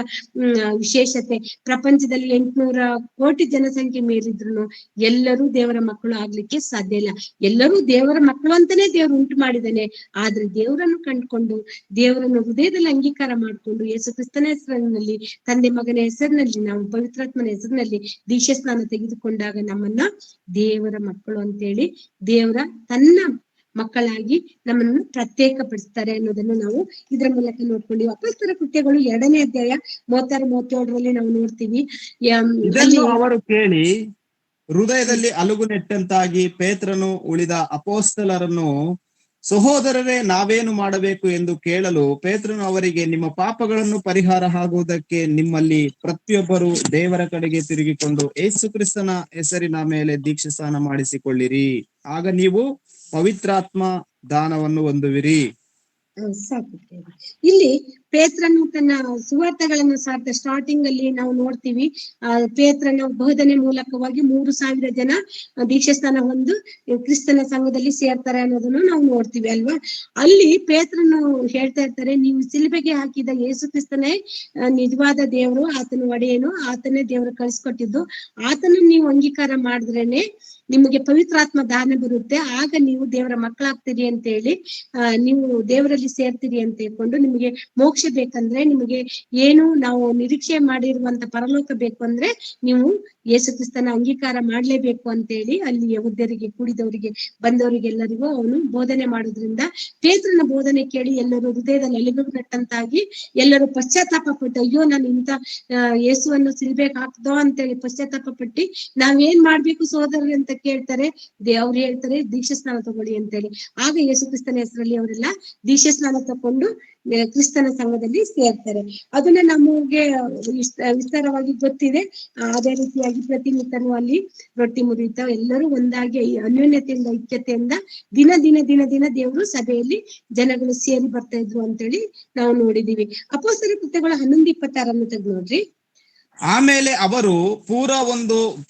ವಿಶೇಷತೆ. ಪ್ರಪಂಚದಲ್ಲಿ 800 ಕೋಟಿ ಜನಸಂಖ್ಯೆ ಮೇಲಿದ್ರು ಎಲ್ಲರೂ ದೇವರ ಮಕ್ಕಳು ಆಗ್ಲಿಕ್ಕೆ ಸಾಧ್ಯ ಇಲ್ಲ. ಎಲ್ಲರೂ ದೇವರ ಮಕ್ಕಳು ಅಂತಾನೆ ದೇವರು ಉಂಟು ಮಾಡಿದ್ದಾನೆ. ಆದ್ರೆ ದೇವರನ್ನು ಕಂಡುಕೊಂಡು ದೇವರನ್ನು ಹೃದಯದಲ್ಲಿ ಅಂಗೀಕಾರ ಮಾಡಿಕೊಂಡು ಯೇಸು ಕ್ರಿಸ್ತನ ಹೆಸರಿನಲ್ಲಿ ತಂದೆ ಮಗನ ಹೆಸರಿನಲ್ಲಿ ನಾವು ಪವಿತ್ರಾತ್ಮನ ಹೆಸರಿನಲ್ಲಿ ದೀಕ್ಷೆ ಸ್ನಾನ ತೆಗೆದುಕೊಂಡಾಗ ನಮ್ಮನ್ನ ದೇವರ ಮಕ್ಕಳು ಅಂತೇಳಿ ದೇವರ ತನ್ನ ಮಕ್ಕಳಾಗಿ ನಮ್ಮನ್ನು ಪ್ರತ್ಯೇಕಪಡಿಸ್ತಾರೆ ಅನ್ನೋದನ್ನು ನಾವು ಇದರ ಮೂಲಕ ನೋಡ್ಕೊಂಡಿವಿ. ಅಪೊಸ್ತಲರ ಕೃತ್ಯಗಳು 2ನೇ ಅಧ್ಯಾಯ 36-37 ನಾವು ನೋಡ್ತೀವಿ. ಇದನ್ನು ಅವರು ಕೇಳಿ ಹೃದಯದಲ್ಲಿ ಅಲುಗು ನೆಟ್ಟಂತಾಗಿ ಪೇತ್ರನು ಉಳಿದ ಅಪೊಸ್ತಲರನ್ನು, ಸಹೋದರರೇ, ನಾವೇನು ಮಾಡಬೇಕು ಎಂದು ಕೇಳಲು ಪೇತ್ರನು ಅವರಿಗೆ, ನಿಮ್ಮ ಪಾಪಗಳನ್ನು ಪರಿಹಾರ ಆಗುವುದಕ್ಕೆ ನಿಮ್ಮಲ್ಲಿ ಪ್ರತಿಯೊಬ್ಬರು ದೇವರ ಕಡೆಗೆ ತಿರುಗಿಕೊಂಡು ಯೇಸು ಕ್ರಿಸ್ತನ ಹೆಸರಿನ ಮೇಲೆ ದೀಕ್ಷೆ ಸ್ನಾನ ಮಾಡಿಸಿಕೊಳ್ಳಿರಿ, ಆಗ ನೀವು ಪವಿತ್ರಾತ್ಮ ದಾನವನ್ನು ಹೊಂದುವಿರಿ. ಸಾಕು. ಇಲ್ಲಿ ಪೇತ್ರನು ತನ್ನ ಸುವಾರ್ತೆಗಳನ್ನು ಸಾರ್ಥ ಸ್ಟಾರ್ಟಿಂಗ್ ಅಲ್ಲಿ ನಾವು ನೋಡ್ತೀವಿ. ಪೇತ್ರನ ಬೋಧನೆ ಮೂಲಕವಾಗಿ 3,000 ಜನ ದೀಕ್ಷೆ ಸ್ನಾನ ಹೊಂದು ಕ್ರಿಸ್ತನ ಸಂಘದಲ್ಲಿ ಸೇರ್ತಾರೆ ಅನ್ನೋದನ್ನು ನಾವು ನೋಡ್ತೀವಿ ಅಲ್ವಾ. ಅಲ್ಲಿ ಪೇತ್ರನು ಹೇಳ್ತಾ ಇರ್ತಾರೆ, ನೀವು ಸಿಲುಬೆಗೆ ಹಾಕಿದ ಯೇಸು ಕ್ರಿಸ್ತನೇ ನಿಜವಾದ ದೇವರು, ಆತನ ಒಡೆಯನು, ಆತನೇ ದೇವರು ಕಳಿಸ್ಕೊಟ್ಟಿದ್ದು, ಆತನ ನೀವು ಅಂಗೀಕಾರ ಮಾಡಿದ್ರೇನೆ ನಿಮಗೆ ಪವಿತ್ರಾತ್ಮ ದಾನ ಬರುತ್ತೆ, ಆಗ ನೀವು ದೇವರ ಮಕ್ಕಳಾಗ್ತೀರಿ ಅಂತ ಹೇಳಿ, ನೀವು ದೇವರಲ್ಲಿ ಸೇರ್ತೀರಿ ಅಂತ ಹೇಳ್ಕೊಂಡು, ನಿಮಗೆ ಮೋಕ್ಷ ಬೇಕಂದ್ರೆ, ನಿಮಗೆ ಏನು ನಾವು ನಿರೀಕ್ಷೆ ಮಾಡಿರುವಂತ ಪರಲೋಕ ಬೇಕು ಅಂದ್ರೆ ನೀವು ಯೇಸು ಕ್ರಿಸ್ತನ ಅಂಗೀಕಾರ ಮಾಡ್ಲೇಬೇಕು ಅಂತ ಹೇಳಿ ಅಲ್ಲಿ ಯೆಹೂದ್ಯರಿಗೆ, ಕೂಡಿದವರಿಗೆ, ಬಂದವರಿಗೆಲ್ಲರಿಗೂ ಅವನು ಬೋಧನೆ ಮಾಡೋದ್ರಿಂದ ಪೇತ್ರನ ಬೋಧನೆ ಕೇಳಿ ಎಲ್ಲರೂ ಹೃದಯದಲ್ಲಿ ಅಲುಗು ನೆಟ್ಟಂತಾಗಿ ಎಲ್ಲರೂ ಪಶ್ಚಾತ್ತಾಪ ಪಟ್ಟು, ಅಯ್ಯೋ ನಾನು ಇಂಥ ಯೇಸುವನ್ನು ಸಿಲ್ಬೇಕು ಹಾಕ್ದೋ ಅಂತೇಳಿ ಪಶ್ಚಾತ್ತಾಪ ಪಟ್ಟಿ ನಾವೇನ್ ಮಾಡ್ಬೇಕು ಸಹೋದರರು ಅಂತ ಕೇಳ್ತಾರೆ. ಅವ್ರು ಹೇಳ್ತಾರೆ ದೀಕ್ಷಾ ಸ್ನಾನ ತಗೊಳ್ಳಿ ಅಂತೇಳಿ. ಆಗ ಯೇಸು ಕ್ರಿಸ್ತನ ಹೆಸರಲ್ಲಿ ಅವರೆಲ್ಲ ದೀಕ್ಷಾ ಸ್ನಾನ ತಕೊಂಡು ಕ್ರಿಸ್ತನ ಸಂಘದಲ್ಲಿ ಸೇರ್ತಾರೆ. ಅದನ್ನ ನಮಗೆ ವಿಸ್ತಾರವಾಗಿ ಗೊತ್ತಿದೆ. ಅದೇ ರೀತಿಯಾಗಿ ಪ್ರತಿನಿತ್ಯನೂ ಅಲ್ಲಿ ರೊಟ್ಟಿ ಮುರಿಯುತ್ತಾ ಎಲ್ಲರೂ ಒಂದಾಗಿ ಅನ್ಯೋನ್ಯತೆಯಿಂದ, ಐಕ್ಯತೆಯಿಂದ ದಿನ ದಿನ ದಿನ ದಿನ ದೇವರು ಸಭೆಯಲ್ಲಿ ಜನಗಳು ಸೇರಿ ಬರ್ತಾ ಇದ್ರು ಅಂತೇಳಿ ನಾವು ನೋಡಿದೀವಿ. ಅಪೊಸ್ತಲರ ಕೃತ್ಯಗಳು 11:26 ತೆಗೆದು ನೋಡ್ರಿ. ಆಮೇಲೆ ಅವರು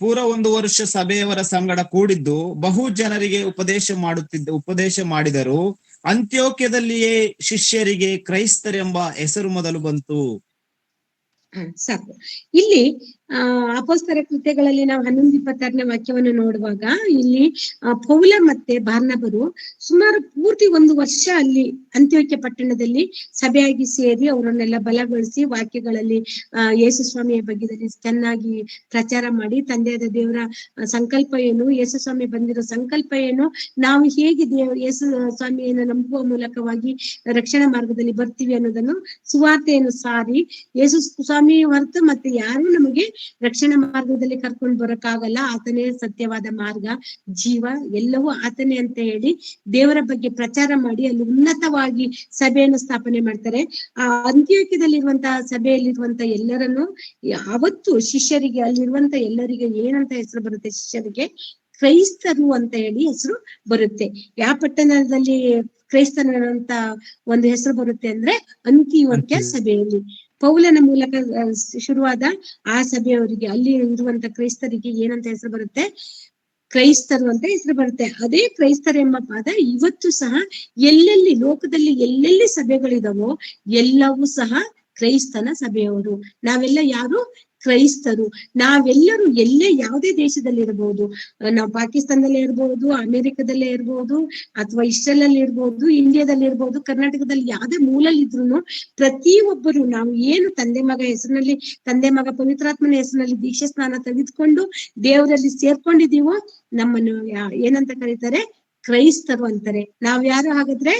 ಪೂರ ಒಂದು ವರ್ಷ ಸಭೆಯವರ ಸಂಗಡ ಕೂಡಿದ್ದು ಬಹು ಜನರಿಗೆ ಉಪದೇಶ ಮಾಡಿದರು. ಅಂತ್ಯೋಕ್ಯದಲ್ಲಿಯೇ ಶಿಷ್ಯರಿಗೆ ಕ್ರೈಸ್ತರೆಂಬ ಹೆಸರು ಮೊದಲು ಬಂತು. ಸಾಕು. ಇಲ್ಲಿ ಅಪೊಸ್ತಲರ ಕೃತ್ಯಗಳಲ್ಲಿ ನಾವು 11:26 ವಾಕ್ಯವನ್ನು ನೋಡುವಾಗ ಇಲ್ಲಿ ಪೌಲ ಮತ್ತೆ ಬಾರ್ನಬರು ಸುಮಾರು ಪೂರ್ತಿ 1 ವರ್ಷ ಅಲ್ಲಿ ಅಂತ್ಯೋಕ್ಯ ಪಟ್ಟಣದಲ್ಲಿ ಸಭೆಯಾಗಿ ಸೇರಿ ಅವರನ್ನೆಲ್ಲ ಬಲಗೊಳಿಸಿ ವಾಕ್ಯಗಳಲ್ಲಿ ಯೇಸು ಸ್ವಾಮಿಯ ಬಗ್ಗೆ ಚೆನ್ನಾಗಿ ಪ್ರಚಾರ ಮಾಡಿ, ತಂದೆಯಾದ ದೇವರ ಸಂಕಲ್ಪ ಏನು, ಯೇಸು ಸ್ವಾಮಿ ಬಂದಿರೋ ಸಂಕಲ್ಪ ಏನು, ನಾವು ಹೇಗೆ ಯೇಸು ಸ್ವಾಮಿಯನ್ನು ನಂಬುವ ಮೂಲಕವಾಗಿ ರಕ್ಷಣಾ ಮಾರ್ಗದಲ್ಲಿ ಬರ್ತೀವಿ ಅನ್ನೋದನ್ನು ಸುವಾರ್ತೆಯನ್ನು ಸಾರಿ, ಯೇಸು ಸ್ವಾಮಿ ಹೊರತು ಮತ್ತೆ ಯಾರು ನಮಗೆ ರಕ್ಷಣಾ ಮಾರ್ಗದಲ್ಲಿ ಕರ್ಕೊಂಡು ಬರೋಕ್ಕಾಗಲ್ಲ, ಆತನೇ ಸತ್ಯವಾದ ಮಾರ್ಗ, ಜೀವ, ಎಲ್ಲವೂ ಆತನೇ ಅಂತ ಹೇಳಿ ದೇವರ ಬಗ್ಗೆ ಪ್ರಚಾರ ಮಾಡಿ ಅಲ್ಲಿ ಉನ್ನತವಾಗಿ ಸಭೆಯನ್ನು ಸ್ಥಾಪನೆ ಮಾಡ್ತಾರೆ. ಆ ಅಂತ್ಯೋಕ್ಯದಲ್ಲಿರುವಂತಹ ಸಭೆಯಲ್ಲಿರುವಂತ ಎಲ್ಲರನ್ನು ಅವತ್ತು ಶಿಷ್ಯರಿಗೆ, ಅಲ್ಲಿರುವಂತ ಎಲ್ಲರಿಗೆ ಏನಂತ ಹೆಸರು ಬರುತ್ತೆ? ಶಿಷ್ಯರಿಗೆ ಕ್ರೈಸ್ತರು ಅಂತ ಹೇಳಿ ಹೆಸರು ಬರುತ್ತೆ. ಯಾವ ಪಟ್ಟಣದಲ್ಲಿ ಕ್ರೈಸ್ತನಂತ ಒಂದು ಹೆಸರು ಬರುತ್ತೆ ಅಂದ್ರೆ ಅಂತಿಯೋಕ್ಯ ಸಭೆಯಲ್ಲಿ. ಪೌಲನ ಮೂಲಕ ಶುರುವಾದ ಆ ಸಭೆಯವರಿಗೆ, ಅಲ್ಲಿ ಇರುವಂತ ಕ್ರೈಸ್ತರಿಗೆ ಏನಂತ ಹೆಸರು ಬರುತ್ತೆ? ಕ್ರೈಸ್ತರು ಅಂತ ಹೆಸರು ಬರುತ್ತೆ. ಅದೇ ಕ್ರೈಸ್ತರ ಎಂಬ ಪದ ಇವತ್ತು ಸಹ ಎಲ್ಲೆಲ್ಲಿ ಲೋಕದಲ್ಲಿ ಎಲ್ಲೆಲ್ಲಿ ಸಭೆಗಳಿದಾವೋ ಎಲ್ಲವೂ ಸಹ ಕ್ರೈಸ್ತನ ಸಭೆಯವರು. ನಾವೆಲ್ಲ ಯಾರು? ಕ್ರೈಸ್ತರು. ನಾವೆಲ್ಲರೂ ಎಲ್ಲೇ ಯಾವುದೇ ದೇಶದಲ್ಲಿ ಇರಬಹುದು, ನಾವು ಪಾಕಿಸ್ತಾನದಲ್ಲೇ ಇರ್ಬೋದು, ಅಮೆರಿಕದಲ್ಲೇ ಇರ್ಬೋದು, ಅಥವಾ ಇಸ್ರೇಲ್ ಅಲ್ಲಿ ಇರ್ಬೋದು, ಇಂಡಿಯಾದಲ್ಲಿ ಇರ್ಬೋದು, ಕರ್ನಾಟಕದಲ್ಲಿ ಯಾವುದೇ ಮೂಲಲ್ಲಿದ್ರು ಪ್ರತಿಯೊಬ್ಬರು ನಾವು ಏನು ತಂದೆ ಮಗ ಹೆಸರಿನಲ್ಲಿ, ತಂದೆ ಮಗ ಪವಿತ್ರಾತ್ಮನ ಹೆಸರಿನಲ್ಲಿ ದೀಕ್ಷೆ ಸ್ನಾನ ತೆಗೆದುಕೊಂಡು ದೇವರಲ್ಲಿ ಸೇರ್ಕೊಂಡಿದೀವೋ ನಮ್ಮನ್ನು ಏನಂತ ಕರೀತಾರೆ? ಕ್ರೈಸ್ತರು ಅಂತಾರೆ. ನಾವ್ಯಾರು ಹಾಗಾದ್ರೆ?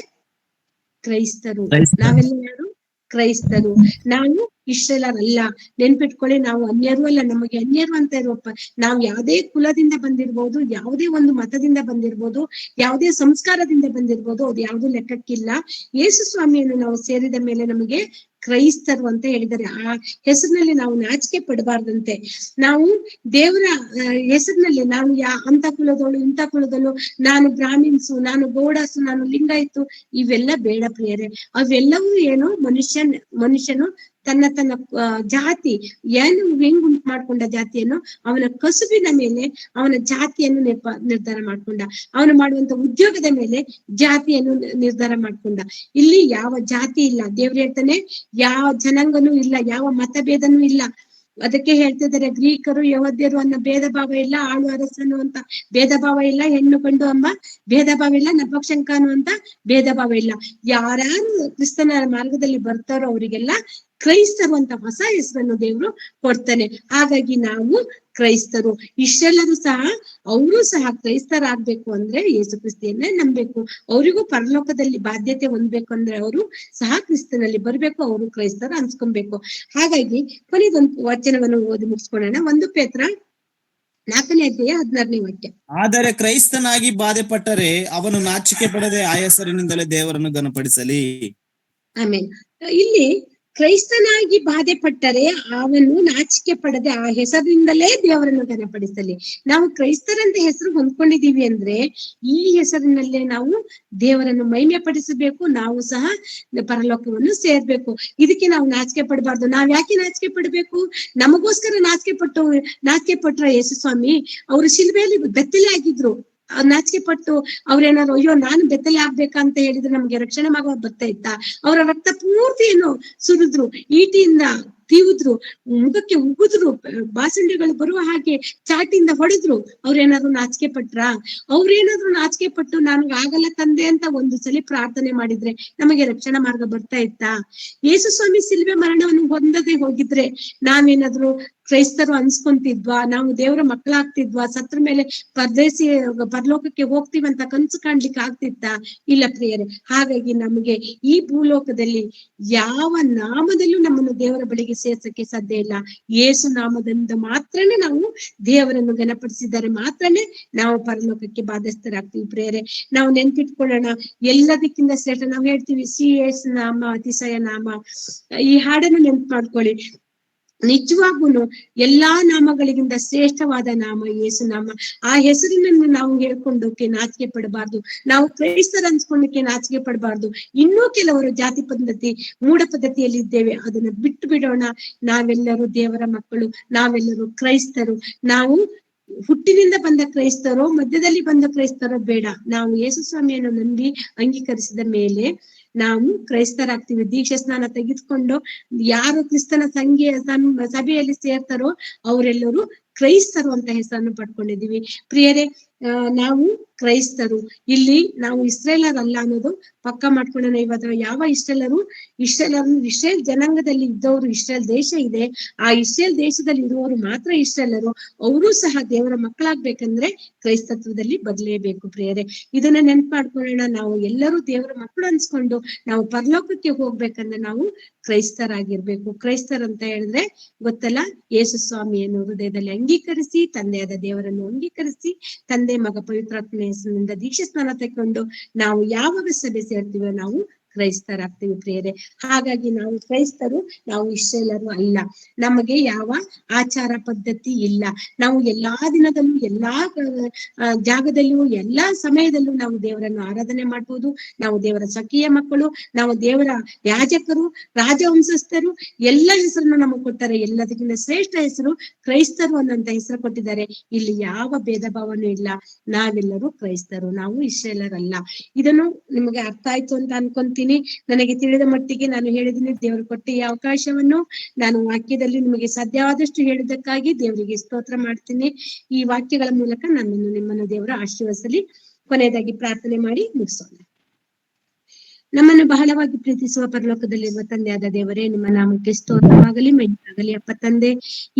ಕ್ರೈಸ್ತರು. ನಾವೆಲ್ಲ ಯಾರು? ಕ್ರೈಸ್ತರು. ನಾವು ಇಸ್ರೇಲರ್ ಅಲ್ಲ, ನೆನ್ಪಿಟ್ಕೊಳ್ಳಿ. ನಾವು ಅನ್ಯರು ಅಲ್ಲ. ನಮಗೆ ಅನ್ಯರು ಅಂತ ಇರುವಪ್ಪ, ನಾವು ಯಾವುದೇ ಕುಲದಿಂದ ಬಂದಿರ್ಬೋದು, ಯಾವುದೇ ಒಂದು ಮತದಿಂದ ಬಂದಿರ್ಬೋದು, ಯಾವುದೇ ಸಂಸ್ಕಾರದಿಂದ ಬಂದಿರ್ಬೋದು, ಅದು ಯಾವ್ದು ಲೆಕ್ಕಕ್ಕಿಲ್ಲ. ಯೇಸು ಸ್ವಾಮಿಯನ್ನು ನಾವು ಸೇರಿದ ಮೇಲೆ ನಮಗೆ ಕ್ರೈಸ್ತರು ಅಂತ ಹೇಳಿದ್ದಾರೆ. ಆ ಹೆಸರಿನಲ್ಲಿ ನಾವು ನಾಚಿಕೆ ಪಡಬಾರ್ದಂತೆ. ನಾವು ದೇವರ ಹೆಸರಿನಲ್ಲಿ ನಾವು ಅಂತ ಕುಲದವಳು ಇಂಥ ಕುಲದವಳು, ನಾನು ಬ್ರಾಹ್ಮಿನ್ಸು, ನಾನು ಗೌಡಾಸು, ನಾನು ಲಿಂಗಾಯಿತು, ಇವೆಲ್ಲ ಬೇಡ ಪ್ರಿಯರೇ. ಅವೆಲ್ಲವೂ ಏನು, ಮನುಷ್ಯನು ತನ್ನ ಜಾತಿ ಏನು ಹೆಂಗ್ ಉಂಟು ಮಾಡ್ಕೊಂಡ ಜಾತಿಯನ್ನು, ಅವನ ಕಸುಬಿನ ಮೇಲೆ ಅವನ ಜಾತಿಯನ್ನು ನಿರ್ಧಾರ ಮಾಡ್ಕೊಂಡ, ಅವನು ಮಾಡುವಂತ ಉದ್ಯೋಗದ ಮೇಲೆ ಜಾತಿಯನ್ನು ನಿರ್ಧಾರ ಮಾಡ್ಕೊಂಡ. ಇಲ್ಲಿ ಯಾವ ಜಾತಿ ಇಲ್ಲ. ದೇವ್ರು ಹೇಳ್ತಾನೆ ಯಾವ ಜನಾಂಗನೂ ಇಲ್ಲ, ಯಾವ ಮತಭೇದನೂ ಇಲ್ಲ. ಅದಕ್ಕೆ ಹೇಳ್ತಿದ್ದಾರೆ, ಗ್ರೀಕರು ಯಹೂದ್ಯರು ಅನ್ನೋ ಭೇದ ಭಾವ ಇಲ್ಲ, ಆಳು ಅರಸನು ಅಂತ ಭೇದ ಭಾವ ಇಲ್ಲ, ಹೆಣ್ಣು ಗಂಡು ಎಂಬ ಭೇದ ಭಾವ ಇಲ್ಲ, ನಪುಂಸಕ ಅನ್ನುವಂತ ಭೇದ ಭಾವ ಇಲ್ಲ. ಯಾರ್ಯಾರು ಕ್ರಿಸ್ತನ ಮಾರ್ಗದಲ್ಲಿ ಬರ್ತಾರೋ ಅವರಿಗೆಲ್ಲ ಕ್ರೈಸ್ತರು ಅಂತ ಹೊಸ ಹೆಸರನ್ನು ದೇವರು ಕೊಡ್ತಾನೆ. ಹಾಗಾಗಿ ನಾವು ಕ್ರೈಸ್ತರು. ಇಷ್ಟೆಲ್ಲರೂ ಸಹ ಅವರು ಸಹ ಕ್ರೈಸ್ತರಾಗ್ಬೇಕು ಅಂದ್ರೆ ಯೇಸು ಕ್ರಿಸ್ತನ್ನೇ ನಂಬಬೇಕು. ಅವರಿಗೂ ಪರಲೋಕದಲ್ಲಿ ಬಾಧ್ಯತೆ ಹೊಂದ್ಬೇಕು ಅಂದ್ರೆ ಅವರು ಸಹ ಕ್ರಿಸ್ತನಲ್ಲಿ ಬರ್ಬೇಕು, ಅವರು ಕ್ರೈಸ್ತರು ಅನ್ಸ್ಕೊಬೇಕು. ಹಾಗಾಗಿ ಕೊನೆಗೊಂದು ವಚನವನ್ನು ಓದಿ ಮುಗಿಸ್ಕೊಳ್ಳೋಣ. 1 ಪೇತ್ರ 4ನೇ ಅಧ್ಯಾಯ 16ನೇ ವಾಕ್ಯ. ಆದರೆ ಕ್ರೈಸ್ತನಾಗಿ ಬಾಧೆ ಪಟ್ಟರೆ ಅವನು ನಾಚಿಕೆ ಪಡದೆ ಆ ಹೆಸರಿನಿಂದಲೇ ದೇವರನ್ನು ಘನಪಡಿಸಲಿ. ಆಮೇಲೆ ಇಲ್ಲಿ ಕ್ರೈಸ್ತನಾಗಿ ಬಾಧೆ ಪಟ್ಟರೆ ಅವನು ನಾಚಿಕೆ ಪಡದೆ ಆ ಹೆಸರಿನಿಂದಲೇ ದೇವರನ್ನು ಘನಪಡಿಸಲಿ. ನಾವು ಕ್ರೈಸ್ತರಂತ ಹೆಸರು ಹೊಂದ್ಕೊಂಡಿದೀವಿ ಅಂದ್ರೆ ಈ ಹೆಸರಿನಲ್ಲೇ ನಾವು ದೇವರನ್ನು ಮಹಿಮೆ ಪಡಿಸಬೇಕು, ನಾವು ಸಹ ಪರಲೋಕವನ್ನು ಸೇರ್ಬೇಕು. ಇದಕ್ಕೆ ನಾವು ನಾಚಿಕೆ ಪಡಬಾರ್ದು. ನಾವ್ ಯಾಕೆ ನಾಚಿಕೆ ಪಡ್ಬೇಕು? ನಮಗೋಸ್ಕರ ನಾಚಿಕೆ ಪಟ್ರ ಯೇಸು ಸ್ವಾಮಿ. ಅವರು ಶಿಲ್ಬೆಯಲ್ಲಿ ಬೆತ್ತಲೆ ಆಗಿದ್ರು. ನಾಚಿಕೆ ಪಟ್ಟು ಅವ್ರೇನಾದ್ರು ಅಯ್ಯೋ ನಾನು ಬೆತ್ತಲೆ ಆಗ್ಬೇಕಂತ ಹೇಳಿದ್ರೆ ನಮ್ಗೆ ರಕ್ಷಣೆ ಮಗ ಬರ್ತಾ ಇತ್ತ? ಅವರ ರಕ್ತ ಪೂರ್ತಿಯನ್ನು ಸುರಿದ್ರು, ಈಟಿಯಿಂದ ತೀವಿದ್ರು, ಮುಖಕ್ಕೆ ಉಗಿದ್ರು, ಬಾಸುಂಡೆಗಳು ಬರುವ ಹಾಗೆ ಚಾಟಿಯಿಂದ ಹೊಡೆದ್ರು. ಅವ್ರೇನಾದ್ರು ನಾಚಿಕೆ ಪಟ್ರ? ಅವ್ರೇನಾದ್ರು ನಾಚಿಕೆ ಪಟ್ಟು ನನ್ಗೆ ಆಗಲ್ಲ ತಂದೆ ಅಂತ ಒಂದು ಸಲ ಪ್ರಾರ್ಥನೆ ಮಾಡಿದ್ರೆ ನಮಗೆ ರಕ್ಷಣಾ ಮಾರ್ಗ ಬರ್ತಾ ಇತ್ತಾ? ಯೇಸು ಸ್ವಾಮಿ ಸಿಲ್ವೆ ಮರಣವನ್ನು ಹೊಂದದೆ ಹೋಗಿದ್ರೆ ನಾವೇನಾದ್ರು ಕ್ರೈಸ್ತರು ಅನ್ಸ್ಕೊಂತಿದ್ವಾ? ನಾವು ದೇವರ ಮಕ್ಕಳಾಗ್ತಿದ್ವಾ? ಸತ್ರ ಮೇಲೆ ಪರಲೋಕಕ್ಕೆ ಹೋಗ್ತೀವಂತ ಕನ್ಸು ಕಾಣ್ಲಿಕ್ಕೆ ಆಗ್ತಿತ್ತ? ಇಲ್ಲ ಪ್ರಿಯರೇ. ಹಾಗಾಗಿ ನಮಗೆ ಈ ಭೂಲೋಕದಲ್ಲಿ ಯಾವ ನಾಮದಲ್ಲೂ ನಮ್ಮನ್ನು ದೇವರ ಬಳಿಗೆ ಸೇರ್ಸಕ್ಕೆ ಸಾಧ್ಯ ಇಲ್ಲ. ಯೇಸು ನಾಮದಿಂದ ಮಾತ್ರನೇ ನಾವು ದೇವರನ್ನು ಘನಪಡಿಸಿದರೆ ಮಾತ್ರನೇ ನಾವು ಪರಲೋಕಕ್ಕೆ ಬಾಧ್ಯಸ್ಥರಾಗ್ತೀವಿ ಪ್ರಿಯರೇ. ನಾವು ನೆನ್ಪಿಟ್ಕೊಳ್ಳೋಣ, ಎಲ್ಲದಕ್ಕಿಂತ ಶ್ರೇಷ್ಠ ನಾವು ಹೇಳ್ತೀವಿ ಯೇಸು ನಾಮ ಅತಿಶಯ ನಾಮ. ಈ ಹಾಡನ್ನು ನೆನ್ಪು ಮಾಡ್ಕೊಳ್ಳಿ. ನಿಜವಾಗ್ಲೂ ಎಲ್ಲಾ ನಾಮಗಳಿಗಿಂತ ಶ್ರೇಷ್ಠವಾದ ನಾಮ ಯೇಸು ನಾಮ. ಆ ಹೆಸರಿನನ್ನು ನಾವು ಹೇಳ್ಕೊಂಡೋಕೆ ನಾಚಿಕೆ ಪಡಬಾರ್ದು. ನಾವು ಕ್ರೈಸ್ತರ ಅನ್ಸ್ಕೊಂಡಕ್ಕೆ ನಾಚಿಕೆ ಪಡಬಾರ್ದು. ಇನ್ನೂ ಕೆಲವರು ಜಾತಿ ಪದ್ಧತಿ ಮೂಢ ಪದ್ಧತಿಯಲ್ಲಿ ಇದ್ದೇವೆ, ಅದನ್ನ ಬಿಟ್ಟು ಬಿಡೋಣ. ನಾವೆಲ್ಲರೂ ದೇವರ ಮಕ್ಕಳು, ನಾವೆಲ್ಲರೂ ಕ್ರೈಸ್ತರು. ನಾವು ಹುಟ್ಟಿನಿಂದ ಬಂದ ಕ್ರೈಸ್ತರೋ ಮಧ್ಯದಲ್ಲಿ ಬಂದ ಕ್ರೈಸ್ತರೋ ಬೇಡ. ನಾವು ಯೇಸು ಸ್ವಾಮಿಯನ್ನು ನಂಬಿ ಅಂಗೀಕರಿಸಿದ ಮೇಲೆ ನಾವು ಕ್ರೈಸ್ತರಾಗ್ತೀವಿ. ದೀಕ್ಷಾ ಸ್ನಾನ ತೆಗೆದುಕೊಂಡು ಯಾರು ಕ್ರಿಸ್ತನ ಸಭೆಯಲ್ಲಿ ಸೇರ್ತಾರೋ ಅವರೆಲ್ಲರೂ ಕ್ರೈಸ್ತರು ಅಂತ ಹೆಸರನ್ನು ಪಡ್ಕೊಂಡಿದೀವಿ ಪ್ರಿಯರೇ. ನಾವು ಕ್ರೈಸ್ತರು. ಇಲ್ಲಿ ನಾವು ಇಸ್ರೇಲರ್ ಅಲ್ಲ ಅನ್ನೋದು ಪಕ್ಕ ಮಾಡ್ಕೊಳ್ಳೋಣ. ಇವತ್ತು ಯಾವ ಇಸ್ರೇಲ್ ಜನಾಂಗದಲ್ಲಿ ಇದ್ದವರು, ಇಸ್ರೇಲ್ ದೇಶ ಇದೆ, ಆ ಇಸ್ರೇಲ್ ದೇಶದಲ್ಲಿ ಇರುವವರು ಮಾತ್ರ ಇಸ್ರೇಲರು. ಅವರು ಸಹ ದೇವರ ಮಕ್ಕಳಾಗ್ಬೇಕಂದ್ರೆ ಕ್ರೈಸ್ತತ್ವದಲ್ಲಿ ಬದಲೇಬೇಕು ಪ್ರಿಯರೇ. ಇದನ್ನ ನೆನ್ಪು ಮಾಡ್ಕೊಳ್ಳೋಣ. ನಾವು ಎಲ್ಲರೂ ದೇವರ ಮಕ್ಕಳು ಅನ್ಸ್ಕೊಂಡು ನಾವು ಪರಲೋಕಕ್ಕೆ ಹೋಗ್ಬೇಕಂದ್ರೆ ನಾವು ಕ್ರೈಸ್ತರಾಗಿರ್ಬೇಕು. ಕ್ರೈಸ್ತರಂತ ಹೇಳಿದ್ರೆ ಗೊತ್ತಲ್ಲ, ಯೇಸು ಸ್ವಾಮಿಯನ್ನು ಹೃದಯದಲ್ಲಿ ಅಂಗೀಕರಿಸಿ, ತಂದೆಯಾದ ದೇವರನ್ನು ಅಂಗೀಕರಿಸಿ, ತಂದೆ ಮಗ ಪವಿತ್ರಾತ್ಮ ಹೆಸರಿನಿಂದ ದೀಕ್ಷಾ ಸ್ನಾನ ತೆಗೆದುಕೊಂಡು ನಾವು ಯಾವಾಗ ಸಭೆ ಸೇರ್ತೀವೋ ನಾವು ಕ್ರೈಸ್ತರಾಗ್ತೀವಿ ಪ್ರಿಯರೇ. ಹಾಗಾಗಿ ನಾವು ಕ್ರೈಸ್ತರು, ನಾವು ಇಸ್ರೇಲರು ಅಲ್ಲ. ನಮಗೆ ಯಾವ ಆಚಾರ ಪದ್ಧತಿ ಇಲ್ಲ. ನಾವು ಎಲ್ಲಾ ದಿನದಲ್ಲೂ, ಎಲ್ಲಾ ಜಾಗದಲ್ಲೂ, ಎಲ್ಲಾ ಸಮಯದಲ್ಲೂ ನಾವು ದೇವರನ್ನು ಆರಾಧನೆ ಮಾಡ್ಬೋದು. ನಾವು ದೇವರ ಸ್ವಕೀಯ ಮಕ್ಕಳು, ನಾವು ದೇವರ ಯಾಜಕರು, ರಾಜವಂಶಸ್ಥರು. ಎಲ್ಲ ಹೆಸರನ್ನು ನಮಗೆ ಕೊಟ್ಟಾರೆ. ಎಲ್ಲದಕ್ಕಿಂತ ಶ್ರೇಷ್ಠ ಹೆಸರು ಕ್ರೈಸ್ತರು ಅನ್ನೋಂತ ಹೆಸರು ಕೊಟ್ಟಿದ್ದಾರೆ. ಇಲ್ಲಿ ಯಾವ ಭೇದ ಭಾವನೂ ಇಲ್ಲ. ನಾವೆಲ್ಲರೂ ಕ್ರೈಸ್ತರು, ನಾವು ಇಸ್ರೇಲರಲ್ಲ. ಇದನ್ನು ನಿಮಗೆ ಅರ್ಥ ಆಯ್ತು ಅಂತ ಅನ್ಕೊಂತೀನಿ. ನನಗೆ ತಿಳಿದ ಮಟ್ಟಿಗೆ ನಾನು ಹೇಳಿದ್ದೀನಿ. ದೇವರು ಕೊಟ್ಟ ಈ ಅವಕಾಶವನ್ನು ನಾನು ವಾಕ್ಯದಲ್ಲಿ ನಿಮಗೆ ಸಾಧ್ಯವಾದಷ್ಟು ಹೇಳಿದ್ದಕ್ಕಾಗಿ ದೇವರಿಗೆ ಸ್ತೋತ್ರ ಮಾಡ್ತೀನಿ. ಈ ವಾಕ್ಯಗಳ ಮೂಲಕ ನಿಮ್ಮನ್ನು ದೇವರು ಆಶೀರ್ವದಿಸಲಿ. ಕೊನೆಯದಾಗಿ ಪ್ರಾರ್ಥನೆ ಮಾಡಿ ಮುಗಿಸೋಣ. ನಮ್ಮನ್ನು ಬಹಳವಾಗಿ ಪ್ರೀತಿಸುವ ಪರಲೋಕದಲ್ಲಿರುವ ತಂದೆಯಾದ ದೇವರೇ, ನಿಮ್ಮ ನಾಮಕ್ಕೆ ಸ್ತೋತ್ರವಾಗಲಿ, ಮಹಿಮೆಯಾಗಲಿ. ಅಪ್ಪ ತಂದೆ,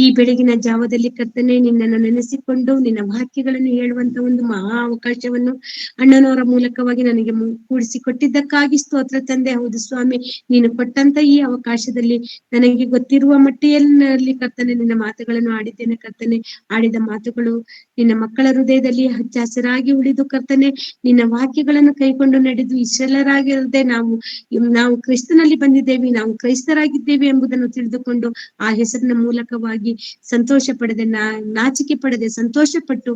ಈ ಬೆಳಗಿನ ಜಾವದಲ್ಲಿ ಕರ್ತನೆ ನಿನ್ನನ್ನು ನೆನೆಸಿಕೊಂಡು ನಿನ್ನ ವಾಕ್ಯಗಳನ್ನು ಹೇಳುವಂತ ಒಂದು ಮಹಾ ಅವಕಾಶವನ್ನು ಅಣ್ಣನವರ ಮೂಲಕವಾಗಿ ನನಗೆ ಕೂಡಿಸಿಕೊಟ್ಟಿದ್ದಕ್ಕಾಗಿ ಸ್ತೋತ್ರ ತಂದೆ. ಹೌದು ಸ್ವಾಮಿ, ನೀನು ಕೊಟ್ಟಂತ ಈ ಅವಕಾಶದಲ್ಲಿ ನನಗೆ ಗೊತ್ತಿರುವ ಮಟ್ಟಿಯಲ್ಲಿ ಕರ್ತನೆ ನಿನ್ನ ಮಾತುಗಳನ್ನು ಆಡಿದ್ದೇನೆ ಕರ್ತನೆ. ಆಡಿದ ಮಾತುಗಳು ನಿನ್ನ ಮಕ್ಕಳ ಹೃದಯದಲ್ಲಿ ಹಚ್ಚ ಹಸಿರಾಗಿ ಉಳಿದು ಕರ್ತನೆ, ನಿನ್ನ ವಾಕ್ಯಗಳನ್ನು ಕೈಕೊಂಡು ನಡೆದು ಇಷ್ಟೆಲ್ಲರಾಗಿರದೆ ನಾವು ಕ್ರಿಸ್ತನಲ್ಲಿ ಬಂದಿದ್ದೇವೆ, ನಾವು ಕ್ರೈಸ್ತರಾಗಿದ್ದೇವೆ ಎಂಬುದನ್ನು ತಿಳಿದುಕೊಂಡು ಆ ಹೆಸರಿನ ಮೂಲಕವಾಗಿ ಸಂತೋಷ ಪಡೆದೆ, ನಾಚಿಕೆ ಪಡೆದೆ, ಸಂತೋಷ ಪಟ್ಟು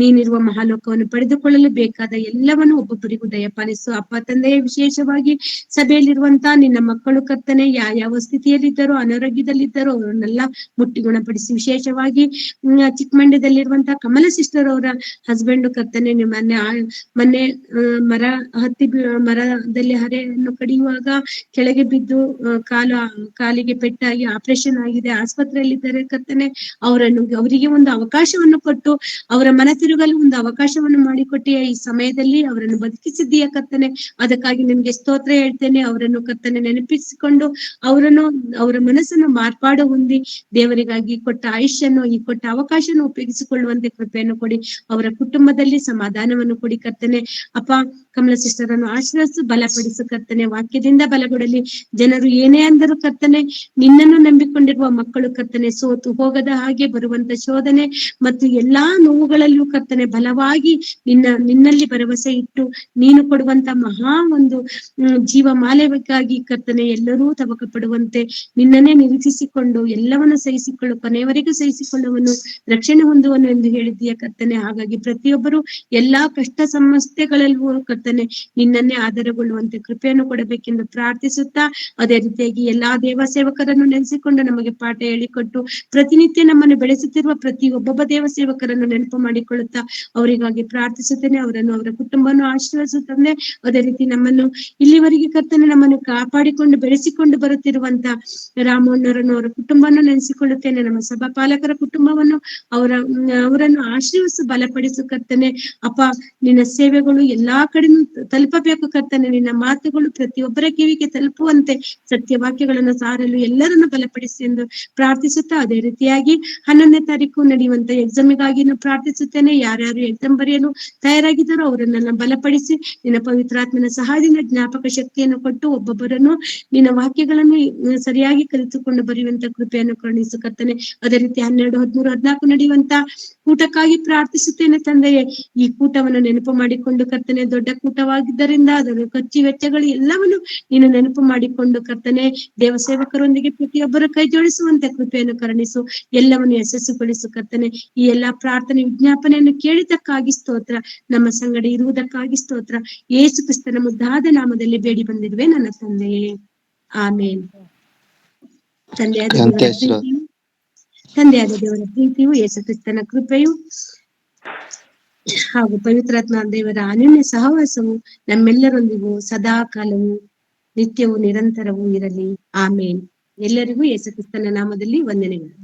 ನೀನಿರುವ ಮಹಾಲೋಕವನ್ನು ಪಡೆದುಕೊಳ್ಳಲು ಬೇಕಾದ ಎಲ್ಲವನ್ನು ಒಬ್ಬೊಬ್ಬರಿಗೂ ದಯಪಾಲಿಸು. ಅಪ್ಪ ತಂದೆಯೇ, ವಿಶೇಷವಾಗಿ ಸಭೆಯಲ್ಲಿರುವಂತಹ ನಿನ್ನ ಮಕ್ಕಳು ಕರ್ತನೆ, ಯಾವ ಸ್ಥಿತಿಯಲ್ಲಿದ್ದರೋ, ಅನಾರೋಗ್ಯದಲ್ಲಿದ್ದರೋ ಅವರನ್ನೆಲ್ಲ ಮುಟ್ಟಿ ಗುಣಪಡಿಸಿ. ವಿಶೇಷವಾಗಿ ಚಿಕ್ಕಮಂಡ್ಯದಲ್ಲಿರುವಂತಹ ಕಮಲ ಸಿಸ್ಟರ್ ಅವರ ಹಸ್ಬೆಂಡ್ ಕರ್ತನೆ, ಮೊನ್ನೆ ಮರದಲ್ಲಿ ಹರೆಯನ್ನು ಕಡಿಯುವಾಗ ಕೆಳಗೆ ಬಿದ್ದು ಕಾಲಿಗೆ ಪೆಟ್ಟಾಗಿ ಆಪರೇಷನ್ ಆಗಿದೆ, ಆಸ್ಪತ್ರೆಯಲ್ಲಿದ್ದಾರೆ ಕರ್ತನೆ. ಅವರಿಗೆ ಒಂದು ಅವಕಾಶವನ್ನು ಕೊಟ್ಟು ಅವರ ಮನ ತಿರುಗಲು ಒಂದು ಅವಕಾಶವನ್ನು ಮಾಡಿಕೊಟ್ಟಿಯ ಈ ಸಮಯದಲ್ಲಿ ಅವರನ್ನು ಬದುಕಿಸಿದ್ದೀಯ ಕರ್ತನೆ. ಅದಕ್ಕಾಗಿ ನಿಮ್ಗೆ ಸ್ತೋತ್ರ ಹೇಳ್ತೇನೆ. ಅವರನ್ನು ಕರ್ತನೆ ನೆನಪಿಸಿಕೊಂಡು ಅವರ ಮನಸ್ಸನ್ನು ಮಾರ್ಪಾಡು ಹೊಂದಿ ದೇವರಿಗಾಗಿ ಕೊಟ್ಟ ಆಯುಷ್ಯನ್ನು, ಈ ಕೊಟ್ಟ ಅವಕಾಶವನ್ನು ಉಪಯೋಗಿಸಿಕೊಳ್ಳುವಂತೆ ಕೃಪೆಯನ್ನು ಕೊಡಿ. ಅವರ ಕುಟುಂಬದಲ್ಲಿ ಸಮಾಧಾನವನ್ನು ಕೊಡಿ ಕರ್ತನೆ. ಅಪ್ಪ, ಕಮಲ ಸಿಸ್ಟರ್ ಅನ್ನು ಆಶೀರ್ವದಿಸು, ಬಲಪಡಿಸು ಕರ್ತನೆ. ವಾಕ್ಯದಿಂದ ಬಲಗೊಡಲಿ. ಜನರು ಏನೇ ಅಂದರೂ ಕರ್ತನೆ, ನಿನ್ನನ್ನು ನಂಬಿಕೊಂಡಿರುವ ಮಕ್ಕಳು ಕರ್ತನೆ ಸೋತು ಹೋಗದ ಹಾಗೆ ಬರುವಂತ ಶೋಧನೆ ಮತ್ತು ಎಲ್ಲಾ ನೋವುಗಳಲ್ಲೂ ಕರ್ತನೆ ಬಲವಾಗಿ ನಿನ್ನಲ್ಲಿ ಭರವಸೆ ಇಟ್ಟು ನೀನು ಕೊಡುವಂತ ಮಹಾ ಒಂದು ಜೀವಮಾಲೆಗಾಗಿ ಕರ್ತನೆ ಎಲ್ಲರೂ ತವಕ ಪಡುವಂತೆ ನಿನ್ನನ್ನೇ ನಿರೀಕ್ಷಿಸಿಕೊಂಡು ಎಲ್ಲವನ್ನು ಸಹಿಸಿಕೊಳ್ಳು, ಕೊನೆಯವರೆಗೂ ಸಹಿಸಿಕೊಳ್ಳುವನು, ರಕ್ಷಣೆ ಹೊಂದುವನು ಎಂದು ಹೇಳಿದ್ದೀಯ ಕರ್ತನೆ. ಹಾಗಾಗಿ ಪ್ರತಿಯೊಬ್ಬರು ಎಲ್ಲಾ ಕಷ್ಟ ಸಮಸ್ಯೆಗಳಲ್ಲೂ ಕರ್ತನೆ ನಿನ್ನನ್ನೇ ಆಧಾರಗೊಳ್ಳುವಂತೆ ಕೃಪೆಯನ್ನು ಕೊಡಬೇಕೆಂದು ಪ್ರಾರ್ಥಿಸುತ್ತಾ, ಅದೇ ರೀತಿಯಾಗಿ ಎಲ್ಲಾ ದೇವ ಸೇವಕರನ್ನು ನೆನೆಸಿಕೊಂಡು ನಮಗೆ ಪಾಠ ಹೇಳಿಕೊಟ್ಟು ಪ್ರತಿನಿತ್ಯ ನಮ್ಮನ್ನು ಬೆಳೆಸುತ್ತಿರುವ ಒಬ್ಬೊಬ್ಬ ದೇವ ಸೇವಕರನ್ನು ನೆನಪು ಮಾಡಿಕೊಳ್ಳುತ್ತಾ ಅವರಿಗಾಗಿ ಪ್ರಾರ್ಥಿಸುತ್ತೇನೆ. ಅವರನ್ನು, ಅವರ ಕುಟುಂಬವನ್ನು ಆಶೀರ್ವದಿಸುತ್ತಂದೆ. ಅದೇ ರೀತಿ ನಮ್ಮನ್ನು ಇಲ್ಲಿವರೆಗೆ ಕರ್ತನೆ ನಮ್ಮನ್ನು ಕಾಪಾಡಿಕೊಂಡು ಬೆಳೆಸಿಕೊಂಡು ಬರುತ್ತಿರುವಂತ ರಾಮಣ್ಣರನ್ನು, ಅವರ ಕುಟುಂಬವನ್ನು ನೆನೆಸಿಕೊಳ್ಳುತ್ತೇನೆ. ನಮ್ಮ ಸಭಾ ಪಾಲಕರ ಕುಟುಂಬವನ್ನು ಅವರನ್ನು ಆಶೀರ್ವದಿಸು, ಬಲಪಡಿಸು ಕರ್ತನೆ. ಅಪ್ಪ, ನಿನ್ನ ಸೇವೆಗಳು ಎಲ್ಲಾ ಕಡೆನೂ ತಲುಪಬೇಕು ಕರ್ತನೆ. ನಿನ್ನ ಮಾತುಗಳು ಪ್ರತಿಯೊಬ್ಬರ ಕಿವಿಗೆ ತಲುಪುವಂತೆ ಸತ್ಯವಾಕ್ಯಗಳನ್ನು ಸಾರಲು ಎಲ್ಲರನ್ನು ಬಲಪಡಿಸಿ ಎಂದು ಪ್ರಾರ್ಥಿಸುತ್ತಾ, ಅದೇ ರೀತಿಯಾಗಿ 11ನೇ ತಾರೀಕು ನಡೆಯುವಂತ ಎಕ್ಸಾಮಿಗಾಗಿ ಪ್ರಾರ್ಥಿಸುತ್ತೇನೆ. ಯಾರ್ಯಾರು ಎಕ್ಸಾಮ್ ಬರೆಯಲು ತಯಾರಾಗಿದ್ದಾರೋ ಅವರನ್ನೆಲ್ಲ ಬಲಪಡಿಸಿ ನಿನ್ನ ಪವಿತ್ರಾತ್ಮನ ಸಹಾಯದಿಂದ ಜ್ಞಾಪಕ ಶಕ್ತಿಯನ್ನು ಕೊಟ್ಟು ಒಬ್ಬೊಬ್ಬರನ್ನು ನಿನ್ನ ವಾಕ್ಯಗಳನ್ನು ಸರಿಯಾಗಿ ಕಲಿತುಕೊಂಡು ಬರೆಯುವಂತ ಕೃಪೆಯನ್ನು ಕರುಣಿಸು ಕರ್ತನೆ. ಅದೇ ರೀತಿ 12, 13, 14 ನಡೆಯುವಂತ ಕೂಟಕ್ಕಾಗಿ ಪ್ರಾರ್ಥಿಸುತ್ತೇನೆ ತಂದೆಯೇ. ಈ ಕೂಟವನ್ನು ನೆನಪು ಮಾಡಿಕೊಂಡು ಕರ್ತನೆ, ದೊಡ್ಡ ಕೂಟವಾಗಿದ್ದರಿಂದ ಅದರ ಖರ್ಚು ವೆಚ್ಚಗಳು ಎಲ್ಲವನ್ನು ನೀನು ನೆನಪು ಮಾಡಿಕೊಂಡು ಕರ್ತನೆ, ದೇವ ಸೇವಕರೊಂದಿಗೆ ಪ್ರತಿಯೊಬ್ಬರು ಕೈ ಜೋಡಿಸುವಂತೆ ಕೃಪೆಯನ್ನು ಕರುಣಿಸು, ಎಲ್ಲವನ್ನು ಯಶಸ್ಸುಗೊಳಿಸು ಕರ್ತನೆ. ಈ ಎಲ್ಲಾ ಪ್ರಾರ್ಥನೆ ವಿಜ್ಞಾಪನೆಯನ್ನು ಕೇಳಿದ್ದಕ್ಕಾಗಿ ಸ್ತೋತ್ರ, ನಮ್ಮ ಸಂಗಡ ಇರುವುದಕ್ಕಾಗಿ ಸ್ತೋತ್ರ. ಯೇಸು ಕ್ರಿಸ್ತನ ಮುದ್ದಾದ ನಾಮದಲ್ಲಿ ಬೇಡಿ ಬಂದಿರುವೆ ನನ್ನ ತಂದೆಯೇ, ಆಮೇನ್. ತಂದೆಯಾದ ದೇವರ ಪ್ರೀತಿಯು, ಯೇಸು ಕ್ರಿಸ್ತನ ಕೃಪೆಯು ಹಾಗೂ ಪವಿತ್ರಾತ್ಮ ದೇವರ ಅನನ್ಯ ಸಹವಾಸವು ನಮ್ಮೆಲ್ಲರೊಂದಿಗೂ ಸದಾ ಕಾಲವು ನಿತ್ಯವೂ ನಿರಂತರವೂ ಇರಲಿ. ಆಮೇನ್. ಎಲ್ಲರಿಗೂ ಯೇಸು ಕ್ರಿಸ್ತನ ನಾಮದಲ್ಲಿ ವಂದನೆಗಳು.